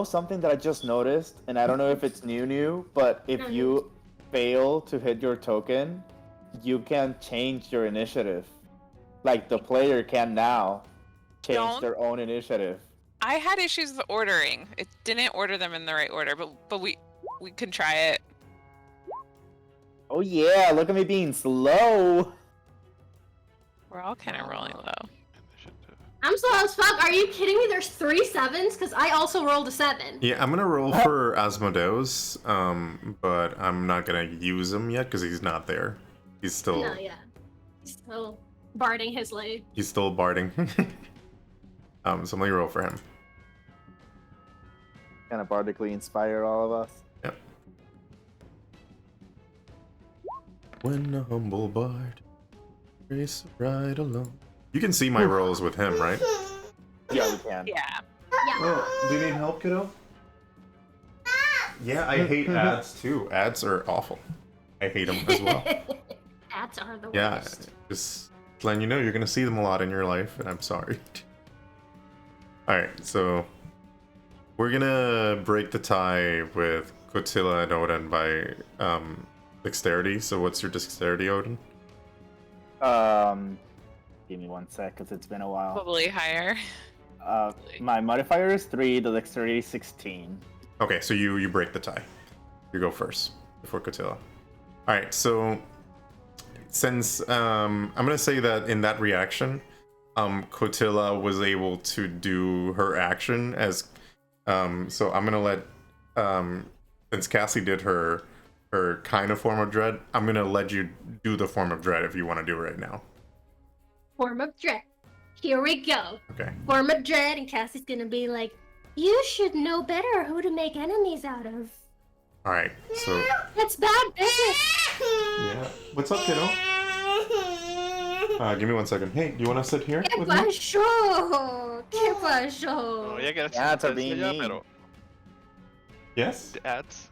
Speaker 1: something that I just noticed, and I don't know if it's new, but if you fail to hit your token, you can change your initiative. Like the player can now change their own initiative.
Speaker 4: I had issues with ordering. It didn't order them in the right order, but we can try it.
Speaker 1: Oh yeah, look at me being slow.
Speaker 4: We're all kind of rolling low.
Speaker 5: I'm slow as fuck. Are you kidding me? There's 3 7s because I also rolled a 7.
Speaker 2: Yeah, I'm gonna roll for Asmodeus, but I'm not gonna use him yet because he's not there. He's still.
Speaker 5: No, yeah. He's still barding his life.
Speaker 2: He's still barding. So let me roll for him.
Speaker 1: Kind of bardically inspire all of us.
Speaker 2: Yep. When a humble bard race right along. You can see my rolls with him, right?
Speaker 1: Yeah, we can.
Speaker 4: Yeah.
Speaker 2: Oh, do you need help, kiddo? Yeah, I hate ads too. Ads are awful. I hate them as well.
Speaker 5: Ads are the
Speaker 2: Yeah,
Speaker 5: worst.
Speaker 2: just letting you know you're gonna see them a lot in your life, and I'm sorry. Alright, so we're gonna break the tie with Kotila and Odin by dexterity. So what's your dexterity, Odin?
Speaker 1: Give me 1 sec, because it's been a while.
Speaker 4: Probably higher.
Speaker 1: My modifier is 3, the dexterity is 16.
Speaker 2: Okay, so you break the tie. You go first before Kotila. Alright, so since I'm gonna say that in that reaction, Cotilla was able to do her action as so I'm gonna let since Cassie did her kind of form of dread, I'm gonna let you do the form of dread if you want to do it right now.
Speaker 5: Form of dread. Here we go.
Speaker 2: Okay.
Speaker 5: Form of dread, and Cassie's gonna be like, "You should know better who to make enemies out of."
Speaker 2: All right. So
Speaker 5: That's bad business.
Speaker 2: yeah, what's up, kiddo? Give me 1 second. Hey, do you want to sit here
Speaker 5: ¿Qué
Speaker 2: with me?
Speaker 5: pasó? ¿Qué pasó?
Speaker 3: Oh, ya que
Speaker 1: Yeah, it's a being
Speaker 3: ya,
Speaker 1: mean.
Speaker 3: pero
Speaker 2: Yes.
Speaker 3: the ads.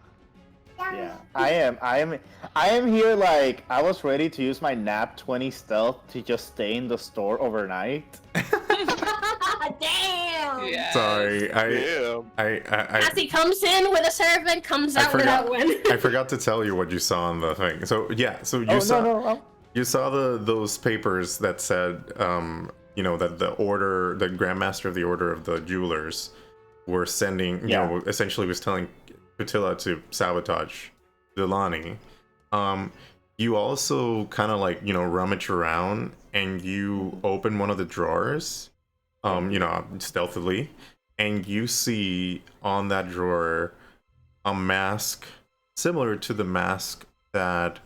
Speaker 1: Yeah, I am here like I was ready to use my nap 20 stealth to just stay in the store overnight.
Speaker 5: Damn.
Speaker 4: Yes.
Speaker 2: Sorry,
Speaker 3: Damn.
Speaker 2: I
Speaker 5: Cassie comes in with a servant, comes
Speaker 2: I
Speaker 5: out
Speaker 2: forgot-
Speaker 5: without one.
Speaker 2: I forgot to tell you what you saw on the thing. So yeah, so you
Speaker 1: Oh
Speaker 2: saw
Speaker 1: no.
Speaker 2: you saw those papers that said you know that the Grandmaster of the Order of the Jewelers were sending
Speaker 1: Yeah.
Speaker 2: you know essentially was telling Cotilla to sabotage Lilani. You also kind of like, you know, rummage around and you open one of the drawers, you know, stealthily, and you see on that drawer a mask similar to the mask that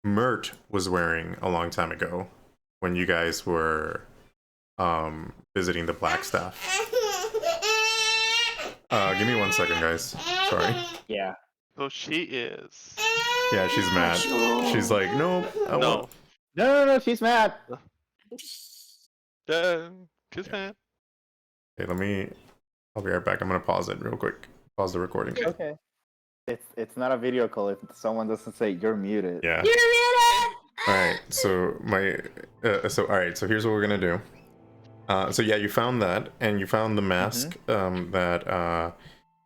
Speaker 2: Mert was wearing a long time ago when you guys were visiting the Blackstaff. Give me 1 second, guys. Sorry.
Speaker 1: Yeah.
Speaker 3: So she is.
Speaker 2: Yeah, she's mad. She's like, no, I
Speaker 3: No.
Speaker 2: won't.
Speaker 1: No, she's mad.
Speaker 3: She's
Speaker 2: Yeah.
Speaker 3: mad.
Speaker 2: Okay, I'll be right back. I'm gonna pause it real quick. Pause the recording.
Speaker 1: Okay. It's not a video call if someone doesn't say you're muted.
Speaker 2: Yeah.
Speaker 5: You're muted!
Speaker 2: Alright, so so here's what we're gonna do. So yeah, you found that, and you found the mask that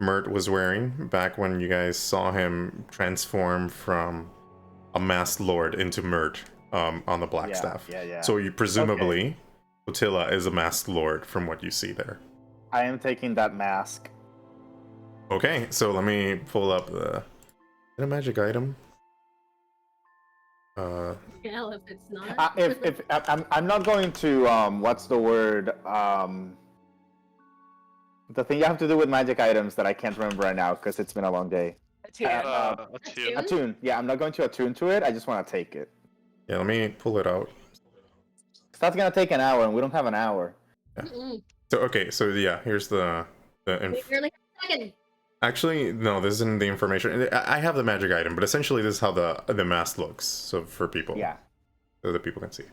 Speaker 2: Mert was wearing back when you guys saw him transform from a masked lord into Mert on the Blackstaff.
Speaker 1: Yeah.
Speaker 2: So you presumably Cotilla is a masked lord from what you see there.
Speaker 1: I am taking that mask.
Speaker 2: Okay, so let me pull up the. Is it a magic item?
Speaker 5: Hell, if it's not.
Speaker 1: If I'm not going to what's the word the thing you have to do with magic items that I can't remember right now because it's been a long day.
Speaker 3: A
Speaker 5: Attune?
Speaker 1: Attune. Yeah, I'm not going to attune to it. I just want to take it.
Speaker 2: Yeah, let me pull it out.
Speaker 1: 'Cause that's gonna take an hour, and we don't have an hour.
Speaker 5: Mm-mm.
Speaker 2: So okay, so yeah, here's the
Speaker 5: Wait, you're like a second.
Speaker 2: Actually, no, this isn't the information. I have the magic item, but essentially this is how the mask looks. So for people,
Speaker 1: Yeah.
Speaker 2: so that people can see.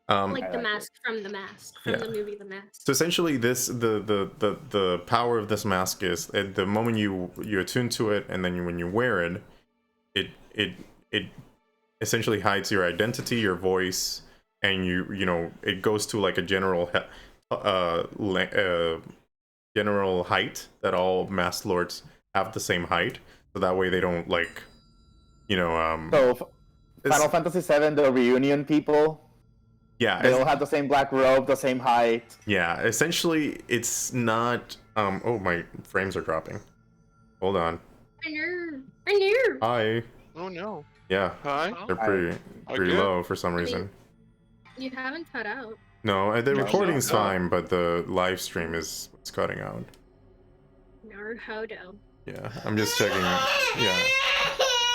Speaker 5: Like
Speaker 1: I
Speaker 5: the
Speaker 1: like
Speaker 5: mask from the mask from
Speaker 2: Yeah.
Speaker 5: the movie The Mask.
Speaker 2: So essentially, the power of this mask is at the moment you attune to it, and then when you wear it, it essentially hides your identity, your voice, and you know it goes to like a general general height that all masked lords have the same height, so that way they don't like, you know,
Speaker 1: So Final Fantasy VII, the reunion people,
Speaker 2: yeah,
Speaker 1: they all have the same black robe, the same height.
Speaker 2: yeah. Essentially, it's not. Oh, my frames are dropping. Hold on.
Speaker 5: I know.
Speaker 2: Hi.
Speaker 3: Oh no.
Speaker 2: Yeah,
Speaker 3: Hi.
Speaker 2: they're pretty
Speaker 3: Okay.
Speaker 2: low for some reason.
Speaker 5: You haven't cut out.
Speaker 2: No, the
Speaker 1: No,
Speaker 2: recording's
Speaker 3: no.
Speaker 2: fine, but the live stream is what's cutting out.
Speaker 5: Naruhodo.
Speaker 2: Yeah, I'm just checking. Yeah.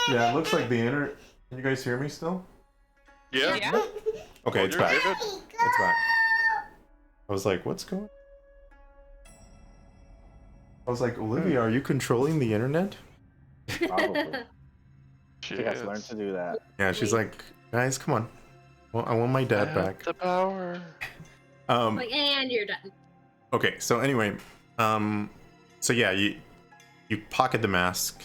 Speaker 2: Yeah, it looks like the internet. Can you guys hear me still?
Speaker 3: Yeah.
Speaker 4: Yeah.
Speaker 2: Okay,
Speaker 3: Oh,
Speaker 2: it's
Speaker 3: you're
Speaker 2: back.
Speaker 3: good.
Speaker 2: It's back. I was like, what's going? I was like, Olivia, are you controlling the internet?
Speaker 1: Probably.
Speaker 3: She
Speaker 1: She has
Speaker 3: is.
Speaker 1: learned to do that.
Speaker 2: Yeah, she's like, guys, come on. Well, I want my dad back.
Speaker 3: The power.
Speaker 5: Like, and you're done.
Speaker 2: Okay, so anyway, so yeah, you pocket the mask,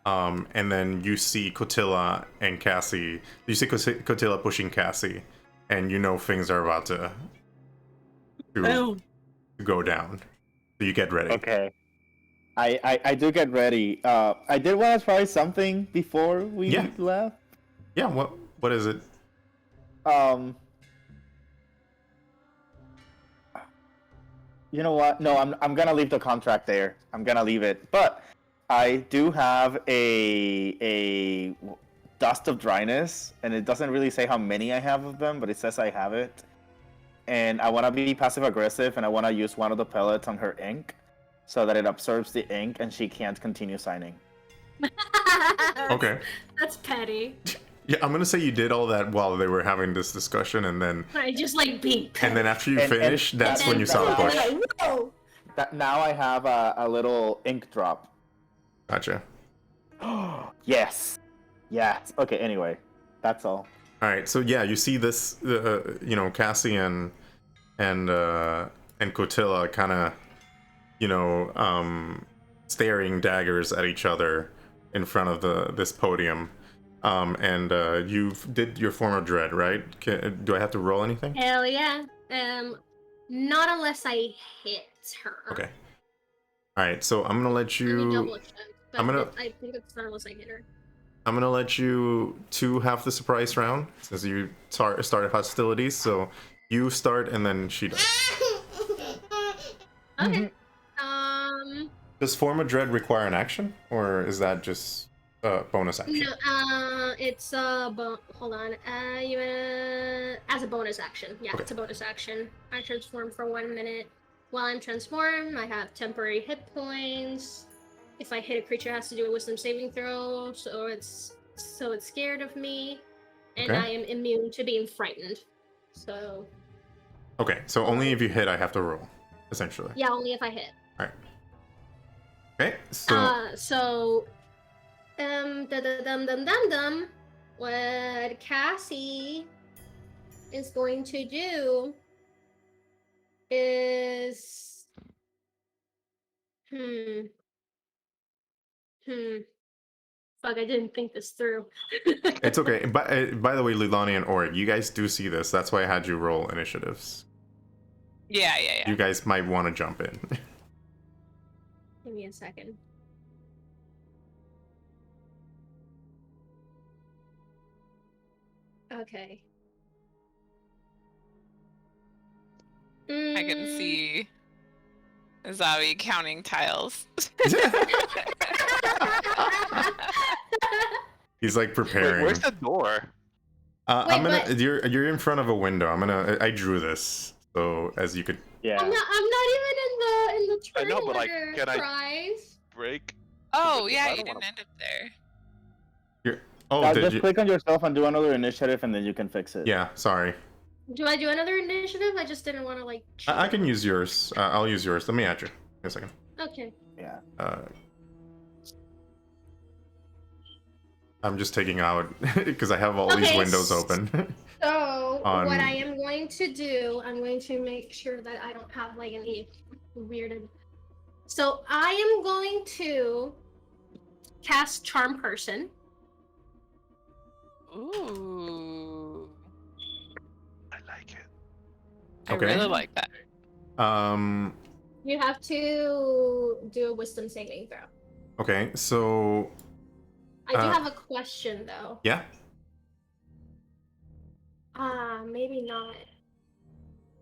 Speaker 2: and then you see Cotilla and Cassie. You see Cotilla pushing Cassie, and you know things are about to go down. So you get ready.
Speaker 1: Okay. I do get ready. I did want to try something before we
Speaker 2: Yeah.
Speaker 1: left.
Speaker 2: Yeah. What is it?
Speaker 1: You know what? No, I'm gonna leave the contract there. I'm gonna leave it. But I do have the dust of dryness, and it doesn't really say how many I have of them, but it says I have it. And I want to be passive aggressive, and I want to use one of the pellets on her ink, so that it absorbs the ink and she can't continue signing.
Speaker 2: Okay.
Speaker 5: That's petty.
Speaker 2: Yeah, I'm gonna say you did all that while they were having this discussion, and then
Speaker 5: I just like being petty.
Speaker 2: and then after you
Speaker 1: And-
Speaker 2: finish, that's
Speaker 5: and
Speaker 2: when you saw the
Speaker 5: then-
Speaker 2: push.
Speaker 5: Whoa!
Speaker 1: That now I have a little ink drop.
Speaker 2: Gotcha.
Speaker 1: Yes. Yes. Okay. Anyway, that's all.
Speaker 2: All right, so yeah, you see this, you know, Cassie and Cotilla kind of, you know, staring daggers at each other in front of this podium. And you did your form of dread, right? Do I have to roll anything?
Speaker 5: Hell yeah. Not unless I hit her.
Speaker 2: Okay. All right, so I'm gonna let
Speaker 5: Let me
Speaker 2: you.
Speaker 5: double check. But
Speaker 2: I'm gonna-
Speaker 5: I think it's not unless I hit her.
Speaker 2: I'm gonna let you two have the surprise round since you started hostilities. So you start and then she does.
Speaker 5: Okay.
Speaker 2: Does form of dread require an action, or is that just bonus action?
Speaker 5: No, it's hold on. You as a bonus action. Yeah,
Speaker 2: Okay.
Speaker 5: it's a bonus action. I transform for 1 minute. While I'm transformed, I have temporary hit points. If I hit a creature, it has to do a wisdom saving throw, so it's scared of me, and
Speaker 2: Okay.
Speaker 5: I am immune to being frightened. So
Speaker 2: Okay, so only if you hit, I have to roll, essentially.
Speaker 5: yeah, only if I hit.
Speaker 2: Okay, so
Speaker 5: what Cassie is going to do is fuck, I didn't think this through.
Speaker 2: it's okay. By the way, Lilani and Ori, you guys do see this. That's why I had you roll initiatives.
Speaker 4: Yeah.
Speaker 2: You guys might want to jump in.
Speaker 5: Give me a second. Okay.
Speaker 4: I can see Zawi counting tiles.
Speaker 2: He's like
Speaker 3: Wait,
Speaker 2: preparing.
Speaker 3: where's the door?
Speaker 2: I'm
Speaker 5: Wait,
Speaker 2: gonna. You're in front of a window. I drew this, so as you could.
Speaker 1: Yeah.
Speaker 5: I'm not even in the
Speaker 3: I
Speaker 5: turn
Speaker 3: know, but, like,
Speaker 5: order
Speaker 3: can I-
Speaker 5: prize.
Speaker 3: Break.
Speaker 4: Oh
Speaker 3: I
Speaker 4: yeah,
Speaker 3: don't
Speaker 4: you didn't
Speaker 3: wanna-
Speaker 4: end up there.
Speaker 2: Oh,
Speaker 1: Now
Speaker 2: did
Speaker 1: just
Speaker 2: you?
Speaker 1: click on yourself and do another initiative, and then you can fix it.
Speaker 2: Yeah, sorry.
Speaker 5: Do I do another initiative? I just didn't want to like.
Speaker 2: I can use yours. I'll use yours. Let me add you. Give me a second.
Speaker 5: Okay.
Speaker 1: Yeah.
Speaker 2: I'm just taking out because I have all these
Speaker 5: Okay,
Speaker 2: windows open.
Speaker 5: So
Speaker 2: On-
Speaker 5: what I am going to do, I'm going to make sure that I don't have like any weirded. So I am going to cast Charm Person.
Speaker 4: Ooh,
Speaker 3: I like it.
Speaker 4: I
Speaker 2: Okay.
Speaker 4: really like that.
Speaker 5: You have to do a Wisdom saving throw.
Speaker 2: Okay, so
Speaker 5: I do
Speaker 2: Uh,
Speaker 5: have a question though.
Speaker 2: yeah.
Speaker 5: Maybe not.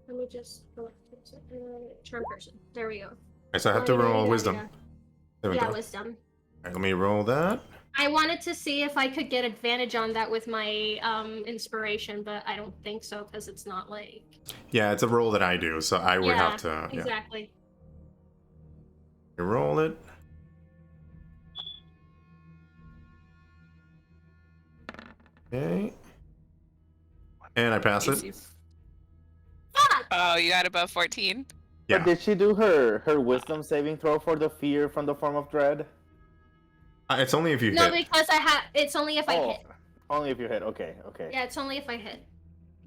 Speaker 5: Let me just Charm Person. There we go.
Speaker 2: So I have to roll wisdom. There we
Speaker 5: Yeah,
Speaker 2: go.
Speaker 5: Wisdom.
Speaker 2: Alright, let me roll that.
Speaker 5: I wanted to see if I could get advantage on that with my inspiration, but I don't think so because it's not like.
Speaker 2: Yeah, it's a roll that I do, so I would
Speaker 5: Yeah,
Speaker 2: have to. Yeah.
Speaker 5: exactly.
Speaker 2: You roll it. Okay. And I pass it.
Speaker 4: Easy.
Speaker 5: Fuck!
Speaker 4: Oh, you got above 14.
Speaker 2: Yeah.
Speaker 1: But did she do her wisdom saving throw for the fear from the form of dread?
Speaker 2: It's only if you
Speaker 5: No,
Speaker 2: hit.
Speaker 5: because I have. It's only if I
Speaker 1: Oh,
Speaker 5: hit.
Speaker 1: only if you hit. Okay.
Speaker 5: Yeah, it's only if I hit.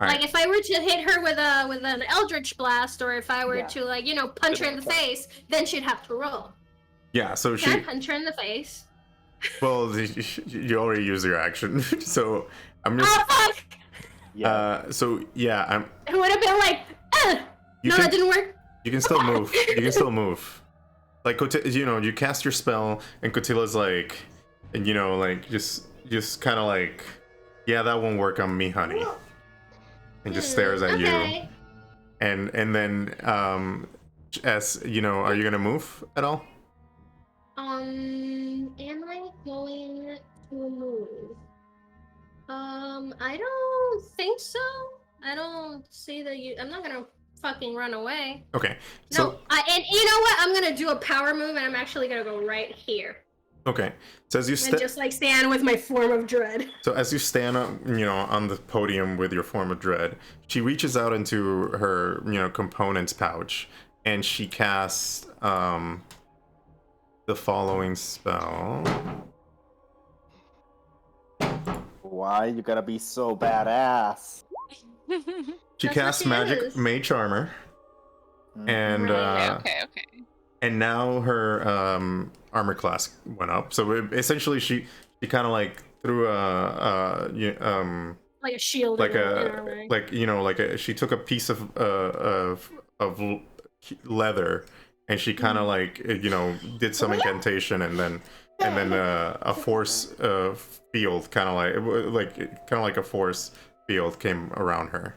Speaker 2: All
Speaker 5: Like
Speaker 2: right.
Speaker 5: if I were to hit her with an Eldritch Blast, or if I were
Speaker 1: Yeah.
Speaker 5: to punch her in the face, then she'd have to roll.
Speaker 2: Yeah. So
Speaker 5: Can I
Speaker 2: she.
Speaker 5: punch her in the face?
Speaker 2: Well, you already used your action, so I'm just.
Speaker 5: Oh fuck!
Speaker 1: Yeah.
Speaker 2: So yeah, I'm.
Speaker 5: It would have been like,
Speaker 2: You
Speaker 5: no,
Speaker 2: can-
Speaker 5: that didn't work.
Speaker 2: You can still move. You can still move. Like you cast your spell, and Cotilla's like, and like just kind of like, yeah, that won't work on me, honey. And just stares at you.
Speaker 5: Okay.
Speaker 2: And then as are you gonna move at all?
Speaker 5: Am I going to move? I don't think so. I don't see that you. I'm not gonna fucking run away.
Speaker 2: Okay.
Speaker 5: No,
Speaker 2: So
Speaker 5: and you know what? I'm gonna do a power move, and I'm actually gonna go right here
Speaker 2: okay. So as you
Speaker 5: and just like stand with my form of dread.
Speaker 2: So as you stand up, on the podium with your form of dread, she reaches out into her, components pouch, and she casts the following spell.
Speaker 1: Why you gotta be so badass?
Speaker 2: She
Speaker 5: That's what
Speaker 2: casts
Speaker 5: she
Speaker 2: magic
Speaker 5: is.
Speaker 2: mage armor, and
Speaker 5: Right.
Speaker 4: Okay.
Speaker 2: and now her armor class went up. So essentially, she kind of like threw
Speaker 5: Like a shield
Speaker 2: like
Speaker 5: in our way.
Speaker 2: she took a piece of leather, and she kind of like did some incantation, and then a force field kind of like a force field came around her,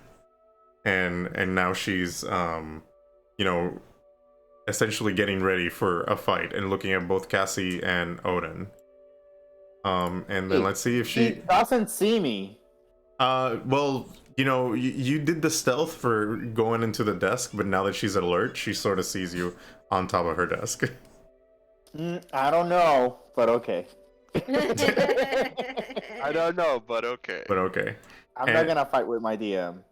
Speaker 2: and now she's essentially getting ready for a fight and looking at both Cassie and Odin. And then let's see if
Speaker 1: She
Speaker 2: she
Speaker 1: doesn't see me.
Speaker 2: well, you did the stealth for going into the desk, but now that she's alert, she sort of sees you on top of her desk.
Speaker 1: I don't know, but okay.
Speaker 3: I don't know, but okay.
Speaker 2: But okay.
Speaker 1: I'm not gonna fight with my DM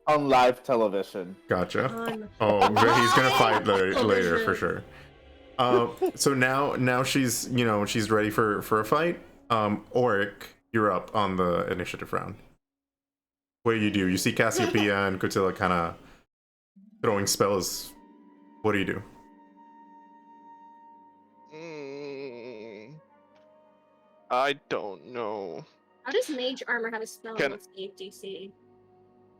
Speaker 1: on live television.
Speaker 2: Gotcha.
Speaker 5: On
Speaker 2: Oh, but he's gonna fight later for
Speaker 5: television.
Speaker 2: sure. So now she's she's ready for a fight. Auric, you're up on the initiative round. What do? You see Cassiopeia and Cotilla kind of throwing spells. What do you do?
Speaker 3: I don't know.
Speaker 5: How does mage armor have a spell
Speaker 3: Can-
Speaker 5: with save DC?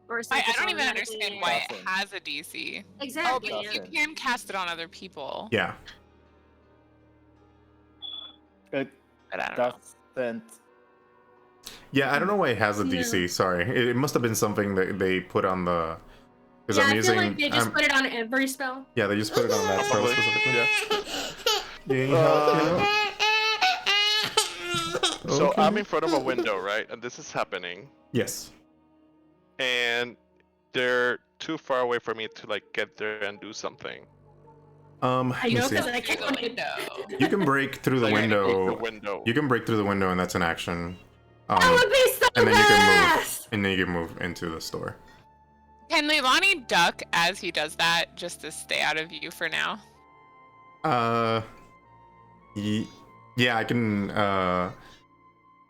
Speaker 5: Or is
Speaker 4: I
Speaker 5: it just
Speaker 4: don't even
Speaker 5: automatically
Speaker 4: understand
Speaker 5: in?
Speaker 4: why it
Speaker 1: Doesn't.
Speaker 4: has a DC.
Speaker 5: Exactly.
Speaker 4: Oh, but you
Speaker 1: Doesn't.
Speaker 4: can cast it on other people.
Speaker 2: Yeah.
Speaker 1: It
Speaker 4: But I don't know.
Speaker 1: doesn't.
Speaker 2: Yeah, I don't know why it has a DC. Sorry, it must have been something that they put on the. Because
Speaker 5: Yeah,
Speaker 2: I'm
Speaker 5: I
Speaker 2: using.
Speaker 5: feel like they just put it on every spell.
Speaker 2: Yeah, they just put it on that spell
Speaker 3: Probably,
Speaker 2: specifically.
Speaker 3: yeah.
Speaker 2: You need help,
Speaker 3: So
Speaker 2: Okay.
Speaker 3: I'm in front of a window, right? And this is happening.
Speaker 2: Yes.
Speaker 3: And they're too far away for me to like get there and do something.
Speaker 2: Let
Speaker 5: I
Speaker 2: me
Speaker 5: know
Speaker 2: see.
Speaker 5: because I
Speaker 4: Through
Speaker 5: can't
Speaker 4: the window.
Speaker 2: You can break through the
Speaker 3: So I can take
Speaker 2: window.
Speaker 3: The window.
Speaker 2: You can break through the window, and that's an action.
Speaker 5: That would be so
Speaker 2: and then you can move,
Speaker 5: badass!
Speaker 2: and then you can move into the store.
Speaker 4: Can Leilani duck as he does that just to stay out of view for now?
Speaker 2: Yeah, I can.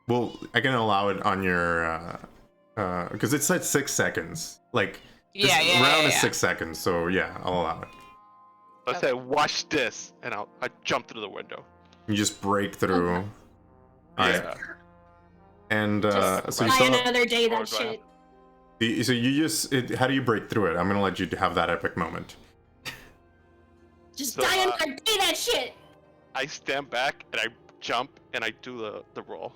Speaker 2: Well, I can allow it on your. Because it said 6 seconds. Like this round is 6 seconds, so yeah, I'll allow it.
Speaker 3: I said, watch this, and I jump through the window.
Speaker 2: You just break through.
Speaker 5: Okay.
Speaker 2: Alright.
Speaker 3: Yeah.
Speaker 2: And
Speaker 5: Just
Speaker 2: so you
Speaker 5: buy
Speaker 2: still have,
Speaker 5: another day
Speaker 3: Or
Speaker 5: that
Speaker 3: do I have-
Speaker 5: shit.
Speaker 2: so you just how do you break through it? I'm gonna let you have that epic moment.
Speaker 5: Just
Speaker 3: So,
Speaker 5: die another day that shit!
Speaker 3: I stand back and I jump and I do the roll.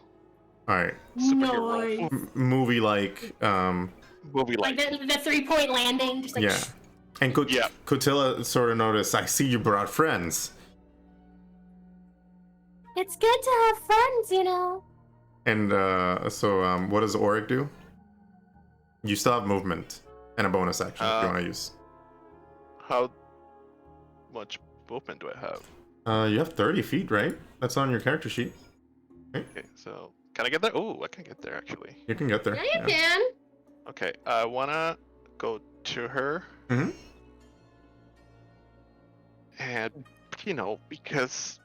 Speaker 2: All right,
Speaker 3: Superhero roll.
Speaker 5: Nice.
Speaker 2: movie like
Speaker 3: Movie
Speaker 5: Like
Speaker 3: like.
Speaker 5: the 3-point landing, just like
Speaker 2: yeah. And
Speaker 3: Yeah.
Speaker 2: Cotilla sort of noticed. I see you brought friends.
Speaker 5: it's good to have friends, you know.
Speaker 2: And so what does Auric do? You still have movement and a bonus action if you want to use.
Speaker 3: How much movement do I have?
Speaker 2: You have 30 feet, right? That's on your character sheet.
Speaker 3: Okay, so can I get there? Oh, I can get there actually.
Speaker 2: You can get there.
Speaker 5: Yeah, you can.
Speaker 3: Okay, I wanna go to her.
Speaker 2: Mhm.
Speaker 3: And because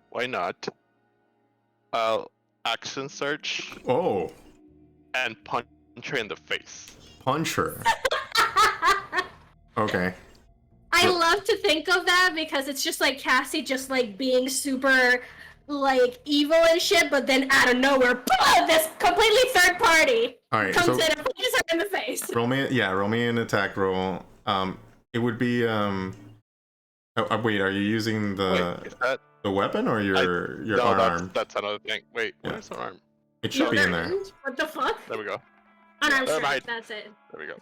Speaker 3: why not? I'll action search
Speaker 2: Oh,
Speaker 3: and punch her in the face.
Speaker 2: punch her. Okay.
Speaker 5: I love to think of that because it's just like Cassie just like being super like evil and shit, but then out of nowhere, boom, this completely third party
Speaker 2: All right.
Speaker 5: comes
Speaker 2: So
Speaker 5: in and punches her in the face.
Speaker 2: roll me an attack roll. It would be wait, are you using
Speaker 3: Wait, is that
Speaker 2: the weapon or your
Speaker 3: no?
Speaker 2: arm?
Speaker 3: That's another thing. Wait,
Speaker 2: Yeah.
Speaker 3: where's the arm?
Speaker 2: It should be in there.
Speaker 5: Unarmed? What the fuck?
Speaker 3: There we go.
Speaker 5: Unarmed
Speaker 3: Never
Speaker 5: strike,
Speaker 3: mind.
Speaker 5: that's it.
Speaker 3: There we go.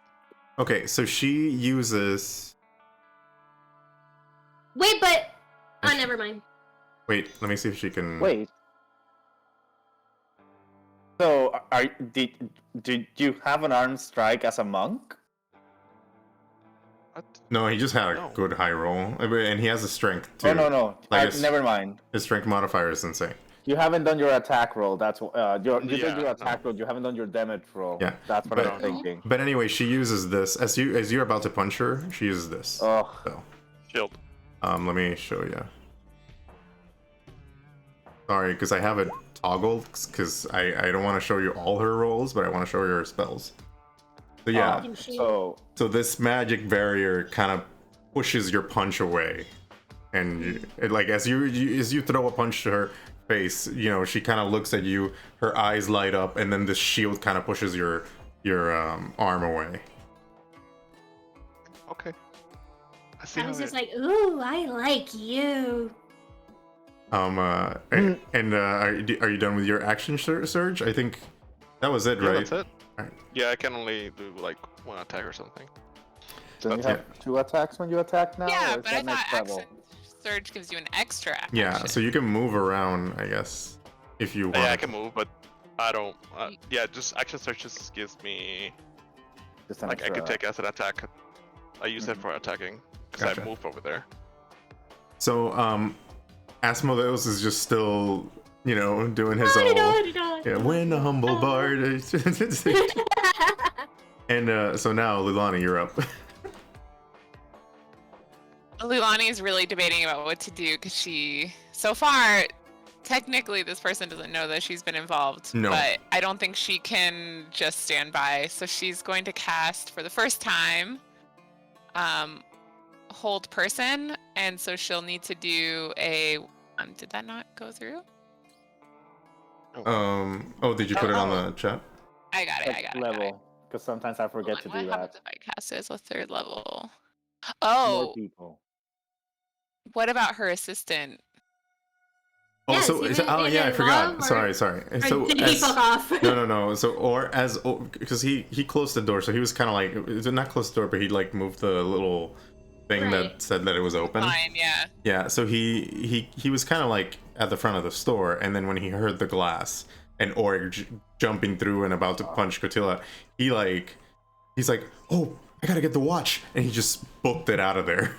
Speaker 2: Okay, so she uses.
Speaker 5: Wait, but never mind.
Speaker 2: Wait, let me see if she can.
Speaker 1: Wait. So, did you have an armed strike as a monk?
Speaker 3: What?
Speaker 2: No, he just had a
Speaker 3: No.
Speaker 2: good high roll, and he has a strength too.
Speaker 1: Oh no. Never mind.
Speaker 2: His strength modifier is insane.
Speaker 1: You haven't done your attack roll. That's you did
Speaker 3: Yeah,
Speaker 1: your attack
Speaker 3: no.
Speaker 1: roll. You haven't done your damage roll.
Speaker 2: Yeah,
Speaker 1: That's what
Speaker 2: but-
Speaker 1: I'm thinking.
Speaker 2: But anyway, she uses this as you're about to punch her. She uses this.
Speaker 1: Oh,
Speaker 2: So,
Speaker 3: Shield.
Speaker 2: let me show you. Sorry, because I have it toggled because I don't want to show you all her rolls, but I want to show you her spells. So yeah, so this magic barrier kind of pushes your punch away, and like as you throw a punch to her face, you know, she kind of looks at you, her eyes light up, and then this shield kind of pushes your arm away.
Speaker 3: Okay. I see
Speaker 5: I
Speaker 3: how
Speaker 5: was just
Speaker 3: it-
Speaker 5: like, ooh, I like you.
Speaker 2: Are you done with your action surge? I think that was it,
Speaker 3: Yeah,
Speaker 2: right?
Speaker 3: that's it.
Speaker 2: Alright.
Speaker 3: Yeah, I can only do like one attack or something.
Speaker 1: don't you
Speaker 3: That's
Speaker 1: have 2 attacks when you attack now?
Speaker 4: Yeah,
Speaker 1: or is
Speaker 4: but I
Speaker 1: that
Speaker 4: thought
Speaker 1: next level?
Speaker 4: action surge gives you an extra action.
Speaker 2: Yeah, so you can move around, I guess, if you want.
Speaker 3: Yeah, I can move, but I don't. Yeah, just action search just gives me
Speaker 1: Just an
Speaker 3: like I
Speaker 1: extra-
Speaker 3: could take it as an attack. I use it for attacking because
Speaker 2: Gotcha.
Speaker 3: I move over there.
Speaker 2: So, Asmodeus is just still, you know, doing his own. Yeah, when a humble bard. And so now, Lilani, you're up.
Speaker 4: Lilani is really debating about what to do because so far, technically, this person doesn't know that she's been involved.
Speaker 2: No.
Speaker 4: But I don't think she can just stand by. So she's going to cast for the first time, hold person, and so she'll need to do a. Did that not go through?
Speaker 2: Oh, did you put it on the chat?
Speaker 4: I got it. I got it.
Speaker 1: level. Because sometimes I forget to
Speaker 4: What
Speaker 1: do
Speaker 4: happens
Speaker 1: that.
Speaker 4: if I cast it as a 3rd level?
Speaker 1: More
Speaker 4: Oh,
Speaker 1: people.
Speaker 4: what about her assistant?
Speaker 5: Yes,
Speaker 2: so
Speaker 5: even
Speaker 2: oh
Speaker 5: in
Speaker 2: yeah, I
Speaker 5: love
Speaker 2: forgot.
Speaker 5: or-
Speaker 2: Sorry.
Speaker 5: Or
Speaker 2: So
Speaker 5: did he fuck off?
Speaker 2: no. So because he closed the door, so he was kind of like not closed the door, but he like moved the little thing
Speaker 5: Right.
Speaker 2: that said that it was open.
Speaker 4: Fine, yeah.
Speaker 2: Yeah, so he was kind of like at the front of the store, and then when he heard the glass and Orig jumping through and about to punch Cotilla, he's like, oh, I gotta get the watch, and he just booked it out of there.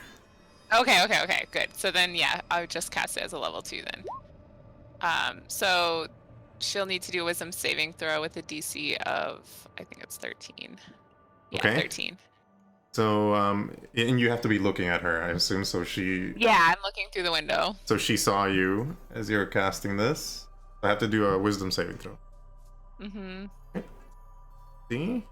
Speaker 4: Okay, good. So then, yeah, I would just cast it as a level 2 then. So she'll need to do a wisdom saving throw with a DC of, I think it's 13. Yeah,
Speaker 2: Okay.
Speaker 4: 13.
Speaker 2: So and you have to be looking at her, I assume. So
Speaker 4: Yeah, I'm looking through the window.
Speaker 2: so she saw you as you're casting this. I have to do a wisdom saving throw.
Speaker 4: Mm-hmm.
Speaker 2: See?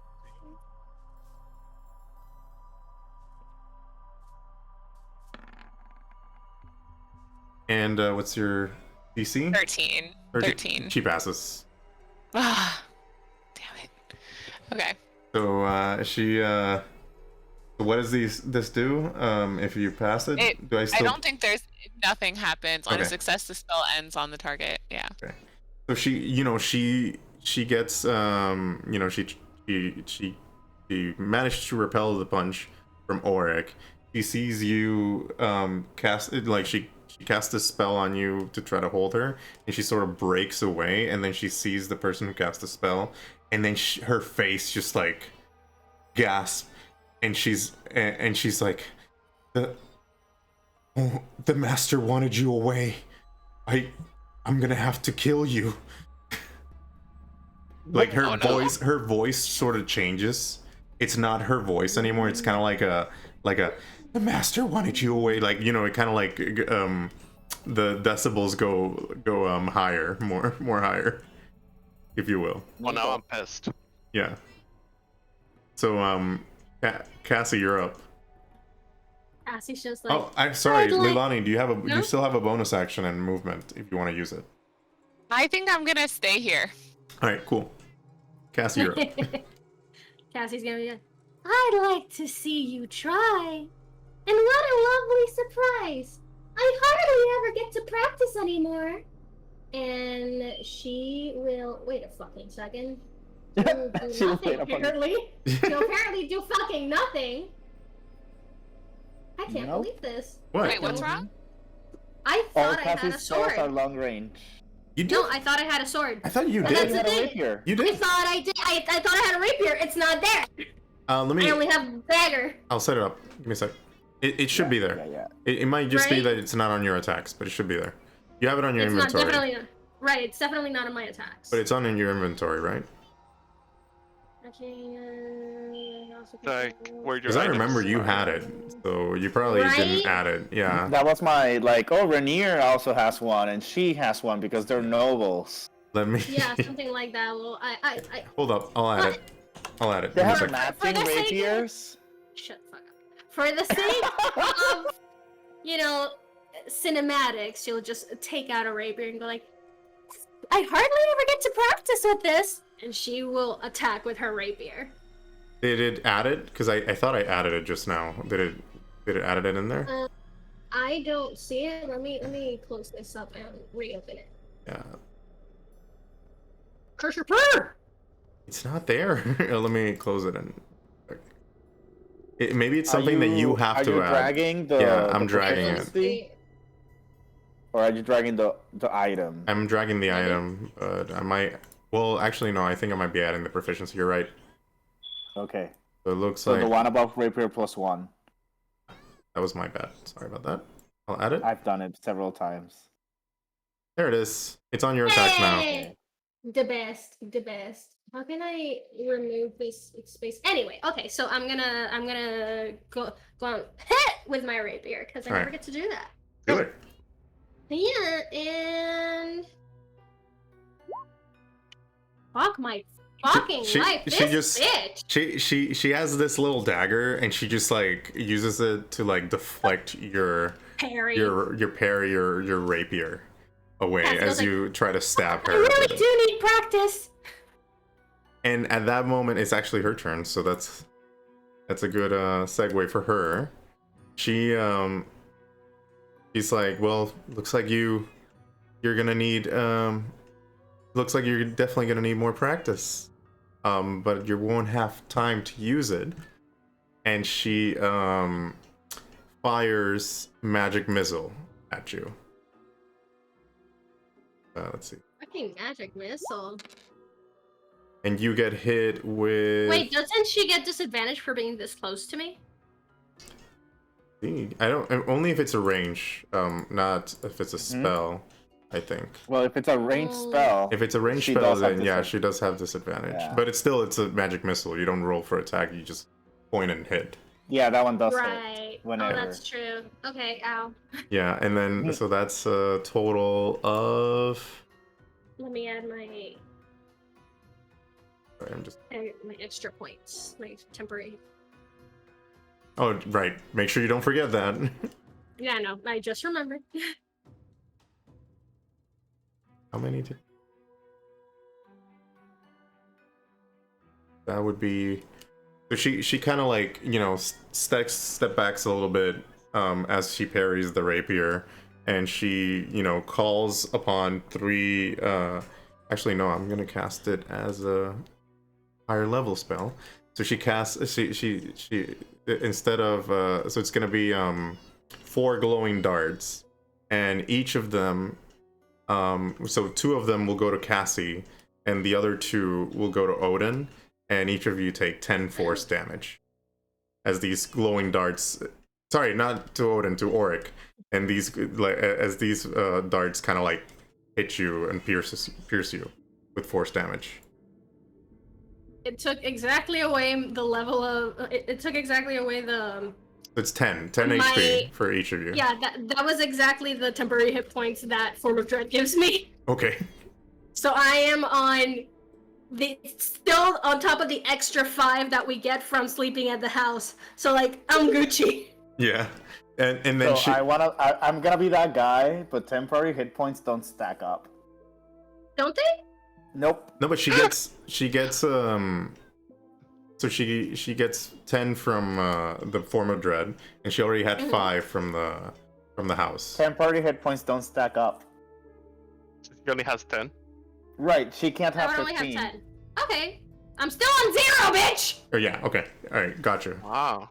Speaker 2: And what's your DC?
Speaker 4: 13. 13.
Speaker 2: She passes.
Speaker 4: Ah, damn it. Okay.
Speaker 2: So she what does this do? If you pass it, do I
Speaker 4: I
Speaker 2: still?
Speaker 4: don't think nothing happens. On a
Speaker 2: Okay.
Speaker 4: success, the spell ends on the target. Yeah.
Speaker 2: So she gets she managed to repel the punch from Auric. She sees you cast it, like she casts a spell on you to try to hold her, and she sort of breaks away, and then she sees the person who cast the spell, and then her face just like gasp, and she's like, the master wanted you away. I'm gonna have to kill you. Like her
Speaker 4: Oh, no.
Speaker 2: her voice sort of changes. It's not her voice anymore. It's kind of like a the master wanted you away. Like, you know, it kind of like the decibels go higher, more higher, if you will.
Speaker 3: Well, now I'm pissed.
Speaker 2: Yeah. So Cassie, you're up.
Speaker 5: Cassie's just like,
Speaker 2: Oh, I'm sorry,
Speaker 5: I'd like-
Speaker 2: Leilani. Do you
Speaker 5: No?
Speaker 2: still have a bonus action and movement if you want to use it?
Speaker 4: I think I'm gonna stay here.
Speaker 2: All right, cool. Cassie, you're up.
Speaker 5: Cassie's gonna be like, I'd like to see you try. And what a lovely surprise! I hardly ever get to practice anymore. And she will wait a fucking second. She'll do
Speaker 1: She'll
Speaker 5: nothing,
Speaker 1: wait a fucking-
Speaker 5: apparently. She'll apparently do fucking nothing. I can't
Speaker 1: Nope.
Speaker 5: believe this.
Speaker 2: What?
Speaker 4: Wait, what's wrong?
Speaker 5: I
Speaker 1: All
Speaker 5: thought I had a
Speaker 1: Cassie's spells
Speaker 5: sword.
Speaker 1: are long range.
Speaker 2: You did?
Speaker 5: No, I thought I had a sword.
Speaker 2: I thought you
Speaker 5: But
Speaker 2: did.
Speaker 5: that's
Speaker 1: You
Speaker 5: the
Speaker 1: had a
Speaker 5: thing.
Speaker 1: rapier.
Speaker 2: You
Speaker 5: I
Speaker 2: did.
Speaker 5: thought I did. I thought I had a rapier. It's not there.
Speaker 2: Let
Speaker 5: I
Speaker 2: me.
Speaker 5: only have dagger.
Speaker 2: I'll set it up. Give me a sec. It should be there.
Speaker 1: Yeah.
Speaker 2: It might just be
Speaker 5: Right?
Speaker 2: that it's not on your attacks, but it should be there. You have it on your
Speaker 5: It's not
Speaker 2: inventory.
Speaker 5: definitely not. Right, it's definitely not on my attacks.
Speaker 2: But it's on in your inventory, right?
Speaker 3: Like where your
Speaker 2: Because I remember
Speaker 3: items
Speaker 2: you
Speaker 3: are.
Speaker 2: had it, so you probably didn't
Speaker 5: Right?
Speaker 2: add it. Yeah.
Speaker 1: That was my like. Oh, Rainier also has one, and she has one because they're nobles.
Speaker 2: Let me.
Speaker 5: Yeah, something like that. Well, I
Speaker 2: Hold up. I'll add it. I'll add it.
Speaker 1: They
Speaker 2: Give me a
Speaker 1: have
Speaker 2: sec.
Speaker 1: matching
Speaker 5: For the sake of-
Speaker 1: rapiers.
Speaker 5: shut the fuck up. For the sake of, you know, cinematics, you'll just take out a rapier and go like, I hardly ever get to practice with this, and she will attack with her rapier.
Speaker 2: Did it add it? Because I thought I added it just now. Did it add it in there?
Speaker 5: I don't see it. Let me close this up and reopen it.
Speaker 2: Yeah.
Speaker 5: Cursor purr!
Speaker 2: It's not there. Let me close it and. Maybe it's something that you have to
Speaker 1: Are you
Speaker 2: add.
Speaker 1: dragging the?
Speaker 2: Yeah, I'm
Speaker 1: the
Speaker 2: dragging it.
Speaker 1: proficiency? Or are you dragging the item?
Speaker 2: I'm dragging the item, but I might. Well, actually, no. I think I might be adding the proficiency. You're right.
Speaker 1: Okay.
Speaker 2: So it looks
Speaker 1: So
Speaker 2: like
Speaker 1: the one above rapier +1.
Speaker 2: that was my bad. Sorry about that. I'll add it.
Speaker 1: I've done it several times.
Speaker 2: There it is. It's on your attacks now.
Speaker 5: Hey! The best, the best. How can I remove this space? Anyway, okay, so I'm gonna go on hit with my rapier because I never
Speaker 2: Alright.
Speaker 5: get to do that.
Speaker 2: Do it.
Speaker 5: Yeah, and fuck my fucking life.
Speaker 2: she
Speaker 5: This
Speaker 2: just-
Speaker 5: bitch.
Speaker 2: She has this little dagger, and she just like uses it to like deflect your
Speaker 5: Parry.
Speaker 2: parry, your rapier away
Speaker 5: Yeah, it feels
Speaker 2: as you try to stab
Speaker 5: I
Speaker 2: her.
Speaker 5: really do need practice.
Speaker 2: And at that moment, it's actually her turn, so that's a good segue for her. She's like, well, looks like you're gonna need looks like you're definitely gonna need more practice, but you won't have time to use it. And she fires magic missile at you. Let's see.
Speaker 5: Fucking magic missile.
Speaker 2: And you get hit with.
Speaker 5: Wait, doesn't she get disadvantage for being this close to me?
Speaker 2: I don't. Only if it's a range, not if it's a spell. I think.
Speaker 1: Well, if it's a ranged
Speaker 5: Oh.
Speaker 1: spell,
Speaker 2: If it's a ranged
Speaker 1: She
Speaker 2: spell,
Speaker 1: does have
Speaker 2: then yeah,
Speaker 1: disadvantage.
Speaker 2: she does have disadvantage.
Speaker 1: Yeah.
Speaker 2: But it's a magic missile. You don't roll for attack. You just point and hit.
Speaker 1: yeah, that one does hit.
Speaker 5: Right.
Speaker 1: whenever.
Speaker 5: Oh, that's true. Okay, ow.
Speaker 2: Yeah, and then so that's a total of.
Speaker 5: Let me add my
Speaker 2: Sorry, I'm just.
Speaker 5: my extra points, my temporary.
Speaker 2: Oh right. Make sure you don't forget that.
Speaker 5: Yeah, no, I just remembered.
Speaker 2: How many did? That would be. So she kind of like step backs a little bit as she parries the rapier, and she calls upon three. Actually, no, I'm gonna cast it as a higher level spell. So she casts. She instead of so it's gonna be 4 glowing darts, and each of them. So 2 of them will go to Cassie, and the other 2 will go to Odin, and each of you take 10 force damage. As these glowing darts, sorry, not to Odin, to Auric, and these as these darts kind of like hit you and pierce you with force damage.
Speaker 5: It took exactly away the level of. It took exactly away the.
Speaker 2: It's 10
Speaker 5: My-
Speaker 2: HP for each of you.
Speaker 5: Yeah, that was exactly the temporary hit points that Form of Dread gives me.
Speaker 2: Okay.
Speaker 5: So I am on still on top of the extra 5 that we get from sleeping at the house. So like I'm Gucci.
Speaker 2: Yeah, and then
Speaker 1: So I'm gonna be that guy, but temporary hit points don't stack up.
Speaker 5: Don't they?
Speaker 1: Nope.
Speaker 2: no, but she gets So she gets 10 from the Form of Dread, and she already had 5 from the house.
Speaker 1: Temporary hit points don't stack up.
Speaker 3: He only has 10.
Speaker 1: Right, she can't
Speaker 5: I
Speaker 1: have
Speaker 5: would only
Speaker 1: 15.
Speaker 5: have 10. Okay. I'm still on 0, bitch!
Speaker 2: Oh yeah, okay, all right, gotcha.
Speaker 3: Wow.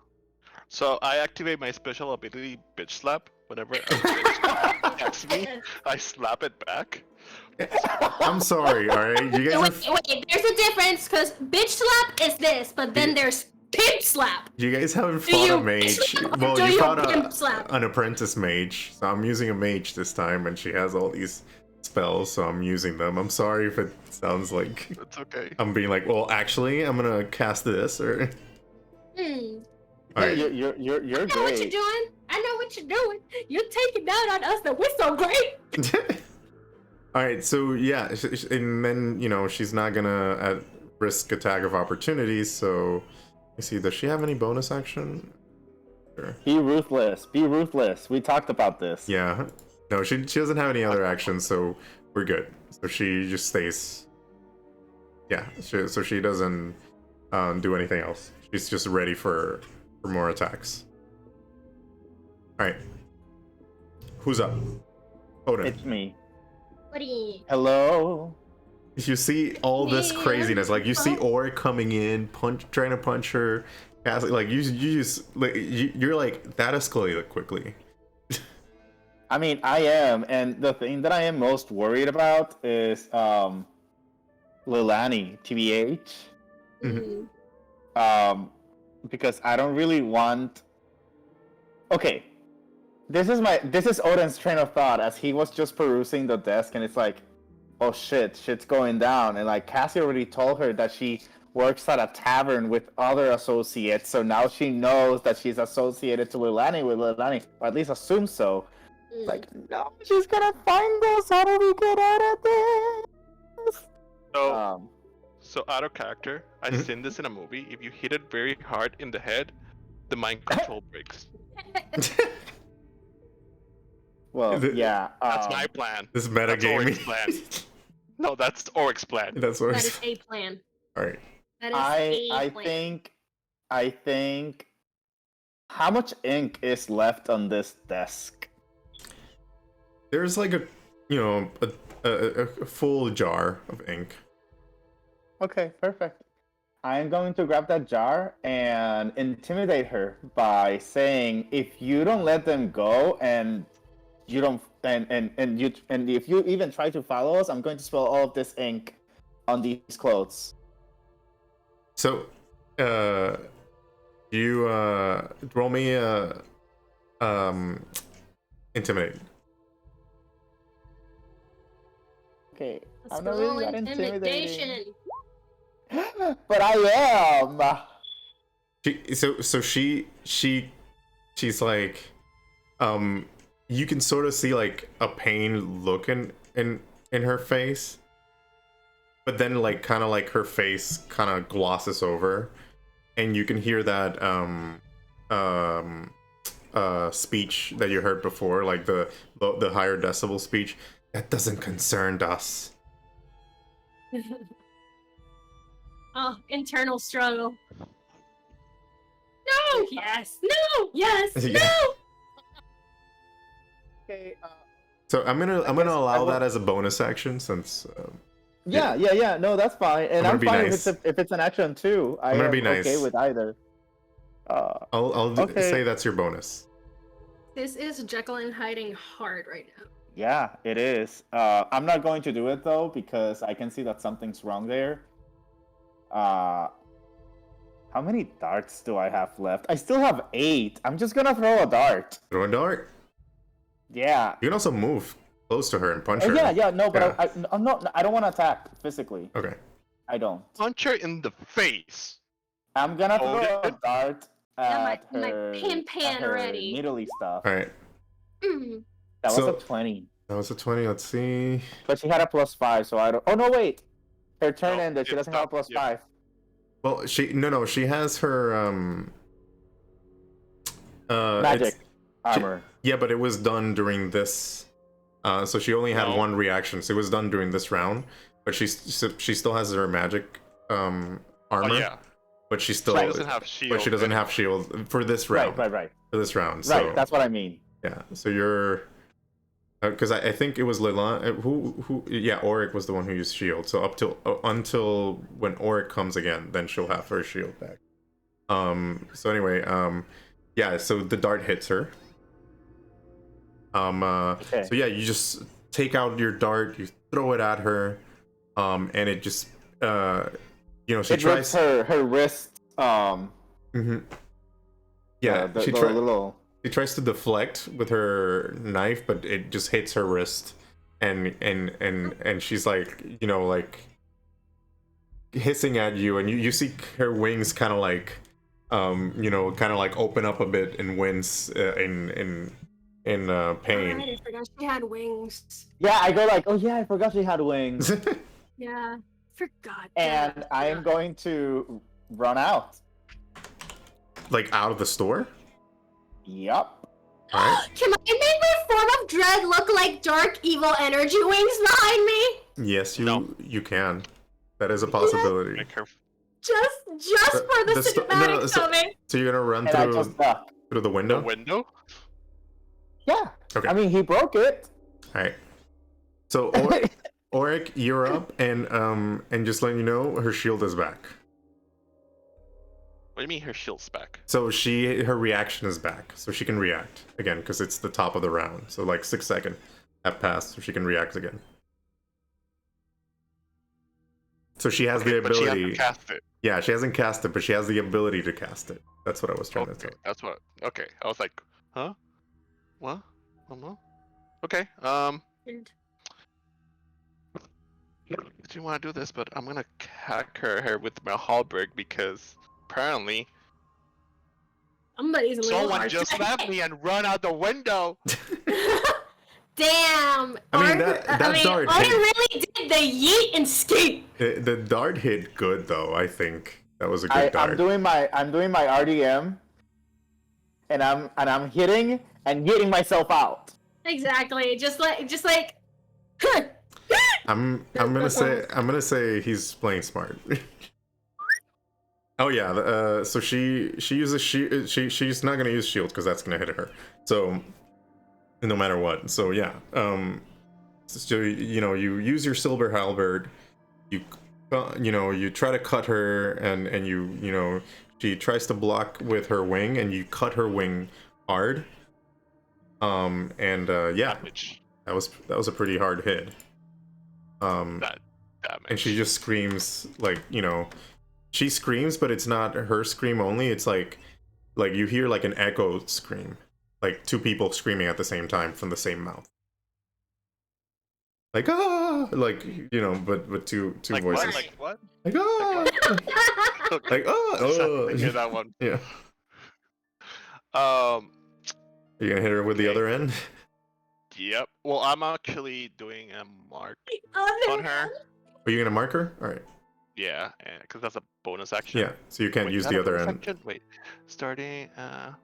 Speaker 3: So I activate my special ability, Bitch Slap, whenever I'm bitched. attacks me, I slap it back.
Speaker 2: I'm sorry, alright? You guys
Speaker 5: Wait, there's a difference, because bitch slap is this, but then there's pimp slap.
Speaker 2: you guys haven't fought a mage. Well,
Speaker 5: do
Speaker 2: you
Speaker 5: you
Speaker 2: fought
Speaker 5: pimp slap?
Speaker 2: an apprentice mage, so I'm using a mage this time, and she has all these spells, so I'm using them. I'm sorry if it sounds like
Speaker 3: It's okay.
Speaker 2: I'm being like, well, actually, I'm gonna cast this, or... Alright.
Speaker 1: You're
Speaker 5: I know what you're
Speaker 1: great.
Speaker 5: doing. I know what you're doing. You're taking down on us that we're so great.
Speaker 2: Alright, so yeah, and then, you know, she's not gonna risk attack of opportunities, so... Let's see, does she have any bonus action? Sure.
Speaker 1: Be ruthless. Be ruthless. We talked about this.
Speaker 2: Yeah. No, she doesn't have any other actions, so we're good. So she just stays... Yeah, so she doesn't do anything else. She's just ready for more attacks. Alright. Who's up? Odin.
Speaker 1: It's me.
Speaker 5: Buddy.
Speaker 1: Hello.
Speaker 2: You see all this craziness, like you see Ori coming in, trying to punch her, like you just like you're like that escalated quickly.
Speaker 1: I mean, I am, and the thing that I am most worried about is Lilani, TBH. Because I don't really want. Okay, this is Odin's train of thought as he was just perusing the desk, and it's like, oh shit's going down, and like Cassie already told her that she works at a tavern with other associates, so now she knows that she's associated to Lilani with Lilani, or at least assumes so. Like, no, she's gonna find us. How do we get out of this?
Speaker 3: So out of character, I've seen this in a movie. If you hit it very hard in the head, the mind control breaks.
Speaker 1: Well, yeah.
Speaker 3: That's my plan.
Speaker 2: This
Speaker 3: That's
Speaker 2: metagaming.
Speaker 3: Oric's plan. No, that's Oric's plan.
Speaker 2: That's what
Speaker 5: That is a plan.
Speaker 2: Alright.
Speaker 5: That is
Speaker 1: I
Speaker 5: plan.
Speaker 1: think. How much ink is left on this desk?
Speaker 2: There's like a full jar of ink.
Speaker 1: Okay, perfect. I'm going to grab that jar and intimidate her by saying, if you don't let them go and you don't and if you even try to follow us, I'm going to spill all of this ink on these clothes.
Speaker 2: So, you roll me intimidate.
Speaker 1: Okay,
Speaker 5: Let's
Speaker 1: I'm not
Speaker 5: roll
Speaker 1: really that
Speaker 5: intimidation.
Speaker 1: intimidating. But I am.
Speaker 2: She's like, you can sort of see like a pain look in her face, but then like kind of like her face kind of glosses over, and you can hear that speech that you heard before, like the higher decibel speech. That doesn't concern us.
Speaker 5: Oh, internal struggle. No, yes, no, yes,
Speaker 2: Yeah.
Speaker 5: no.
Speaker 1: Okay.
Speaker 2: So I'm gonna
Speaker 1: I guess
Speaker 2: allow
Speaker 1: I will-
Speaker 2: that as a bonus action since.
Speaker 1: Yeah. No, that's fine, and
Speaker 2: I'm
Speaker 1: I'm
Speaker 2: gonna
Speaker 1: fine
Speaker 2: be nice.
Speaker 1: if it's an action too.
Speaker 2: I'm gonna be
Speaker 1: am
Speaker 2: nice.
Speaker 1: okay with either.
Speaker 2: I'll
Speaker 1: Okay.
Speaker 2: say that's your bonus.
Speaker 5: This is Jekyll and hiding hard right now.
Speaker 1: Yeah, it is. I'm not going to do it though because I can see that something's wrong there. How many darts do I have left? I still have 8. I'm just gonna throw a dart.
Speaker 2: Throw a dart.
Speaker 1: Yeah.
Speaker 2: You can also move close to her and punch
Speaker 1: Oh,
Speaker 2: her.
Speaker 1: yeah. No, but
Speaker 2: Yeah.
Speaker 1: I'm not. I don't want to attack physically.
Speaker 2: Okay.
Speaker 1: I don't.
Speaker 3: Punch her in the face.
Speaker 1: I'm gonna throw a
Speaker 3: Odin?
Speaker 1: dart
Speaker 5: Got
Speaker 1: at
Speaker 5: my
Speaker 1: her.
Speaker 5: pan
Speaker 1: at her
Speaker 5: ready.
Speaker 1: Needly stuff.
Speaker 2: All right.
Speaker 5: Mm.
Speaker 1: That was
Speaker 2: So-
Speaker 1: a 20.
Speaker 2: That was a 20. Let's see.
Speaker 1: But she had a +5, so I don't. Oh no, wait. Her turn
Speaker 3: No,
Speaker 1: ended. She
Speaker 3: it
Speaker 1: doesn't have a
Speaker 3: stopped, yeah.
Speaker 1: +5.
Speaker 2: Well, she has her
Speaker 1: Magic
Speaker 2: it's-
Speaker 1: armor.
Speaker 2: Yeah, but it was done during this. So she only had
Speaker 3: No.
Speaker 2: one reaction. So it was done during this round. But she still has her magic armor.
Speaker 3: Oh yeah.
Speaker 2: But she still
Speaker 3: She doesn't have shield.
Speaker 2: But she doesn't have shield for this round.
Speaker 1: Right.
Speaker 2: For this round. So,
Speaker 1: Right. That's what I mean.
Speaker 2: yeah. So you're. Because I think it was Lelan who yeah, Auric was the one who used shield. So up till until when Auric comes again, then she'll have her shield back. So anyway, yeah. So the dart hits her.
Speaker 1: Okay.
Speaker 2: So yeah, you just take out your dart, you throw it at her, and it just she
Speaker 1: It
Speaker 2: tries.
Speaker 1: rips her wrist.
Speaker 2: Mhm. Yeah,
Speaker 1: The little.
Speaker 2: she tries to deflect with her knife, but it just hits her wrist, and she's like, like hissing at you, and you see her wings kind of like, kind of like open up a bit and wince in pain.
Speaker 5: I forgot she had wings.
Speaker 1: Yeah, I go like, oh yeah, I forgot she had wings,
Speaker 5: Yeah, forgot.
Speaker 1: and I am going to run out.
Speaker 2: Like out of the store.
Speaker 1: Yup.
Speaker 2: All right.
Speaker 5: Can I make my form of dread look like dark evil energy wings behind me?
Speaker 2: Yes,
Speaker 3: No.
Speaker 2: you can. That is a possibility.
Speaker 3: Make her
Speaker 5: Just for the cinematics of it.
Speaker 2: So you're gonna run
Speaker 1: And I just duck.
Speaker 2: through the
Speaker 3: the
Speaker 2: window.
Speaker 3: window.
Speaker 1: Yeah.
Speaker 2: Okay.
Speaker 1: I mean, he broke it.
Speaker 2: All right. So Oric, you're up, and just letting you know, her shield is back.
Speaker 3: What do you mean her shield's back?
Speaker 2: So her reaction is back, so she can react again because it's the top of the round. So like 6 seconds have passed, so she can react again. So she has the
Speaker 3: But she
Speaker 2: ability.
Speaker 3: hasn't cast it.
Speaker 2: Yeah, she hasn't cast it, but she has the ability to cast it. That's what I was trying to
Speaker 3: Okay,
Speaker 2: tell.
Speaker 3: that's what. Okay, I was like, huh? What? Well, okay. Did you want to do this? But I'm gonna hack her with my halberd because apparently
Speaker 5: Somebody's a little
Speaker 3: someone
Speaker 5: harsh.
Speaker 3: just left me and run out the window.
Speaker 5: Damn.
Speaker 2: I mean, that dart
Speaker 5: I
Speaker 2: hit-
Speaker 5: really did the yeet and skate.
Speaker 2: The dart hit good though. I think that was a good dart.
Speaker 1: I'm doing my RDM, and I'm hitting and hitting myself out.
Speaker 5: Exactly. Just like.
Speaker 2: I'm gonna say he's playing smart. Oh yeah. So she uses she's not gonna use shield because that's gonna hit her. So no matter what. So yeah. So you use your silver halberd. You try to cut her and she tries to block with her wing and you cut her wing hard. Yeah,
Speaker 3: Damage.
Speaker 2: that was a pretty hard hit.
Speaker 3: That damage.
Speaker 2: And she just screams like, she screams, but it's not her scream only. It's like you hear like an echo scream, like two people screaming at the same time from the same mouth. Like but two
Speaker 3: like
Speaker 2: voices.
Speaker 3: What? Like what?
Speaker 2: Like like
Speaker 3: Hear that one.
Speaker 2: Yeah. You're gonna hit her with the other end.
Speaker 3: Yep. Well, I'm actually doing a mark on her.
Speaker 2: Are you gonna mark her? All right.
Speaker 3: Yeah, because that's a bonus action.
Speaker 2: Yeah. So you can't
Speaker 3: Wait,
Speaker 2: use
Speaker 3: is that
Speaker 2: the
Speaker 3: a
Speaker 2: other
Speaker 3: bonus
Speaker 2: end.
Speaker 3: action? Wait, starting. Let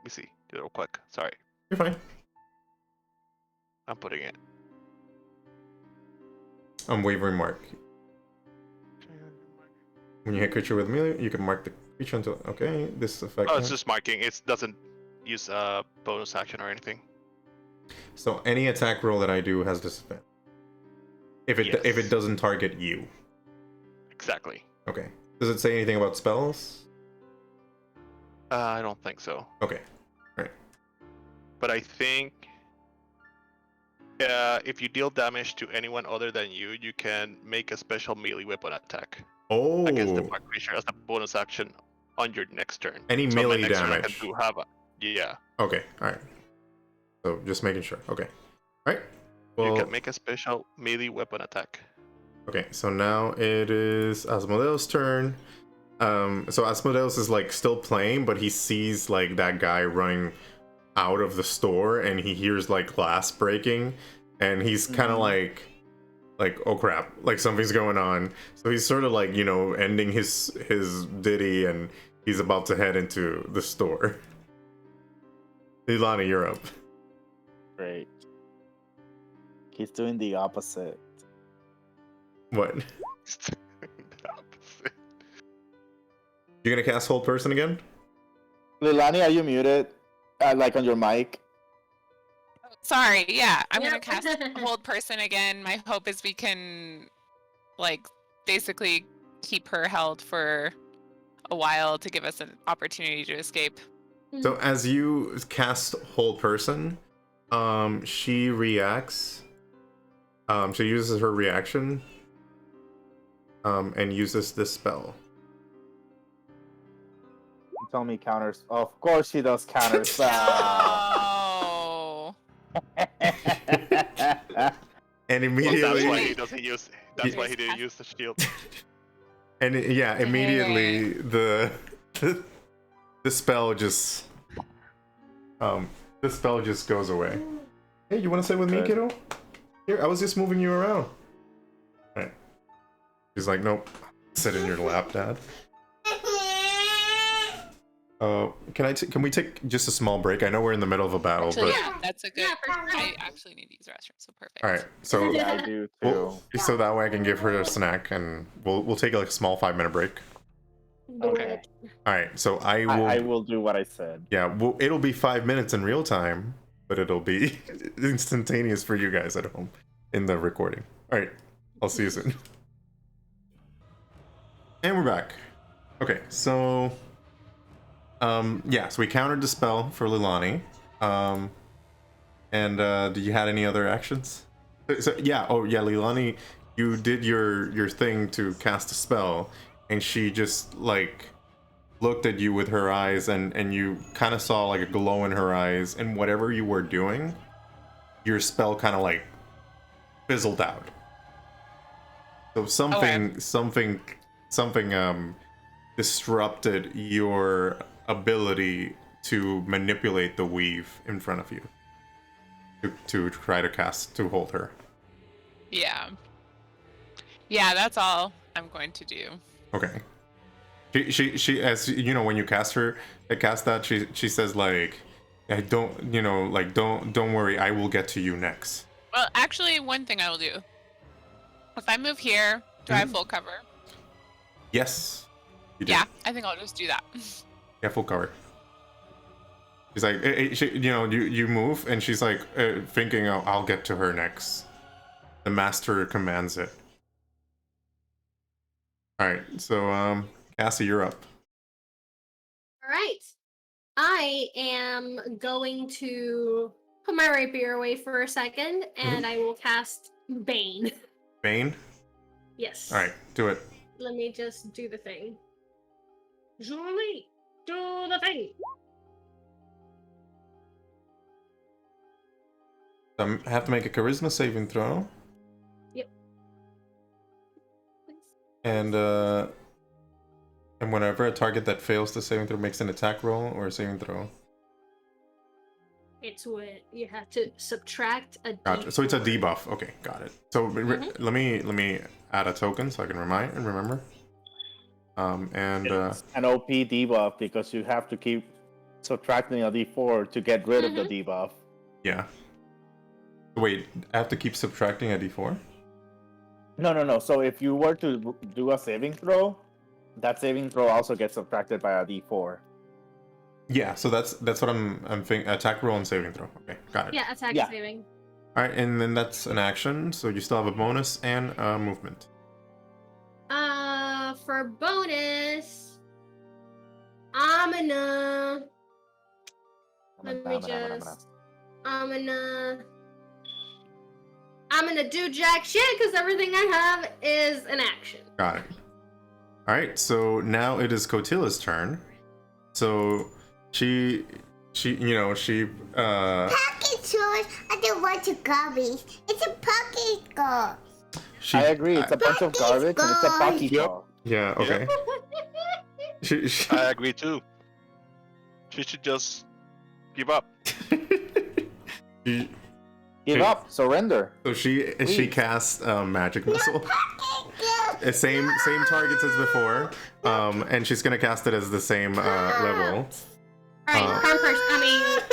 Speaker 3: me see. Do it real quick. Sorry,
Speaker 2: You're fine.
Speaker 3: I'm putting it.
Speaker 2: Unwavering mark. When you hit creature with melee, you can mark the creature until this effect.
Speaker 3: Oh, it's just marking. It doesn't use a bonus action or anything.
Speaker 2: So any attack roll that I do has this effect. If it doesn't target you.
Speaker 3: Exactly.
Speaker 2: Okay. Does it say anything about spells?
Speaker 3: I don't think so.
Speaker 2: Okay. Right.
Speaker 3: But I think if you deal damage to anyone other than you, you can make a special melee weapon attack against the marked creature as a bonus action on your next turn.
Speaker 2: Any
Speaker 3: So my
Speaker 2: melee
Speaker 3: next turn I
Speaker 2: damage.
Speaker 3: can have yeah.
Speaker 2: Okay. All right. So just making sure. Okay. All right. Well,
Speaker 3: You can make a special melee weapon attack.
Speaker 2: okay. So now it is Asmodeus' turn. So Asmodeus is like still playing, but he sees like that guy running out of the store, and he hears like glass breaking, and he's kind of like oh crap, like something's going on. So he's sort of like ending his ditty, and he's about to head into the store. Ilana, you're up.
Speaker 1: Great. He's doing the opposite.
Speaker 2: What? You're gonna cast Hold Person again?
Speaker 1: Lilani, are you muted? Like on your mic?
Speaker 4: Sorry, yeah. I'm
Speaker 5: Yep.
Speaker 4: gonna cast Hold Person again. My hope is we can, basically keep her held for a while to give us an opportunity to escape.
Speaker 2: So as you cast Hold Person, She reacts. She uses her reaction. And uses this spell.
Speaker 1: You tell me counters. Oh, of course she does counters.
Speaker 4: Oh.
Speaker 2: And
Speaker 3: Well,
Speaker 2: immediately.
Speaker 3: that's why he doesn't use. That's why he didn't use the shield.
Speaker 2: And immediately the spell just goes away. Hey, you want to sit with me, kiddo? Here, I was just moving you around. Alright. He's like, nope. Sit in your lap, Dad. Can we take just a small break? I know we're in the middle of a battle,
Speaker 4: Actually,
Speaker 2: but
Speaker 4: yeah, that's a good.
Speaker 5: Yeah, for sure.
Speaker 4: I actually need to use the restroom, so perfect.
Speaker 2: all right. So
Speaker 1: Yeah, I do too.
Speaker 2: so that way I can give her a snack, and we'll take like a small 5-minute break.
Speaker 1: Okay.
Speaker 2: All right. So
Speaker 1: I will do what I said.
Speaker 2: Yeah, well, it'll be 5 minutes in real time, but it'll be instantaneous for you guys at home in the recording. All right, I'll see you soon. And we're back. Okay, so yeah, so we countered the spell for Lilani. And did you had any other actions? So yeah, oh yeah, Lilani, you did your thing to cast a spell, and she just like looked at you with her eyes, and you kind of saw like a glow in her eyes, and whatever you were doing, your spell kind of like fizzled out. So something disrupted your ability to manipulate the weave in front of you to try to hold her.
Speaker 4: Yeah. Yeah, that's all I'm going to do.
Speaker 2: Okay. She as you know, when you cast that, she says like, I don't, you know, like don't worry, I will get to you next.
Speaker 4: Well, actually, one thing I will do. If I move here, do I have full cover?
Speaker 2: Yes. You do.
Speaker 4: Yeah, I think I'll just do that.
Speaker 2: Yeah, full cover. She's like, you move, and she's like thinking, oh, I'll get to her next. The master commands it. All right, so Cassie, you're up.
Speaker 5: All right. I am going to put my rapier away for a second, and I will cast Bane.
Speaker 2: Bane.
Speaker 5: Yes.
Speaker 2: All right, do it.
Speaker 5: Let me just do the thing. Julie, do the thing.
Speaker 2: I have to make a charisma saving throw.
Speaker 5: Yep.
Speaker 2: And whenever a target that fails the saving throw makes an attack roll or a saving throw.
Speaker 5: It's what you have to subtract a
Speaker 2: Gotcha. So it's a debuff. Okay, got it. So let me add a token so I can remember. And
Speaker 1: It's an OP debuff because you have to keep subtracting a d4 to get rid of the debuff.
Speaker 2: yeah. Wait, I have to keep subtracting a d4?
Speaker 1: No. So if you were to do a saving throw, that saving throw also gets subtracted by a d4.
Speaker 2: Yeah, so that's what I'm thinking. Attack roll and saving throw. Okay, got it.
Speaker 5: Yeah, attack
Speaker 1: Yeah.
Speaker 5: saving.
Speaker 2: All right, and then that's an action, so you still have a bonus and movement.
Speaker 5: For bonus, I'm gonna do jack shit because everything I have is an action.
Speaker 2: Got it. All right, so now it is Cotilla's turn. So she
Speaker 6: Pocket chores are the ones of garbage. It's a pocket garbage.
Speaker 1: I agree. It's a bunch of garbage and it's a pocky claw.
Speaker 2: Yeah. Okay. she,
Speaker 3: I agree too. She should just give up.
Speaker 2: she,
Speaker 1: Give up. Surrender.
Speaker 2: So she casts magic missile. Same targets as before. And she's gonna cast it as the same level.
Speaker 5: Alright,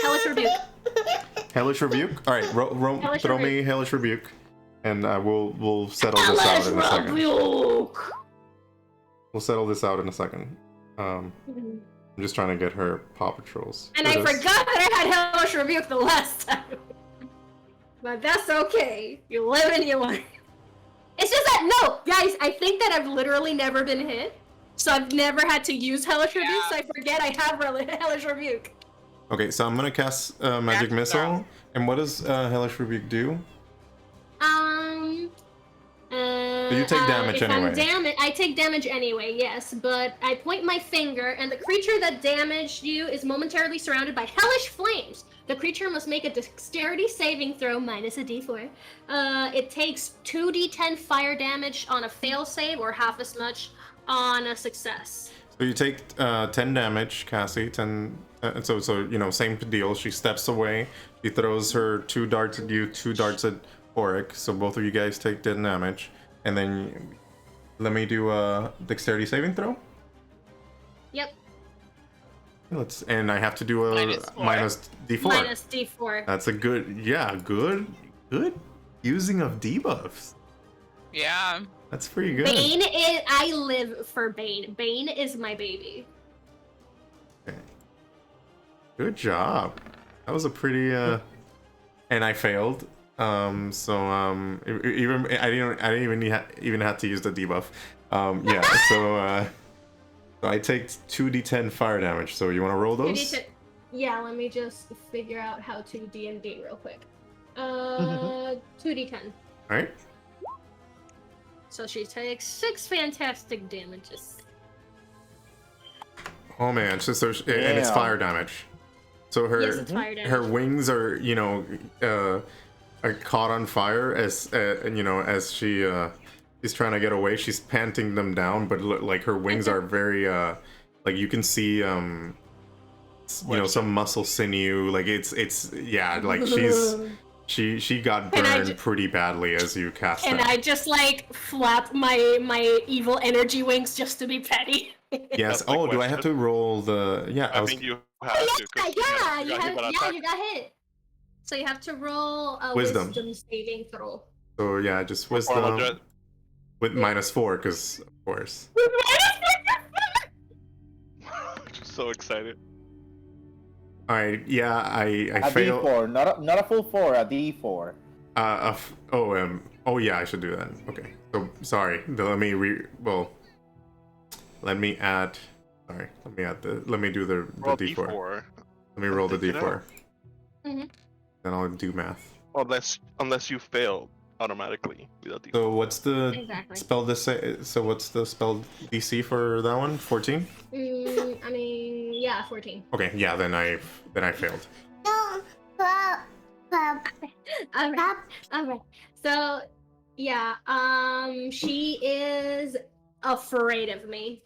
Speaker 5: Hellish Rebuke.
Speaker 2: Hellish Rebuke. All right, throw me Hellish Rebuke, and we'll settle this out in a second. We'll settle this out in a second. I'm just trying to get her Paw Patrols.
Speaker 5: And I forgot that I had Hellish Rebuke the last time. But that's okay. You live and you learn. It's just that, no, guys, I think that I've literally never been hit. So I've never had to use Hellish Rebuke, so I forget I have Hellish Rebuke.
Speaker 2: Okay, so I'm gonna cast Magic
Speaker 4: Yeah.
Speaker 2: Missile. And what does Hellish Rebuke do? You take damage
Speaker 5: if
Speaker 2: anyway.
Speaker 5: I take damage anyway, yes, but I point my finger, and the creature that damaged you is momentarily surrounded by hellish flames. The creature must make a dexterity saving throw minus a d4. It takes 2d10 fire damage on a fail save, or half as much on a success.
Speaker 2: So you take 10 damage, Cassie. 10. So you know, same deal. She steps away. She throws her 2 darts at you, 2 darts at Auric. So both of you guys take 10 damage. And then let me do a dexterity saving throw.
Speaker 5: Yep.
Speaker 2: And I have to do a minus d4.
Speaker 5: Minus d4.
Speaker 2: That's a good using of debuffs.
Speaker 4: Yeah.
Speaker 2: That's pretty good.
Speaker 5: Bane is. I live for Bane. Bane is my baby.
Speaker 2: Okay. Good job. That was a pretty and I failed. Even I didn't even have to use the debuff. Yeah. So I take 2d10 fire damage. So you want to roll those?
Speaker 5: Yeah. Let me just figure out how to D&D real quick. 2d10.
Speaker 2: All right.
Speaker 5: So she takes 6 fantastic damages.
Speaker 2: Oh man, and it's fire damage. So her
Speaker 5: Yes, it's fire damage.
Speaker 2: her wings are are caught on fire as as she's trying to get away. She's panting them down, but like her wings are very like you can see some muscle sinew. Like it's like she got burned pretty badly as you cast
Speaker 5: And
Speaker 2: them.
Speaker 5: I just like flap my evil energy wings just to be petty.
Speaker 2: Yes.
Speaker 3: That's the
Speaker 2: do I have to
Speaker 3: question.
Speaker 2: roll the? Yeah.
Speaker 3: I think you have to. 'cause
Speaker 5: You got hit. So you have to roll a
Speaker 2: Wisdom.
Speaker 5: wisdom saving throw.
Speaker 2: So yeah, just wisdom with -4, because of course.
Speaker 3: Just so excited.
Speaker 2: All right. Yeah, I
Speaker 1: A
Speaker 2: failed.
Speaker 1: D4, not a full 4, a D4.
Speaker 2: Oh yeah, I should do that. Okay. So sorry. Let me add. Sorry. Let me do the
Speaker 3: Roll
Speaker 2: D4.
Speaker 3: D4.
Speaker 2: Let me roll the
Speaker 3: Take it
Speaker 2: D4.
Speaker 3: out.
Speaker 5: Mhm.
Speaker 2: Then I'll do math.
Speaker 3: Unless you fail automatically without D4.
Speaker 2: So what's the
Speaker 5: Exactly.
Speaker 2: spell what's the spell DC for that one? 14?
Speaker 5: I mean, yeah, 14.
Speaker 2: Okay, yeah, then I failed.
Speaker 6: No, Pop.
Speaker 5: Alright. So, yeah, she is afraid of me.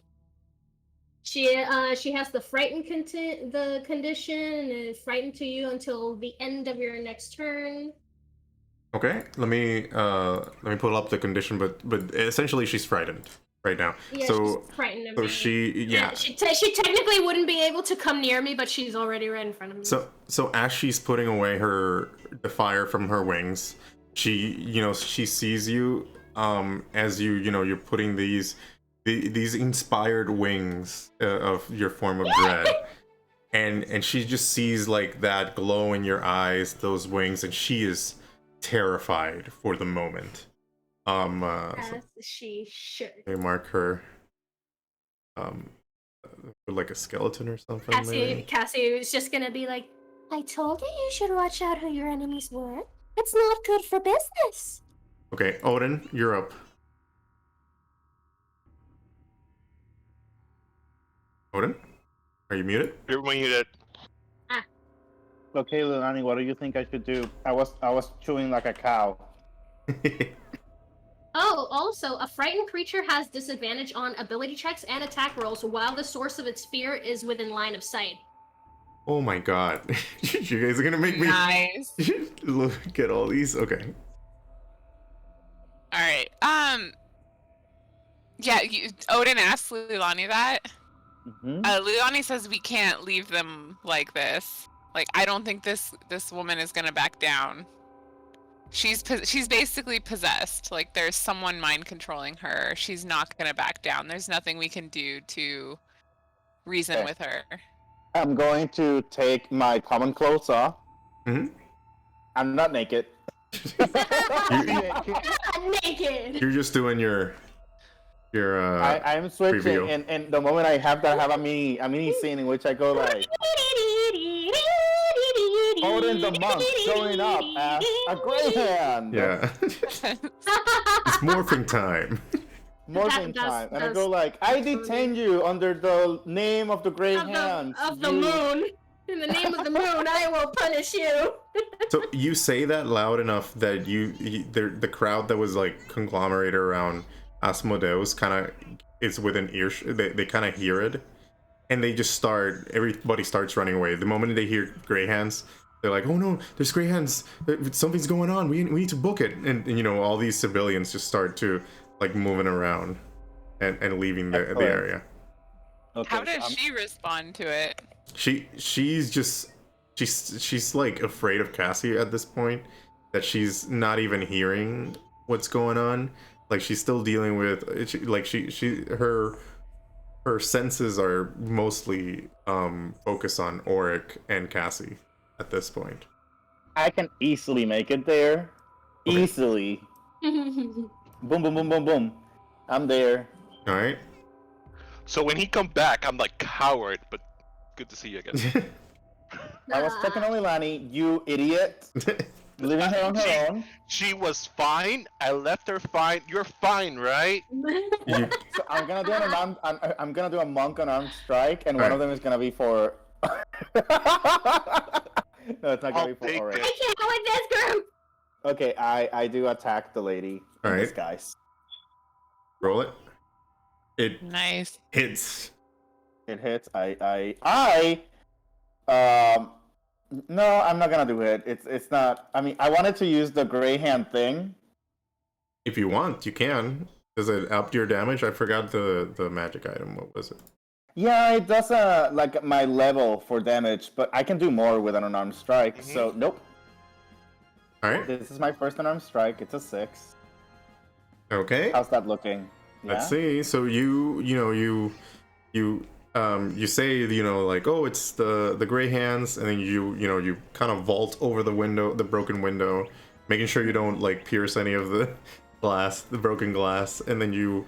Speaker 5: She has the frightened condition and is frightened to you until the end of your next turn.
Speaker 2: Okay, let me pull up the condition, but essentially she's frightened right now.
Speaker 5: Yeah,
Speaker 2: so
Speaker 5: she's frightened of
Speaker 2: so
Speaker 5: me. She technically wouldn't be able to come near me, but she's already right in front of me.
Speaker 2: So as she's putting away the fire from her wings, she sees you as you're putting these inspired wings of your form of dread. And she just sees like that glow in your eyes, those wings, and she is terrified for the moment.
Speaker 5: As she should.
Speaker 2: They mark her with like a skeleton or something. maybe?
Speaker 5: Cassie was just gonna be like, I told you should watch out who your enemies were. It's not good for business.
Speaker 2: Okay, Odin, you're up. Odin, are you muted?
Speaker 3: You're muted.
Speaker 1: Okay, Lilani, what do you think I should do? I was chewing like a cow.
Speaker 5: Oh, also, a frightened creature has disadvantage on ability checks and attack rolls while the source of its fear is within line of sight.
Speaker 2: Oh my god. You guys are gonna make me
Speaker 4: Nice.
Speaker 2: look at all these? Okay.
Speaker 4: All right. Yeah, Odin asked Lilani that.
Speaker 1: Mm-hmm.
Speaker 4: Lilani says we can't leave them like this. Like, I don't think this woman is gonna back down. She's basically possessed. Like, there's someone mind controlling her. She's not gonna back down. There's nothing we can do to reason with her.
Speaker 1: I'm going to take my common clothes off.
Speaker 2: Mhm.
Speaker 1: I'm not naked.
Speaker 5: Naked.
Speaker 2: You're just doing your
Speaker 1: I'm switching,
Speaker 2: preview.
Speaker 1: and the moment I have that, I have a mini scene in which I go like, Odin the monk showing up as a gray hand.
Speaker 2: Yeah. It's morphing time.
Speaker 1: Morphing time. And I go like, I detain you under the name of the gray hand.
Speaker 5: Of the moon. In the name of the moon, I will punish you.
Speaker 2: So you say that loud enough that the crowd that was like conglomerated around Asmodeus kind of is within earshot. They kind of hear it, and they just everybody starts running away. The moment they hear gray hands, they're like, oh no, there's gray hands, something's going on, we need to book it. And you know, all these civilians just start to like moving around and leaving the area.
Speaker 1: Okay,
Speaker 4: How does she respond to it?
Speaker 2: She's like afraid of Cassie at this point, that she's not even hearing what's going on. Like she's still dealing with her senses are mostly focused on Auric and Cassie at this point.
Speaker 1: I can easily make it there.
Speaker 2: Okay.
Speaker 1: Easily. Boom, boom, boom, boom, boom. I'm there.
Speaker 2: All right.
Speaker 3: So when he come back, I'm like coward, but good to see you again.
Speaker 1: I was checking on Lilani, you idiot. Leaving her on her own.
Speaker 3: She was fine. I left her fine. You're fine, right?
Speaker 1: So I'm gonna do I'm gonna do a monk unarmed strike, and one of them is gonna be for. No, it's not gonna be for Auric.
Speaker 5: I can't go with this group.
Speaker 1: Okay, I do attack the lady.
Speaker 2: All right.
Speaker 1: Disguise.
Speaker 2: Roll it. It
Speaker 4: Nice.
Speaker 2: hits.
Speaker 1: It hits. No, I'm not gonna do it. It's not. I mean, I wanted to use the gray hand thing.
Speaker 2: If you want, you can. Does it up your damage? I forgot the magic item. What was it?
Speaker 1: Yeah, it does like my level for damage, but I can do more with an unarmed strike.
Speaker 3: Mm-hmm.
Speaker 1: So nope.
Speaker 2: All right.
Speaker 1: This is my first unarmed strike. It's a 6.
Speaker 2: Okay.
Speaker 1: How's that looking? Yeah?
Speaker 2: Let's see. So you say, you know, like, oh, it's the gray hands, and then you kind of vault over the window, the broken window, making sure you don't like pierce any of the broken glass, and then you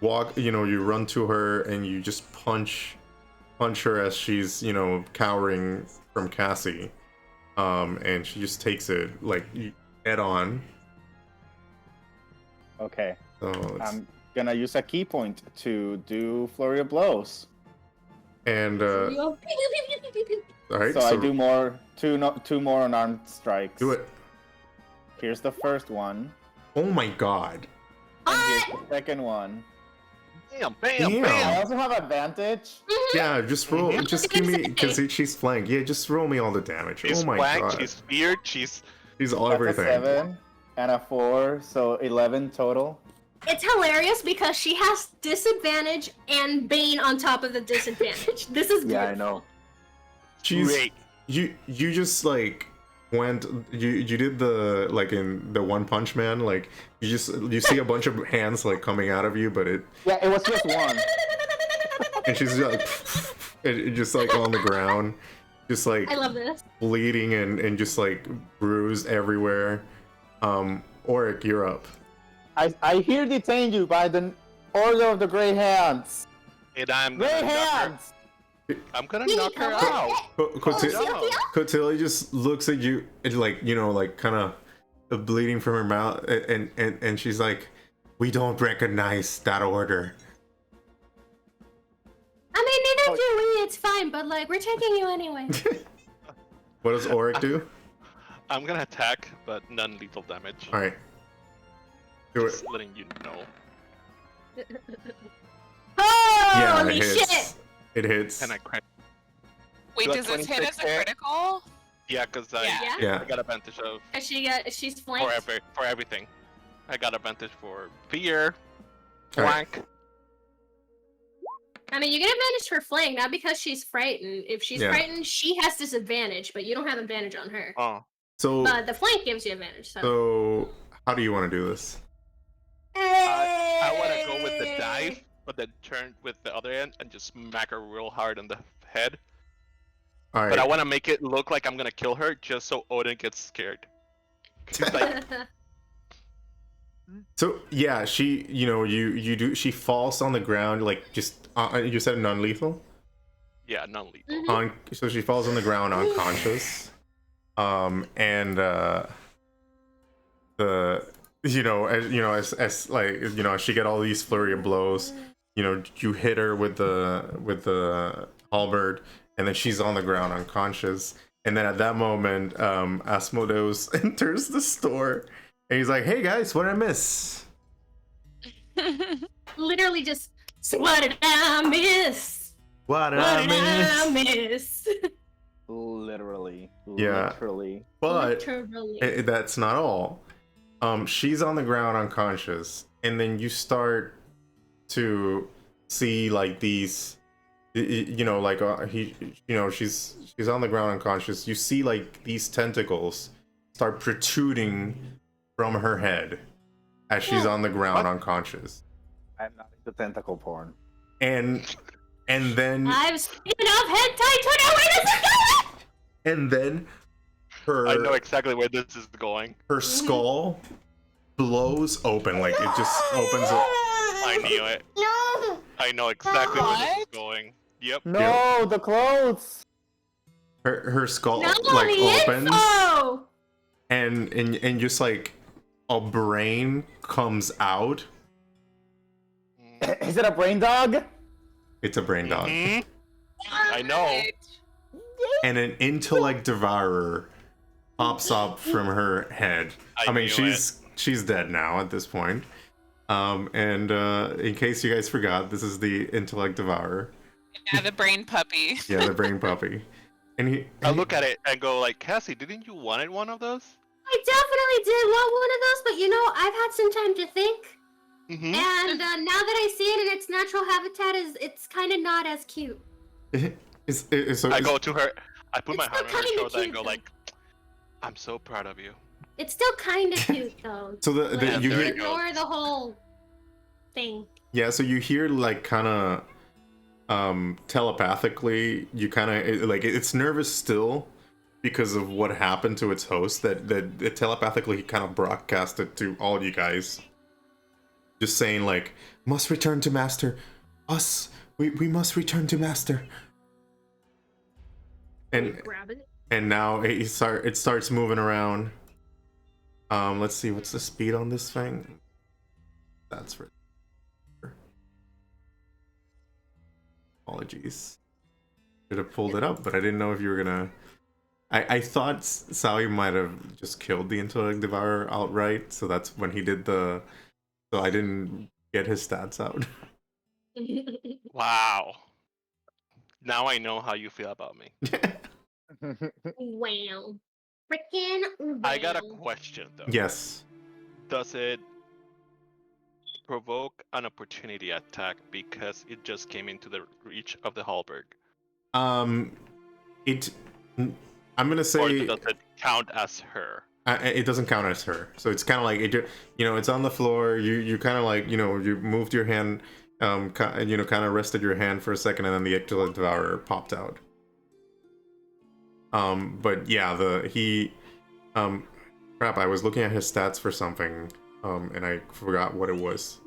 Speaker 2: walk, you run to her and you just punch her as she's, cowering from Cassie, and she just takes it like head on.
Speaker 1: Okay.
Speaker 2: So
Speaker 1: I'm gonna use a key point to do flurry of blows.
Speaker 2: and all right,
Speaker 1: So I do two more unarmed strikes.
Speaker 2: do it.
Speaker 1: Here's the first one,
Speaker 2: Oh my god.
Speaker 1: and here's the second one.
Speaker 3: Bam, bam,
Speaker 2: Damn.
Speaker 1: I
Speaker 3: bam.
Speaker 1: also have advantage.
Speaker 2: Yeah, just roll. Just give me, because she's flanked. Yeah, just roll me all the damage.
Speaker 3: She's
Speaker 2: Oh my
Speaker 3: black,
Speaker 2: god.
Speaker 3: she's feared, she's...
Speaker 2: She's all
Speaker 1: That's
Speaker 2: everything.
Speaker 1: a 7 and a 4, so 11 total.
Speaker 5: It's hilarious because she has disadvantage and Bane on top of the disadvantage. This is
Speaker 1: Yeah, I
Speaker 5: beautiful.
Speaker 1: know.
Speaker 2: She's
Speaker 3: Great.
Speaker 2: you just like went you did the like in the One Punch Man, like you see a bunch of hands like coming out of you, but it
Speaker 1: Yeah, it was just one.
Speaker 2: and she's like and just like on the ground, just like
Speaker 5: I love this.
Speaker 2: bleeding and just like bruised everywhere. Auric, you're up.
Speaker 1: I here detain you by the order of the Grey Hands.
Speaker 3: And I'm
Speaker 1: Grey
Speaker 3: gonna knock her,
Speaker 1: Hands!
Speaker 3: I'm gonna
Speaker 5: You
Speaker 3: knock
Speaker 5: need
Speaker 3: her
Speaker 5: cover?
Speaker 3: out.
Speaker 2: Cotilli just looks at you and like, like kind of bleeding from her mouth, and she's like, we don't recognize that order.
Speaker 5: I mean, neither do we. It's fine, but like, we're taking you anyway.
Speaker 2: What does Auric do?
Speaker 3: I'm gonna attack, but non-lethal damage.
Speaker 2: All right, do it.
Speaker 3: Just letting you know.
Speaker 5: Holy
Speaker 2: it hits.
Speaker 5: shit!
Speaker 2: It hits.
Speaker 3: And I crit.
Speaker 4: Wait,
Speaker 3: You
Speaker 4: does
Speaker 3: got
Speaker 4: this hit
Speaker 3: 26
Speaker 4: as a
Speaker 3: there?
Speaker 4: critical?
Speaker 3: Yeah, because I,
Speaker 4: Yeah.
Speaker 5: Yeah.
Speaker 2: Yeah.
Speaker 3: I got advantage of
Speaker 5: And she's flanked.
Speaker 3: for everything. I got advantage for fear,
Speaker 2: All right.
Speaker 3: flank.
Speaker 5: I mean, you get advantage for flank, not because she's frightened. If she's
Speaker 2: Yeah.
Speaker 5: frightened, she has disadvantage, but you don't have advantage on her.
Speaker 3: Oh,
Speaker 2: So
Speaker 5: But the flank gives you advantage.
Speaker 2: so how do you want to do this?
Speaker 3: I want to go with the dive, but then turn with the other end and just smack her real hard on the head.
Speaker 2: All right.
Speaker 3: But I want to make it look like I'm gonna kill her, just so Odin gets scared. He's like,
Speaker 2: So yeah, she, you do. She falls on the ground, like just. You said non-lethal.
Speaker 3: yeah, non-lethal.
Speaker 5: Mhm.
Speaker 2: So she falls on the ground unconscious. And the as like as she get all these flurry of blows, you hit her with the halberd, and then she's on the ground unconscious. And then at that moment, Asmodeus enters the store, and he's like, "Hey guys, what did I miss?"
Speaker 5: Literally just, so what did I miss?
Speaker 2: What did I
Speaker 5: miss?
Speaker 1: Literally.
Speaker 2: Yeah.
Speaker 1: Literally.
Speaker 2: But
Speaker 5: Literally.
Speaker 2: that's not all. She's on the ground unconscious, and then you start to see like these, she's on the ground unconscious. You see like these tentacles start protruding from her head as she's on the ground unconscious.
Speaker 1: I'm not into tentacle porn.
Speaker 2: And then
Speaker 5: I'm speaking of hentai Twitter, where does it go?
Speaker 2: and then
Speaker 3: I know exactly where this is going.
Speaker 2: her skull blows open, like it just opens up.
Speaker 3: I knew it.
Speaker 6: No.
Speaker 3: I know exactly where this is going. Yep.
Speaker 1: No, the clothes.
Speaker 2: Her skull
Speaker 5: No,
Speaker 2: like
Speaker 5: the
Speaker 2: opens,
Speaker 5: info!
Speaker 2: and just like a brain comes out.
Speaker 1: Is it a brain dog?
Speaker 2: It's a brain dog.
Speaker 3: Mhm. I know.
Speaker 2: And an intellect devourer pops up from her head. I mean,
Speaker 3: knew
Speaker 2: she's dead now at this point. And in case you guys forgot, this is the intellect devourer.
Speaker 4: Yeah, the brain puppy.
Speaker 2: Yeah, the brain puppy. And
Speaker 3: I look at it and go like, Cassie, didn't you wanted one of those?
Speaker 5: I definitely did want one of those, but I've had some time to think.
Speaker 3: Mm-hmm.
Speaker 5: And now that I see it in its natural habitat, it's kind of not as cute.
Speaker 3: I go to her, I put my
Speaker 5: It's
Speaker 3: hand on her
Speaker 5: kinda
Speaker 3: shoulder and
Speaker 5: cute,
Speaker 3: go
Speaker 5: though.
Speaker 3: like, I'm so proud of you.
Speaker 5: It's still kind of cute, though.
Speaker 2: So
Speaker 5: Like,
Speaker 2: you
Speaker 3: there
Speaker 2: hear,
Speaker 3: it goes.
Speaker 5: ignore the whole thing.
Speaker 2: yeah, so you hear like kind of telepathically, you kind of like it's nervous still because of what happened to its host, that it telepathically kind of broadcasted to all you guys, just saying like, must return to master, we must return to master. And
Speaker 5: Grab it.
Speaker 2: now it starts moving around. Let's see, what's the speed on this thing? That's for apologies. Should have pulled it up, but I didn't know if you were gonna. I thought Sally might have just killed the Intellect Devourer outright, so that's when he did the. So I didn't get his stats out.
Speaker 3: Wow. Now I know how you feel about me.
Speaker 5: Wow. Frickin' wow.
Speaker 3: I got a question though.
Speaker 2: Yes.
Speaker 3: Does it provoke an opportunity attack because it just came into the reach of the halberd?
Speaker 2: I'm gonna say.
Speaker 3: Or does it count as her?
Speaker 2: It doesn't count as her, so it's kind of like it's on the floor. You kind of like you moved your hand, kind of rested your hand for a second, and then the Intellect Devourer popped out. But yeah, crap. I was looking at his stats for something, and I forgot what it was.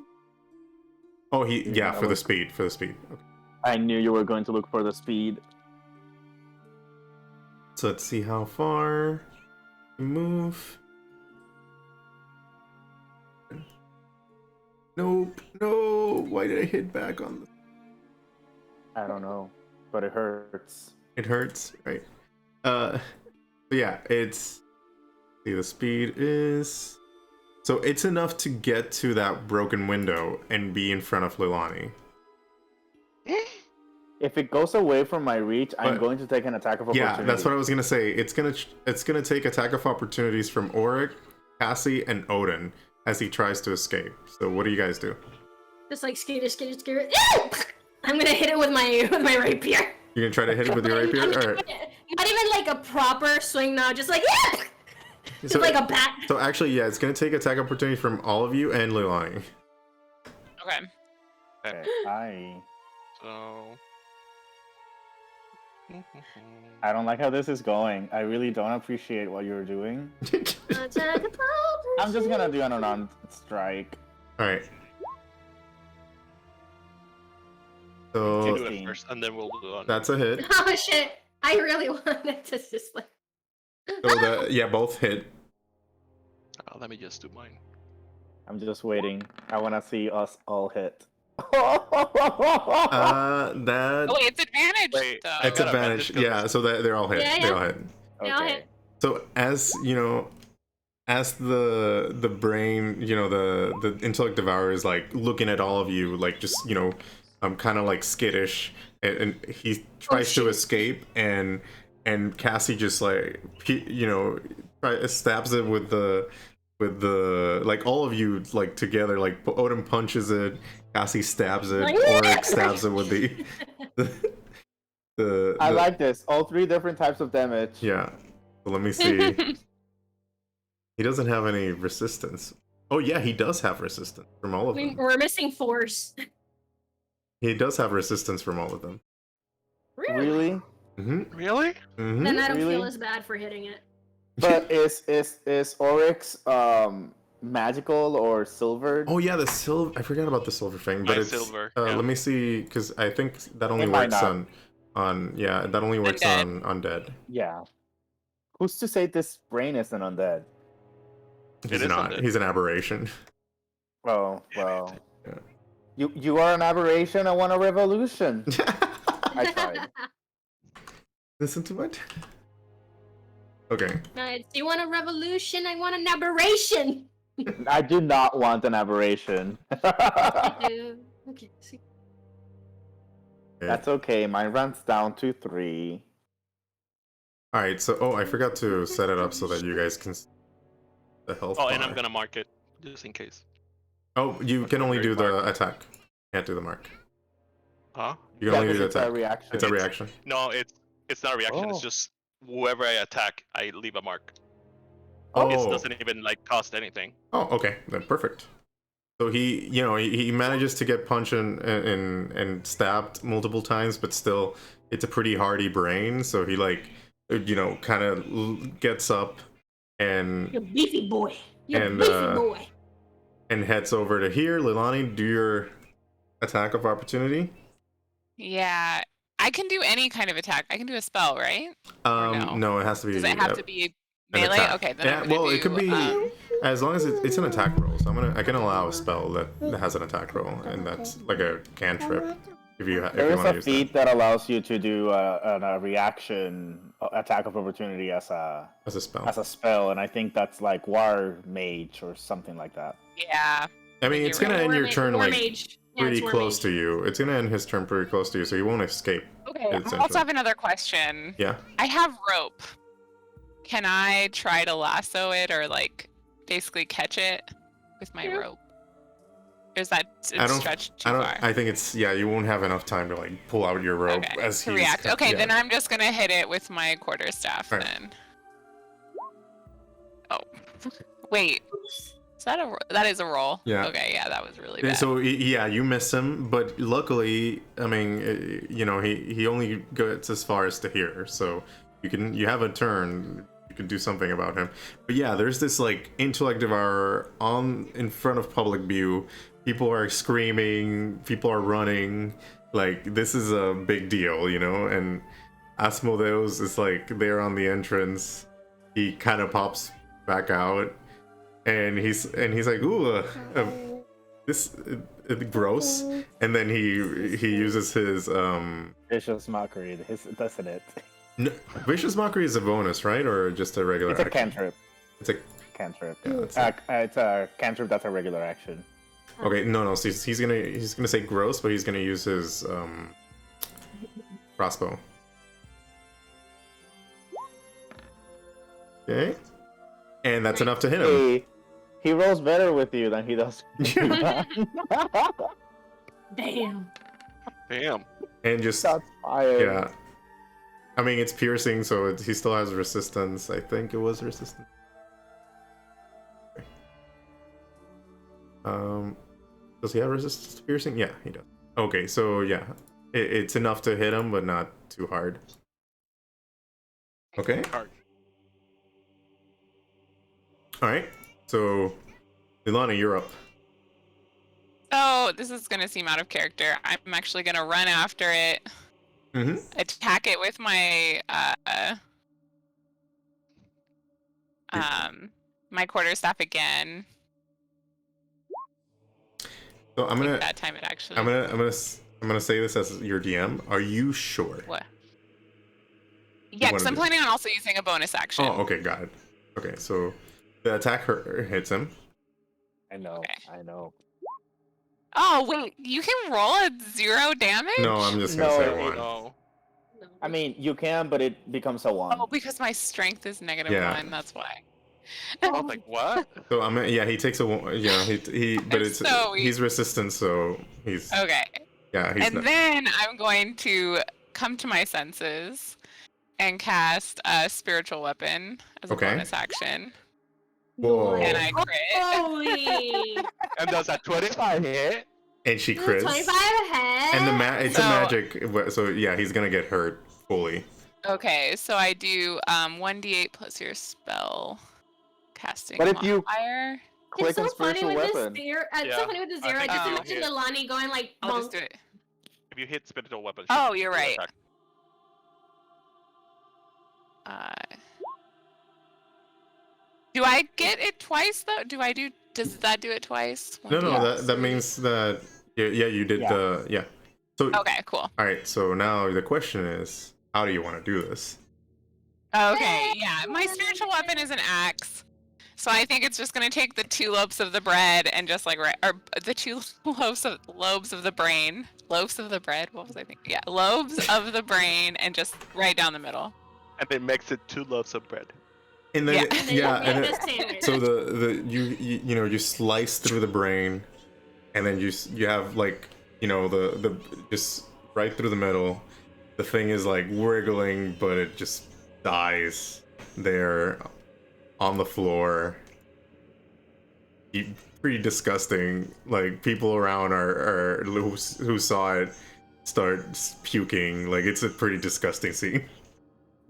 Speaker 2: Oh, for the speed. Okay.
Speaker 1: I knew you were going to look for the speed.
Speaker 2: So let's see how far you move. Nope. No. Why did I hit back on the...
Speaker 1: I don't know, but it hurts.
Speaker 2: It hurts, right? But yeah, it's... See, the speed is... So it's enough to get to that broken window and be in front of Leilani.
Speaker 1: If it goes away from my reach, I'm going to take an attack of opportunity.
Speaker 2: Yeah, that's what I was gonna say. It's gonna take attack of opportunities from Auric, Cassie, and Odin as he tries to escape. So what do you guys do?
Speaker 5: Just like scare. I'm gonna hit it with my rapier.
Speaker 2: You're gonna try to hit it with your rapier? Alright.
Speaker 5: Not even like a proper swing, no, just like just
Speaker 2: So,
Speaker 5: like a bat.
Speaker 2: So actually, yeah, it's gonna take attack opportunity from all of you and Leilani.
Speaker 4: Okay.
Speaker 1: Okay,
Speaker 3: So.
Speaker 1: I don't like how this is going. I really don't appreciate what you're doing. I'm just gonna do an unarmed strike.
Speaker 2: Alright.
Speaker 3: You
Speaker 2: So
Speaker 3: do it first, and then we'll do on.
Speaker 2: that's a hit.
Speaker 5: Oh shit! I really wanted to just like.
Speaker 2: So both hit.
Speaker 3: Let me just do mine.
Speaker 1: I'm just waiting. I want to see us all hit.
Speaker 2: That
Speaker 4: Oh, wait, it's advantage
Speaker 3: Wait,
Speaker 4: though.
Speaker 3: I
Speaker 2: it's
Speaker 3: got
Speaker 2: advantage.
Speaker 3: advantage 'cause
Speaker 2: Yeah, so they're all hit.
Speaker 5: Yeah,
Speaker 2: They
Speaker 5: yeah.
Speaker 2: all hit.
Speaker 5: Yeah, I'll
Speaker 1: Okay.
Speaker 5: hit.
Speaker 2: So as you know, as the brain, the intellect devourer is like looking at all of you, like just kind of like skittish, and he tries to
Speaker 5: shoot.
Speaker 2: escape, and Cassie just like stabs it with the like all of you like together, like Odin punches it, Cassie stabs it, Oryx stabs it with the
Speaker 1: I like this. All 3 different types of damage.
Speaker 2: yeah. So let me see. He doesn't have any resistance. Oh yeah, he does have resistance from all of them.
Speaker 5: We're missing force.
Speaker 2: He does have resistance from all of them.
Speaker 1: Really?
Speaker 2: Mm-hmm.
Speaker 3: Really?
Speaker 2: Mm-hmm.
Speaker 5: Then I don't
Speaker 1: Really?
Speaker 5: feel as bad for hitting it.
Speaker 1: But is Oryx magical or silvered?
Speaker 2: Oh yeah, the silver. I forgot about the silver thing, but
Speaker 3: My
Speaker 2: it's
Speaker 3: silver, yeah.
Speaker 2: Let me see, because I think that only
Speaker 1: It might
Speaker 2: works
Speaker 1: not.
Speaker 2: on that only works
Speaker 4: Undead.
Speaker 2: on undead.
Speaker 1: Yeah. Who's to say this brain isn't undead?
Speaker 2: He's
Speaker 3: is
Speaker 2: not.
Speaker 3: undead.
Speaker 2: He's an aberration.
Speaker 1: Oh, well.
Speaker 2: Yeah.
Speaker 1: You are an aberration. I want a revolution. I tried.
Speaker 2: Listen to what? Okay.
Speaker 5: Do you want a revolution? I want an aberration.
Speaker 1: I do not want an aberration.
Speaker 5: Okay. See.
Speaker 1: That's okay. Mine runs down to 3.
Speaker 2: All right. So I forgot to set it up so that you guys can see the health.
Speaker 3: Oh, and
Speaker 2: bar.
Speaker 3: I'm gonna mark it just in case.
Speaker 2: Oh, you can only do the
Speaker 3: Mark.
Speaker 2: attack. Can't do the mark.
Speaker 3: Huh?
Speaker 2: You can only do the
Speaker 1: it's a
Speaker 2: attack.
Speaker 1: reaction.
Speaker 2: It's a reaction.
Speaker 3: No, it's not a reaction.
Speaker 1: Oh.
Speaker 3: It's just whoever I attack, I leave a mark.
Speaker 2: Oh.
Speaker 3: It doesn't even like cost anything.
Speaker 2: Oh, okay, then perfect. So he manages to get punched and stabbed multiple times, but still, it's a pretty hardy brain. So he kind of gets up and
Speaker 5: You're beefy boy. You're
Speaker 2: And,
Speaker 5: beefy
Speaker 2: boy. And heads over to here. Leilani, do your attack of opportunity.
Speaker 4: Yeah, I can do any kind of attack. I can do a spell, right? No?
Speaker 2: No, it has to be.
Speaker 4: Does it have to be
Speaker 2: an
Speaker 4: melee?
Speaker 2: attack.
Speaker 4: Okay, then
Speaker 2: Yeah,
Speaker 4: I'm gonna
Speaker 2: well,
Speaker 4: do,
Speaker 2: it could be as long as it's an attack roll. So I can allow a spell that has an attack roll, and that's like a cantrip. If you
Speaker 1: There is
Speaker 2: want to
Speaker 1: a
Speaker 2: use
Speaker 1: feat that allows you to do a reaction attack of opportunity as a spell, and I think that's like War Mage or something like that.
Speaker 4: Yeah.
Speaker 2: I mean,
Speaker 4: You're
Speaker 2: it's gonna
Speaker 4: right.
Speaker 2: end your turn
Speaker 5: War
Speaker 2: like
Speaker 5: mage. Yeah,
Speaker 2: pretty
Speaker 5: it's War
Speaker 2: close
Speaker 5: mage.
Speaker 2: to you. It's gonna end his turn pretty close to you, so you won't escape.
Speaker 4: Okay, I
Speaker 2: essentially.
Speaker 4: also have another question.
Speaker 2: Yeah.
Speaker 4: I have rope. Can I try to lasso it or like basically catch it with my rope? Or is that stretched too far?
Speaker 2: I think it's you won't have enough time to like pull out your rope as
Speaker 4: to
Speaker 2: he's
Speaker 4: react. Okay,
Speaker 2: yeah.
Speaker 4: then I'm just gonna hit it with my quarterstaff
Speaker 2: Right.
Speaker 4: then. Oh, wait. Is that is a roll?
Speaker 2: Yeah.
Speaker 4: Okay, yeah, that was really bad.
Speaker 2: So you miss him, but luckily, I mean, he only gets as far as to here, so you have a turn. You can do something about him. But yeah, there's this like intellect devourer in front of public view. People are screaming, people are running. Like this is a big deal, and Asmodeus is like there on the entrance. He kind of pops back out, and he's like, ooh, this gross. And then he uses his
Speaker 1: Vicious Mockery, doesn't it?
Speaker 2: No, Vicious Mockery is a bonus, right, or just a regular?
Speaker 1: It's a
Speaker 2: action?
Speaker 1: cantrip.
Speaker 2: It's a
Speaker 1: Cantrip.
Speaker 2: Yeah,
Speaker 1: It's a cantrip that's a regular action.
Speaker 2: okay. No. So he's gonna say gross, but he's gonna use his crossbow. Okay, and that's enough to hit him.
Speaker 1: He rolls better with you than he does.
Speaker 5: Damn.
Speaker 3: Damn.
Speaker 2: And just
Speaker 1: Shots fired.
Speaker 2: yeah. I mean, it's piercing, so he still has resistance. I think it was resistance. Does he have resistance to piercing? Yeah, he does. Okay, so yeah, it's enough to hit him, but not too hard. Okay.
Speaker 3: Hard.
Speaker 2: All right. So, Ilana, you're up.
Speaker 4: So this is gonna seem out of character. I'm actually gonna run after it,
Speaker 2: Mm-hmm.
Speaker 4: attack it with my My quarterstaff again.
Speaker 2: So I'm
Speaker 4: I think
Speaker 2: gonna
Speaker 4: that time it actually.
Speaker 2: I'm gonna say this as your DM. Are you sure?
Speaker 4: What? Yeah, because
Speaker 2: wanna
Speaker 4: I'm
Speaker 2: do-
Speaker 4: planning on also using a bonus action.
Speaker 2: Oh, okay, got it. Okay, so the attack hits him.
Speaker 1: I know.
Speaker 4: Okay.
Speaker 1: I know.
Speaker 4: Oh wait, you can roll at 0 damage?
Speaker 2: No, I'm just gonna
Speaker 1: No,
Speaker 2: say
Speaker 1: it-
Speaker 2: one.
Speaker 3: No.
Speaker 1: I mean, you can, but it becomes a 1.
Speaker 4: Oh, because my strength is -1.
Speaker 2: Yeah.
Speaker 4: That's why.
Speaker 3: I was like, what?
Speaker 2: So yeah, he takes a but
Speaker 4: I'm
Speaker 2: it's
Speaker 4: so
Speaker 2: he's resistant, so he's
Speaker 4: Okay.
Speaker 2: he's
Speaker 4: And
Speaker 2: not.
Speaker 4: then I'm going to come to my senses and cast a spiritual weapon as a
Speaker 2: Okay.
Speaker 4: bonus action.
Speaker 2: Whoa.
Speaker 4: And I crit.
Speaker 5: Holy!
Speaker 3: And does that 25 hit?
Speaker 2: And she
Speaker 5: Ooh,
Speaker 2: crits.
Speaker 5: 25 ahead.
Speaker 2: And it's a
Speaker 4: So-
Speaker 2: magic, so yeah, he's gonna get hurt fully.
Speaker 4: Okay, so I do 1d8 plus your spell casting
Speaker 1: But if you
Speaker 4: modifier.
Speaker 1: click
Speaker 5: It's so
Speaker 1: on
Speaker 5: funny
Speaker 1: spiritual
Speaker 5: with
Speaker 1: weapon.
Speaker 5: the zero. It's
Speaker 3: Yeah,
Speaker 5: so funny with the
Speaker 3: I
Speaker 5: zero. I
Speaker 3: think
Speaker 5: just
Speaker 4: I'll
Speaker 5: imagine
Speaker 3: hit.
Speaker 5: Lilani going like,
Speaker 4: I'll just
Speaker 5: bonk.
Speaker 4: do it.
Speaker 3: If you hit spiritual weapon.
Speaker 4: Oh,
Speaker 3: she-
Speaker 4: you're
Speaker 3: she
Speaker 4: right.
Speaker 3: attack.
Speaker 4: Do I get it twice though? Does that do it twice?
Speaker 2: No,
Speaker 4: 1d8?
Speaker 2: that means that you did
Speaker 1: Yeah.
Speaker 2: So
Speaker 4: Okay, cool.
Speaker 2: all right, so now the question is, how do you want to do this?
Speaker 4: Okay, yeah. My spiritual weapon is an axe. So I think it's just gonna take the 2 loaves of the bread and just like or the 2 loaves of the brain. Loaves of the bread? What was I thinking? Yeah, loaves of the brain and just right down the middle.
Speaker 3: And they makes it 2 loaves of bread.
Speaker 2: And then
Speaker 4: Yeah.
Speaker 5: And then
Speaker 2: yeah,
Speaker 5: you
Speaker 2: and
Speaker 5: make
Speaker 2: it,
Speaker 5: the sandwich.
Speaker 2: so you slice through the brain, and then you have like the just right through the middle. The thing is like wiggling, but it just dies there on the floor. Pretty disgusting. Like people around are who saw it start puking. Like it's a pretty disgusting scene.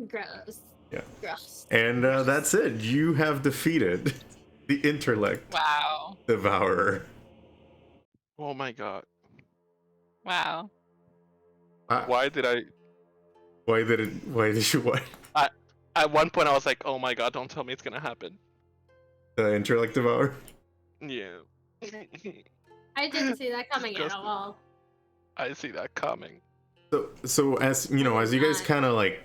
Speaker 5: Gross.
Speaker 2: Yeah.
Speaker 5: Gross.
Speaker 2: And that's it. You have defeated the Intellect
Speaker 4: Wow.
Speaker 2: Devourer.
Speaker 3: Oh my god.
Speaker 4: Wow.
Speaker 3: Why did I...
Speaker 2: Why did you what?
Speaker 3: At one point I was like, oh my god, don't tell me it's gonna happen.
Speaker 2: The Intellect Devourer?
Speaker 3: Yeah.
Speaker 5: I didn't see that coming at
Speaker 3: Disgusting.
Speaker 5: all.
Speaker 3: I see that coming.
Speaker 2: So as you know, as you guys kind of like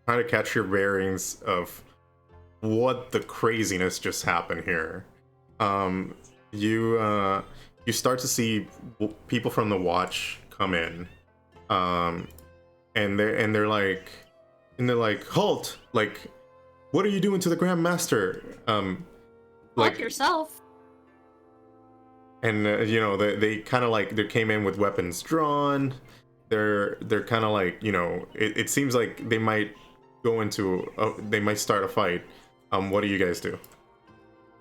Speaker 2: try to catch your bearings of what the craziness just happened here, you start to see people from the watch come in, and they're like, halt! Like, what are you doing to the Grand Master?
Speaker 5: Like yourself.
Speaker 2: And they kind of like they came in with weapons drawn. They're kind of like it seems like they might go into they might start a fight. What do you guys do?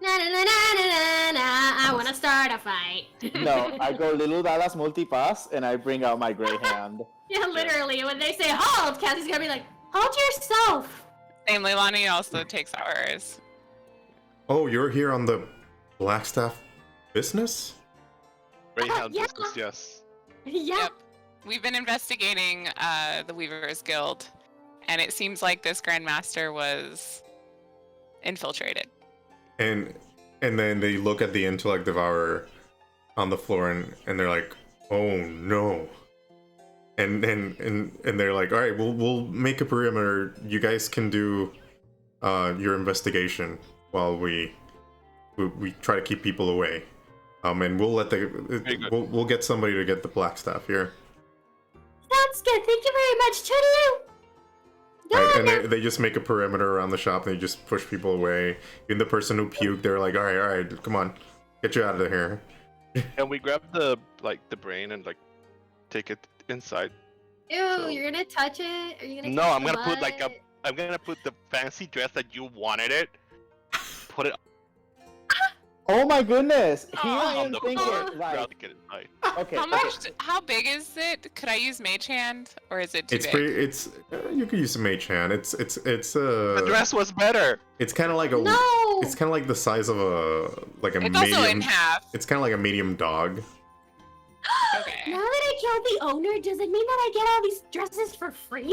Speaker 5: Na na na na na na. I want to start a fight.
Speaker 1: No, I go Little Dallas Multipass and I bring out my gray hand.
Speaker 5: Yeah, literally. When they say hold, Cassie's gonna be like, hold yourself.
Speaker 4: Same Leilani also takes ours.
Speaker 2: Oh, you're here on the Blackstaff business?
Speaker 3: Greyhound
Speaker 5: yeah.
Speaker 3: business, yes.
Speaker 5: Yeah.
Speaker 4: Yep. We've been investigating the Weavers Guild, and it seems like this Grandmaster was infiltrated.
Speaker 2: And then they look at the Intellect Devourer on the floor and they're like, oh no. And they're like, all right, we'll make a perimeter. You guys can do your investigation while we try to keep people away. And we'll let we'll get somebody to get the Blackstaff here.
Speaker 5: Sounds good. Thank you very much. Toodaloo.
Speaker 2: Right, and they just make a perimeter around the shop and they just push people away. Even the person who puked, they're like, all right, come on, get you out of here.
Speaker 3: And we grab the brain and like take it inside.
Speaker 5: Ew,
Speaker 3: So-
Speaker 5: you're gonna touch it? Are you gonna
Speaker 3: No,
Speaker 5: touch
Speaker 3: I'm
Speaker 5: the
Speaker 3: gonna put like
Speaker 5: blood?
Speaker 3: I'm gonna put the fancy dress that you wanted it. Put it
Speaker 1: Oh my goodness! Here
Speaker 4: Oh,
Speaker 1: I
Speaker 3: on
Speaker 1: am
Speaker 3: the
Speaker 1: thinking,
Speaker 3: floor.
Speaker 1: like,
Speaker 3: Right. To get inside.
Speaker 1: okay,
Speaker 4: How
Speaker 1: okay.
Speaker 4: much? How big is it? Could I use Mage Hand, or is it too
Speaker 2: It's
Speaker 4: big?
Speaker 2: pretty. It's you could use some mage hand. It's
Speaker 3: The dress was better.
Speaker 2: It's kind of like a.
Speaker 5: No.
Speaker 2: It's kind of like the size of a
Speaker 4: It's
Speaker 2: medium.
Speaker 4: also in half.
Speaker 2: It's kind of like a medium dog.
Speaker 4: Okay.
Speaker 5: Now that I killed the owner, does it mean that I get all these dresses for free?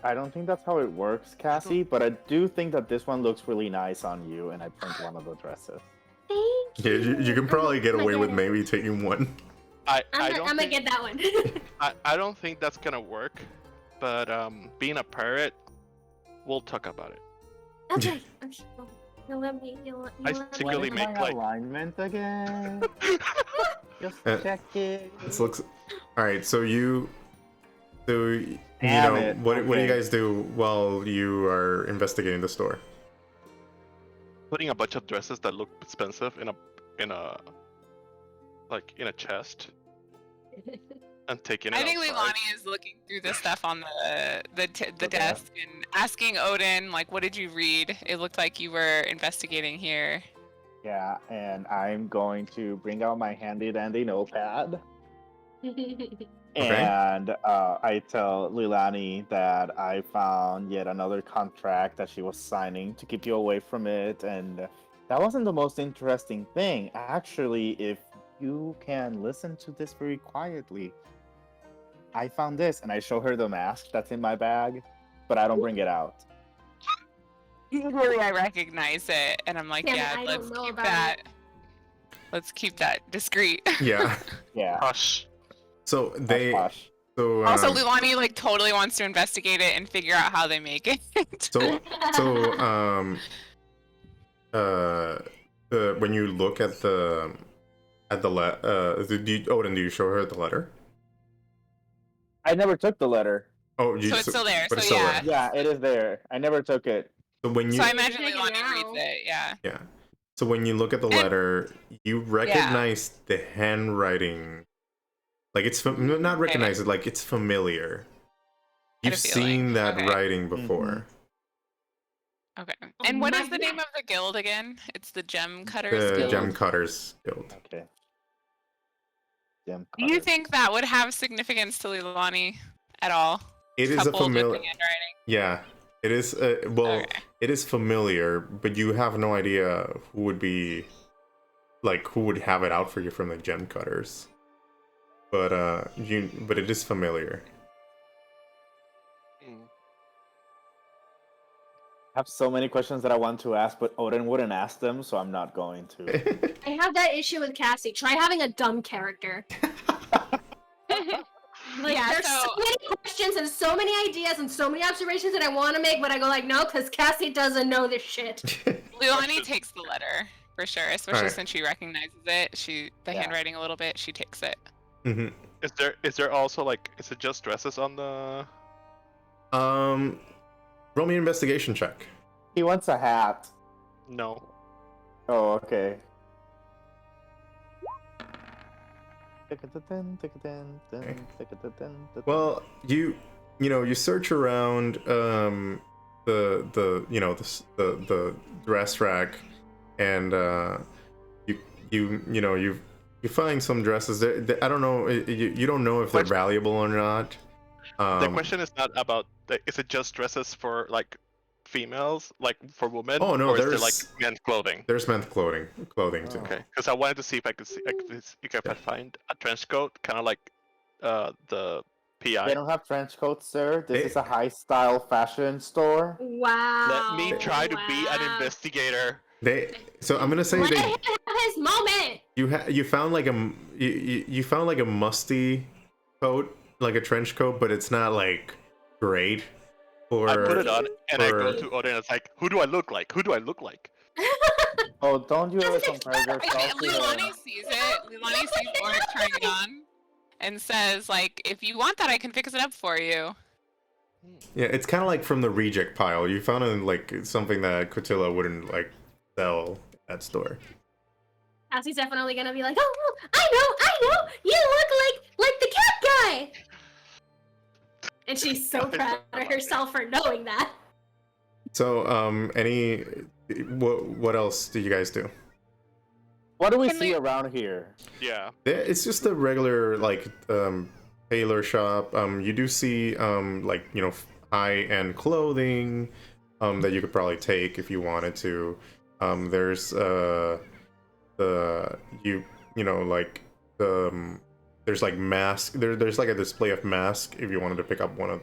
Speaker 1: I don't think that's how it works, Cassie, but I do think that this one looks really nice on you, and I print one of the dresses.
Speaker 6: Thank
Speaker 2: Yeah,
Speaker 6: you.
Speaker 2: you can probably get
Speaker 6: I'ma
Speaker 2: away with
Speaker 6: it.
Speaker 2: maybe taking one.
Speaker 3: I
Speaker 5: I'm
Speaker 3: don't
Speaker 5: gonna
Speaker 3: think
Speaker 5: get that one.
Speaker 3: I don't think that's gonna work. But being a pirate, we'll talk about it.
Speaker 5: Okay. Okay. You'll let me.
Speaker 3: I
Speaker 5: let me-
Speaker 3: secretly
Speaker 1: What is
Speaker 3: make
Speaker 1: my
Speaker 3: like
Speaker 1: alignment again? Just
Speaker 2: Uh,
Speaker 1: check it.
Speaker 2: This looks. All right, so you
Speaker 1: Damn
Speaker 2: know
Speaker 1: it,
Speaker 2: what do you
Speaker 1: okay.
Speaker 2: guys do while you are investigating the store?
Speaker 3: putting a bunch of dresses that look expensive in a chest and taking it
Speaker 4: I think
Speaker 3: outside.
Speaker 4: Leilani is looking through the stuff on the
Speaker 1: Okay.
Speaker 4: desk and asking Odin, like, what did you read? It looked like you were investigating here.
Speaker 1: Yeah, and I'm going to bring out my handy dandy notepad. And I tell Lilani that I found yet another contract that she was signing to keep you away from it, and that wasn't the most interesting thing. Actually, if you can listen to this very quietly, I found this, and I show her the mask that's in my bag, but I don't bring it out.
Speaker 4: Usually I recognize it, and I'm like,
Speaker 5: Damn it,
Speaker 4: yeah,
Speaker 5: I
Speaker 4: let's
Speaker 5: don't know
Speaker 4: keep
Speaker 5: about
Speaker 4: that. Let's keep that discreet.
Speaker 2: Yeah.
Speaker 1: Yeah,
Speaker 3: Hush.
Speaker 2: So
Speaker 1: hush,
Speaker 2: they.
Speaker 1: hush.
Speaker 2: So
Speaker 4: Also, Leilani like totally wants to investigate it and figure out how they make it.
Speaker 2: When you look at the Odin, do you show her the letter?
Speaker 1: I never took the letter.
Speaker 2: Oh, you,
Speaker 4: So it's still there,
Speaker 2: but
Speaker 4: so
Speaker 2: it's still
Speaker 4: yeah.
Speaker 2: there.
Speaker 1: Yeah, it is there. I never took it.
Speaker 2: So when you
Speaker 4: So I imagine
Speaker 5: Take it
Speaker 4: Leilani
Speaker 5: now.
Speaker 4: reads it, yeah.
Speaker 2: yeah. So when you look at the letter, you recognize the handwriting. Like it's not recognize it, like it's familiar.
Speaker 4: Had
Speaker 2: You've
Speaker 4: a feeling.
Speaker 2: seen that
Speaker 4: Okay.
Speaker 2: writing before.
Speaker 4: Okay.
Speaker 5: Oh
Speaker 4: And what
Speaker 5: my
Speaker 4: is the name
Speaker 5: God.
Speaker 4: of the guild again? It's the Gem Cutters
Speaker 2: The
Speaker 4: Guild.
Speaker 2: Gem Cutters Guild.
Speaker 1: Okay. Gem
Speaker 4: Do you
Speaker 1: cutters.
Speaker 4: think that would have significance to Leilani at all?
Speaker 2: It is a
Speaker 4: Coupled with the
Speaker 2: familiar.
Speaker 4: handwriting?
Speaker 2: Yeah, it is. Well,
Speaker 4: Okay.
Speaker 2: it is familiar, but you have no idea who would be, like, who would have it out for you from the Gem Cutters. But but it is familiar.
Speaker 1: I have so many questions that I want to ask, but Odin wouldn't ask them, so I'm not going to.
Speaker 5: I have that issue with Cassie. Try having a dumb character. Like
Speaker 4: Yeah,
Speaker 5: there's so many questions and so many ideas and so many observations that I want to make, but I go like, no, because Cassie doesn't know this shit.
Speaker 4: Leilani takes the letter for sure, especially
Speaker 2: Alright.
Speaker 4: since she recognizes it. The
Speaker 1: Yeah.
Speaker 4: handwriting a little bit. She takes it.
Speaker 2: hmm
Speaker 3: Is there also like is it just dresses on the
Speaker 2: Roll me an investigation check.
Speaker 1: He wants a hat.
Speaker 3: no?
Speaker 1: Oh, okay.
Speaker 2: Well, you know you search around the dress rack, and you find some dresses. I don't know. You don't know if they're valuable or not.
Speaker 3: The question is not about is it just dresses for like females, like for women?
Speaker 2: Oh, no,
Speaker 3: or is there
Speaker 2: there's-
Speaker 3: like men's clothing?
Speaker 2: There's men's clothing too.
Speaker 3: Okay, because I wanted to see if I could if I find a trench coat, kind of like the PI.
Speaker 1: They don't have trench coats, sir. This
Speaker 2: They-
Speaker 1: is a high-style fashion store.
Speaker 5: Wow.
Speaker 3: Let me try to be an
Speaker 5: wow.
Speaker 3: investigator.
Speaker 2: So I'm gonna say
Speaker 5: Let
Speaker 2: they
Speaker 5: him have his moment.
Speaker 2: you found like you found like a musty coat, like a trench coat, but it's not like great.
Speaker 3: I put it on and I go
Speaker 2: for-
Speaker 3: to Odin and it's like, who do I look like? Who do I look like?
Speaker 1: Oh, don't you ever
Speaker 5: Just
Speaker 1: compare yourself to
Speaker 4: Leilani
Speaker 1: the...
Speaker 4: sees it. Leilani sees Oryx trying it on, and says, like, if you want that, I can fix it up for you.
Speaker 2: Yeah, it's kind of like from the reject pile. You found it like something that Cotilla wouldn't like sell at store.
Speaker 5: Cassie's definitely gonna be like, oh, I know, you look like the cat guy. And she's so proud of herself for knowing that.
Speaker 2: So what else do you guys do?
Speaker 1: What do we
Speaker 4: Can
Speaker 1: see
Speaker 4: we-
Speaker 1: around here?
Speaker 3: Yeah.
Speaker 2: It's just a regular like tailor shop. You do see like high-end clothing that you could probably take if you wanted to. There's there's like mask. There's like a display of mask if you wanted to pick up one of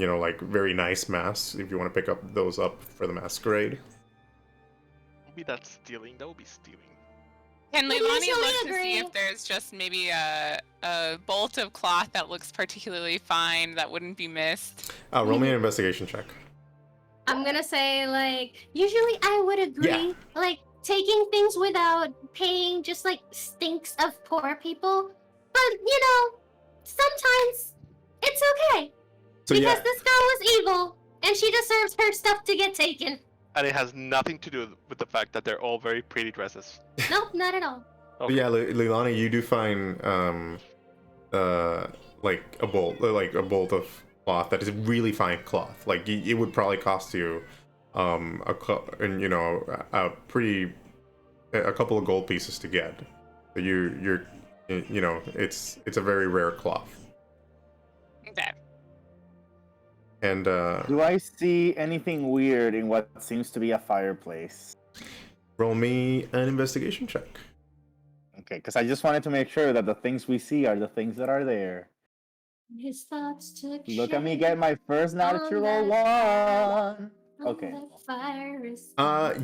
Speaker 2: you know, like very nice masks if you want to pick up those up for the masquerade.
Speaker 3: Maybe that's stealing. That would be stealing.
Speaker 4: Can
Speaker 5: I
Speaker 4: Leilani
Speaker 5: usually
Speaker 4: look to see
Speaker 5: agree.
Speaker 4: if there's just maybe a bolt of cloth that looks particularly fine that wouldn't be missed?
Speaker 2: Roll me an investigation check.
Speaker 5: I'm gonna say, like, usually I would agree.
Speaker 2: Yeah.
Speaker 5: Like, taking things without paying just, like, stinks of poor people. But, you know, sometimes it's okay.
Speaker 2: So
Speaker 5: Because
Speaker 2: yeah,
Speaker 5: this girl was evil, and she deserves her stuff to get taken.
Speaker 3: And it has nothing to do with the fact that they're all very pretty dresses.
Speaker 5: Nope, not at all.
Speaker 2: but yeah, Leilani, you do find like a bolt of cloth that is really fine cloth. Like it would probably cost you a couple of gold pieces to get. So you're you know, it's a very rare cloth.
Speaker 4: Okay.
Speaker 2: And
Speaker 1: Do I see anything weird in what seems to be a fireplace?
Speaker 2: roll me an investigation check.
Speaker 1: Okay, because I just wanted to make sure that the things we see are the things that are there.
Speaker 5: His thoughts took
Speaker 1: Look at me
Speaker 5: shape
Speaker 1: get my first natural
Speaker 5: on that
Speaker 1: one.
Speaker 5: on
Speaker 1: Okay.
Speaker 5: that fire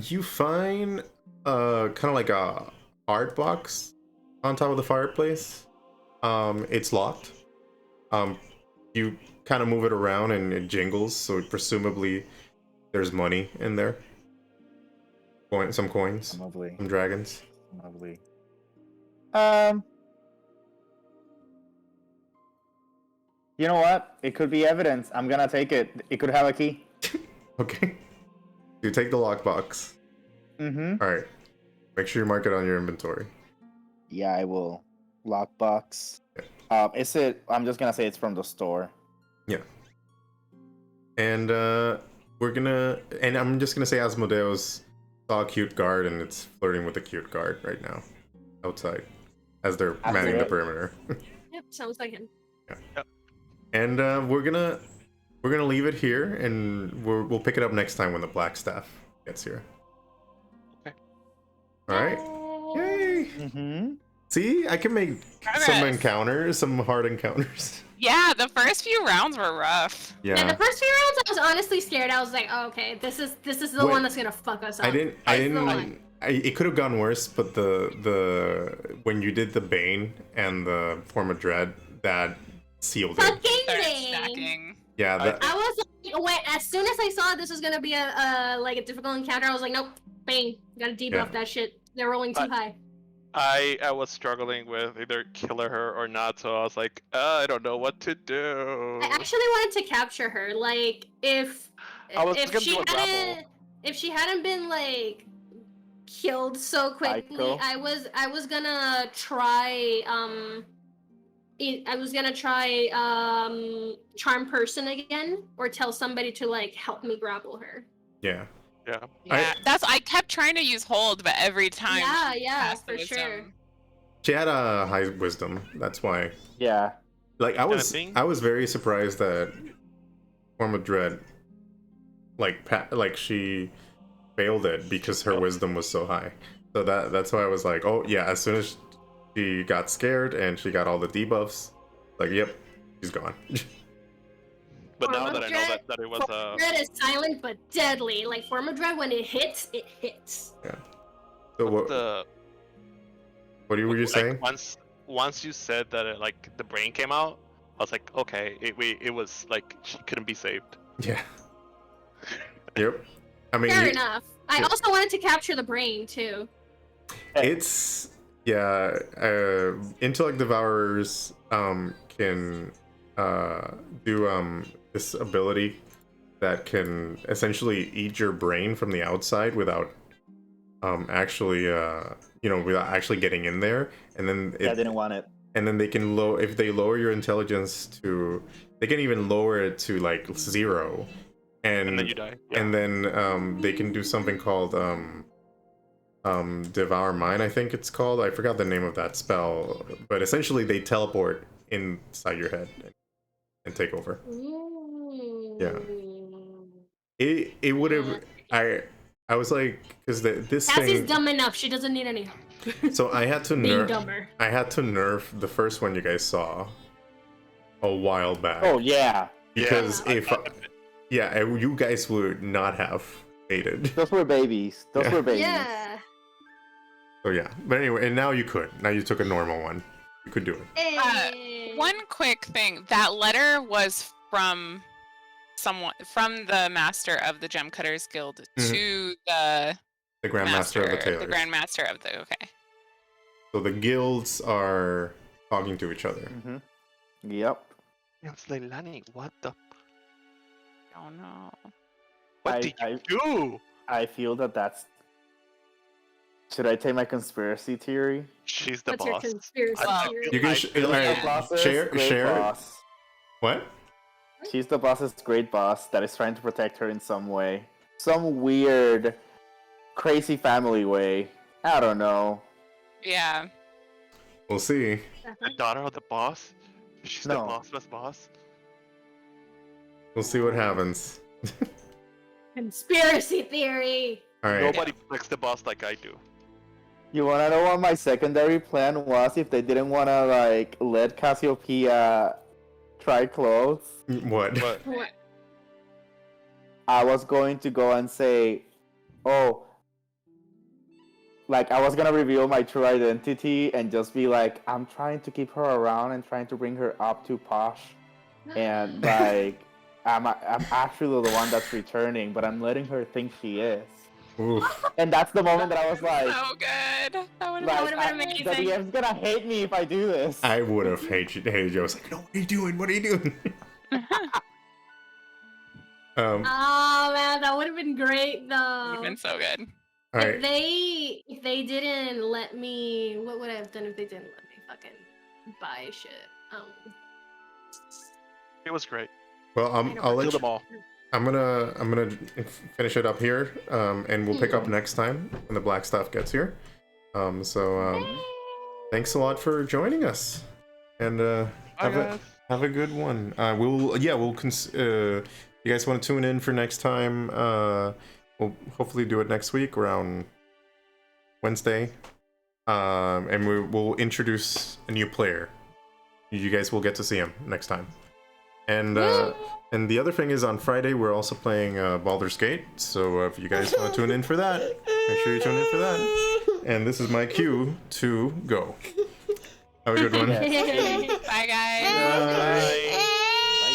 Speaker 2: You find kind of like a art box on top of the fireplace. It's locked. You kind of move it around and it jingles, so presumably there's money in there. Some coins,
Speaker 1: Lovely.
Speaker 2: some dragons.
Speaker 1: Lovely. You know what? It could be evidence. I'm gonna take it. It could have a key.
Speaker 2: Okay. You take the lockbox.
Speaker 1: Mm-hmm.
Speaker 2: All right. Make sure you mark it on your inventory.
Speaker 1: Yeah, I will. Lockbox. Is it? I'm just gonna say it's from the store.
Speaker 2: Yeah. And I'm just gonna say Asmodeus saw a cute guard and it's flirting with a cute guard right now outside as they're manning the perimeter.
Speaker 5: Yep, sounds like him.
Speaker 2: And we're gonna leave it here, and we'll pick it up next time when the black staff gets here.
Speaker 3: Okay.
Speaker 2: All right. Yay!
Speaker 1: Mm-hmm.
Speaker 2: See, I can make some
Speaker 4: Progress.
Speaker 2: encounters, some hard encounters.
Speaker 4: Yeah, the first few rounds were rough.
Speaker 5: Yeah,
Speaker 2: Yeah.
Speaker 5: the first few rounds I was honestly scared. I was like, oh, okay, this is the
Speaker 2: Wait,
Speaker 5: one that's gonna fuck us up.
Speaker 2: I didn't. It could have gone worse, but the when you did the Bane and the Form of Dread, that sealed it.
Speaker 5: Fucking
Speaker 4: Start
Speaker 5: Bane.
Speaker 4: stacking.
Speaker 2: Yeah. That,
Speaker 5: I was like, wait, as soon as I saw this was gonna be a difficult encounter, I was like, nope, Bane, gotta debuff
Speaker 2: Yeah.
Speaker 5: that shit. They're rolling too high.
Speaker 3: I was struggling with either killing her or not, so I was like, I don't know what to do.
Speaker 5: I actually wanted to capture her. Like, if
Speaker 3: I was gonna do a grapple.
Speaker 5: if she hadn't been like killed so quickly,
Speaker 1: Psycho.
Speaker 5: I was gonna try charm person again, or tell somebody to like help me grapple her.
Speaker 2: yeah.
Speaker 3: Yeah.
Speaker 4: Yeah, I kept trying to use hold, but every time.
Speaker 5: Yeah,
Speaker 4: she
Speaker 5: yeah,
Speaker 4: passed the
Speaker 5: for
Speaker 4: wisdom.
Speaker 5: sure.
Speaker 2: She had a high wisdom. That's why.
Speaker 1: Yeah.
Speaker 2: Like I was
Speaker 3: thing?
Speaker 2: very surprised that Form of Dread, like she failed it because her wisdom was so high. So that's why I was like, oh yeah. As soon as she got scared and she got all the debuffs, like yep, she's gone.
Speaker 3: But now
Speaker 5: Form
Speaker 3: that
Speaker 5: of
Speaker 3: I know
Speaker 5: Dread-
Speaker 3: that it was
Speaker 5: Form of Dread is silent but deadly. Like Form of Dread, when it hits, it hits.
Speaker 2: So what
Speaker 3: the
Speaker 2: were you
Speaker 3: like,
Speaker 2: saying?
Speaker 3: once you said that it, like the brain came out, I was like, okay, it was like she couldn't be saved.
Speaker 2: Yeah. Yep. I mean,
Speaker 5: Fair enough. I also wanted to capture the brain too.
Speaker 2: it's yeah. Intellect Devourers can do this ability that can essentially eat your brain from the outside without actually without actually getting in there, and then
Speaker 1: I didn't want it.
Speaker 2: and then they can if they lower your intelligence to, they can even lower it to like 0,
Speaker 3: And then you die. Yeah.
Speaker 2: and then they can do something called Devour Mine, I think it's called. I forgot the name of that spell, but essentially they teleport inside your head and take over. Yeah. It would have I was like, because this
Speaker 5: Cassie's
Speaker 2: thing.
Speaker 5: dumb enough. She doesn't need any help.
Speaker 2: So I had to
Speaker 5: Being
Speaker 2: nerf.
Speaker 5: dumber.
Speaker 2: I had to nerf the first one you guys saw a while back.
Speaker 1: Oh yeah.
Speaker 2: Because
Speaker 3: Yeah,
Speaker 2: if you guys would not have mated.
Speaker 1: Those were babies. Those
Speaker 2: Yeah.
Speaker 1: were babies.
Speaker 5: Yeah.
Speaker 2: So yeah, but anyway, and now you could. Now you took a normal one. You could do it.
Speaker 4: One quick thing. That letter was from someone from the master of the Gem Cutters Guild to the
Speaker 2: Grandmaster of the Tailors.
Speaker 4: The Grandmaster of the
Speaker 2: So the guilds are talking to each other.
Speaker 1: Yep.
Speaker 3: It's Leilani, what the?
Speaker 4: Oh no.
Speaker 3: What did you do?
Speaker 1: I feel that's. Should I take my conspiracy theory?
Speaker 3: She's the
Speaker 5: What's your
Speaker 3: boss.
Speaker 5: conspiracy
Speaker 3: I
Speaker 5: theory?
Speaker 2: You can
Speaker 3: feel
Speaker 2: alright, share.
Speaker 1: Boss.
Speaker 2: What?
Speaker 1: She's the boss's great boss that is trying to protect her in some way. Some weird, crazy family way. I don't know.
Speaker 4: Yeah.
Speaker 2: We'll see.
Speaker 3: The daughter of the boss? She's the
Speaker 1: No.
Speaker 3: bossless boss?
Speaker 2: We'll see what happens.
Speaker 5: Conspiracy theory.
Speaker 2: Alright.
Speaker 3: Nobody protects the boss like I do.
Speaker 1: You wanna know what my secondary plan was if they didn't wanna like let Cassiopeia try clothes?
Speaker 2: What?
Speaker 3: But
Speaker 5: What?
Speaker 1: I was going to go and say, oh, like I was gonna reveal my true identity and just be like, I'm trying to keep her around and trying to bring her up to posh, and like I'm actually the one that's returning, but I'm letting her think she is.
Speaker 2: Oof.
Speaker 1: And that's the moment that I was like,
Speaker 4: So good. That would
Speaker 1: like,
Speaker 5: would've been amazing.
Speaker 1: the DM's gonna hate me if I do this.
Speaker 2: I would have hated you. I was like, no, what are you doing? What are you doing?
Speaker 5: Oh man, that would have been great though.
Speaker 4: have been so good.
Speaker 2: Alright.
Speaker 5: If they didn't let me, what would I have done if they didn't let me fucking buy shit?
Speaker 3: it was great.
Speaker 2: Well, I'll let
Speaker 3: Kill
Speaker 2: you.
Speaker 3: them all.
Speaker 2: I'm gonna finish it up here, and we'll pick up next time when the black stuff gets here. Thanks a lot for joining us, and have a good one. You guys want to tune in for next time? We'll hopefully do it next week around Wednesday, and we'll introduce a new player. You guys will get to see him next time, and the other thing is on Friday we're also playing Baldur's Gate. So if you guys want to tune in for that, make sure you tune in for that. And this is my cue to go. Have a good one.
Speaker 4: Bye guys.
Speaker 2: Bye.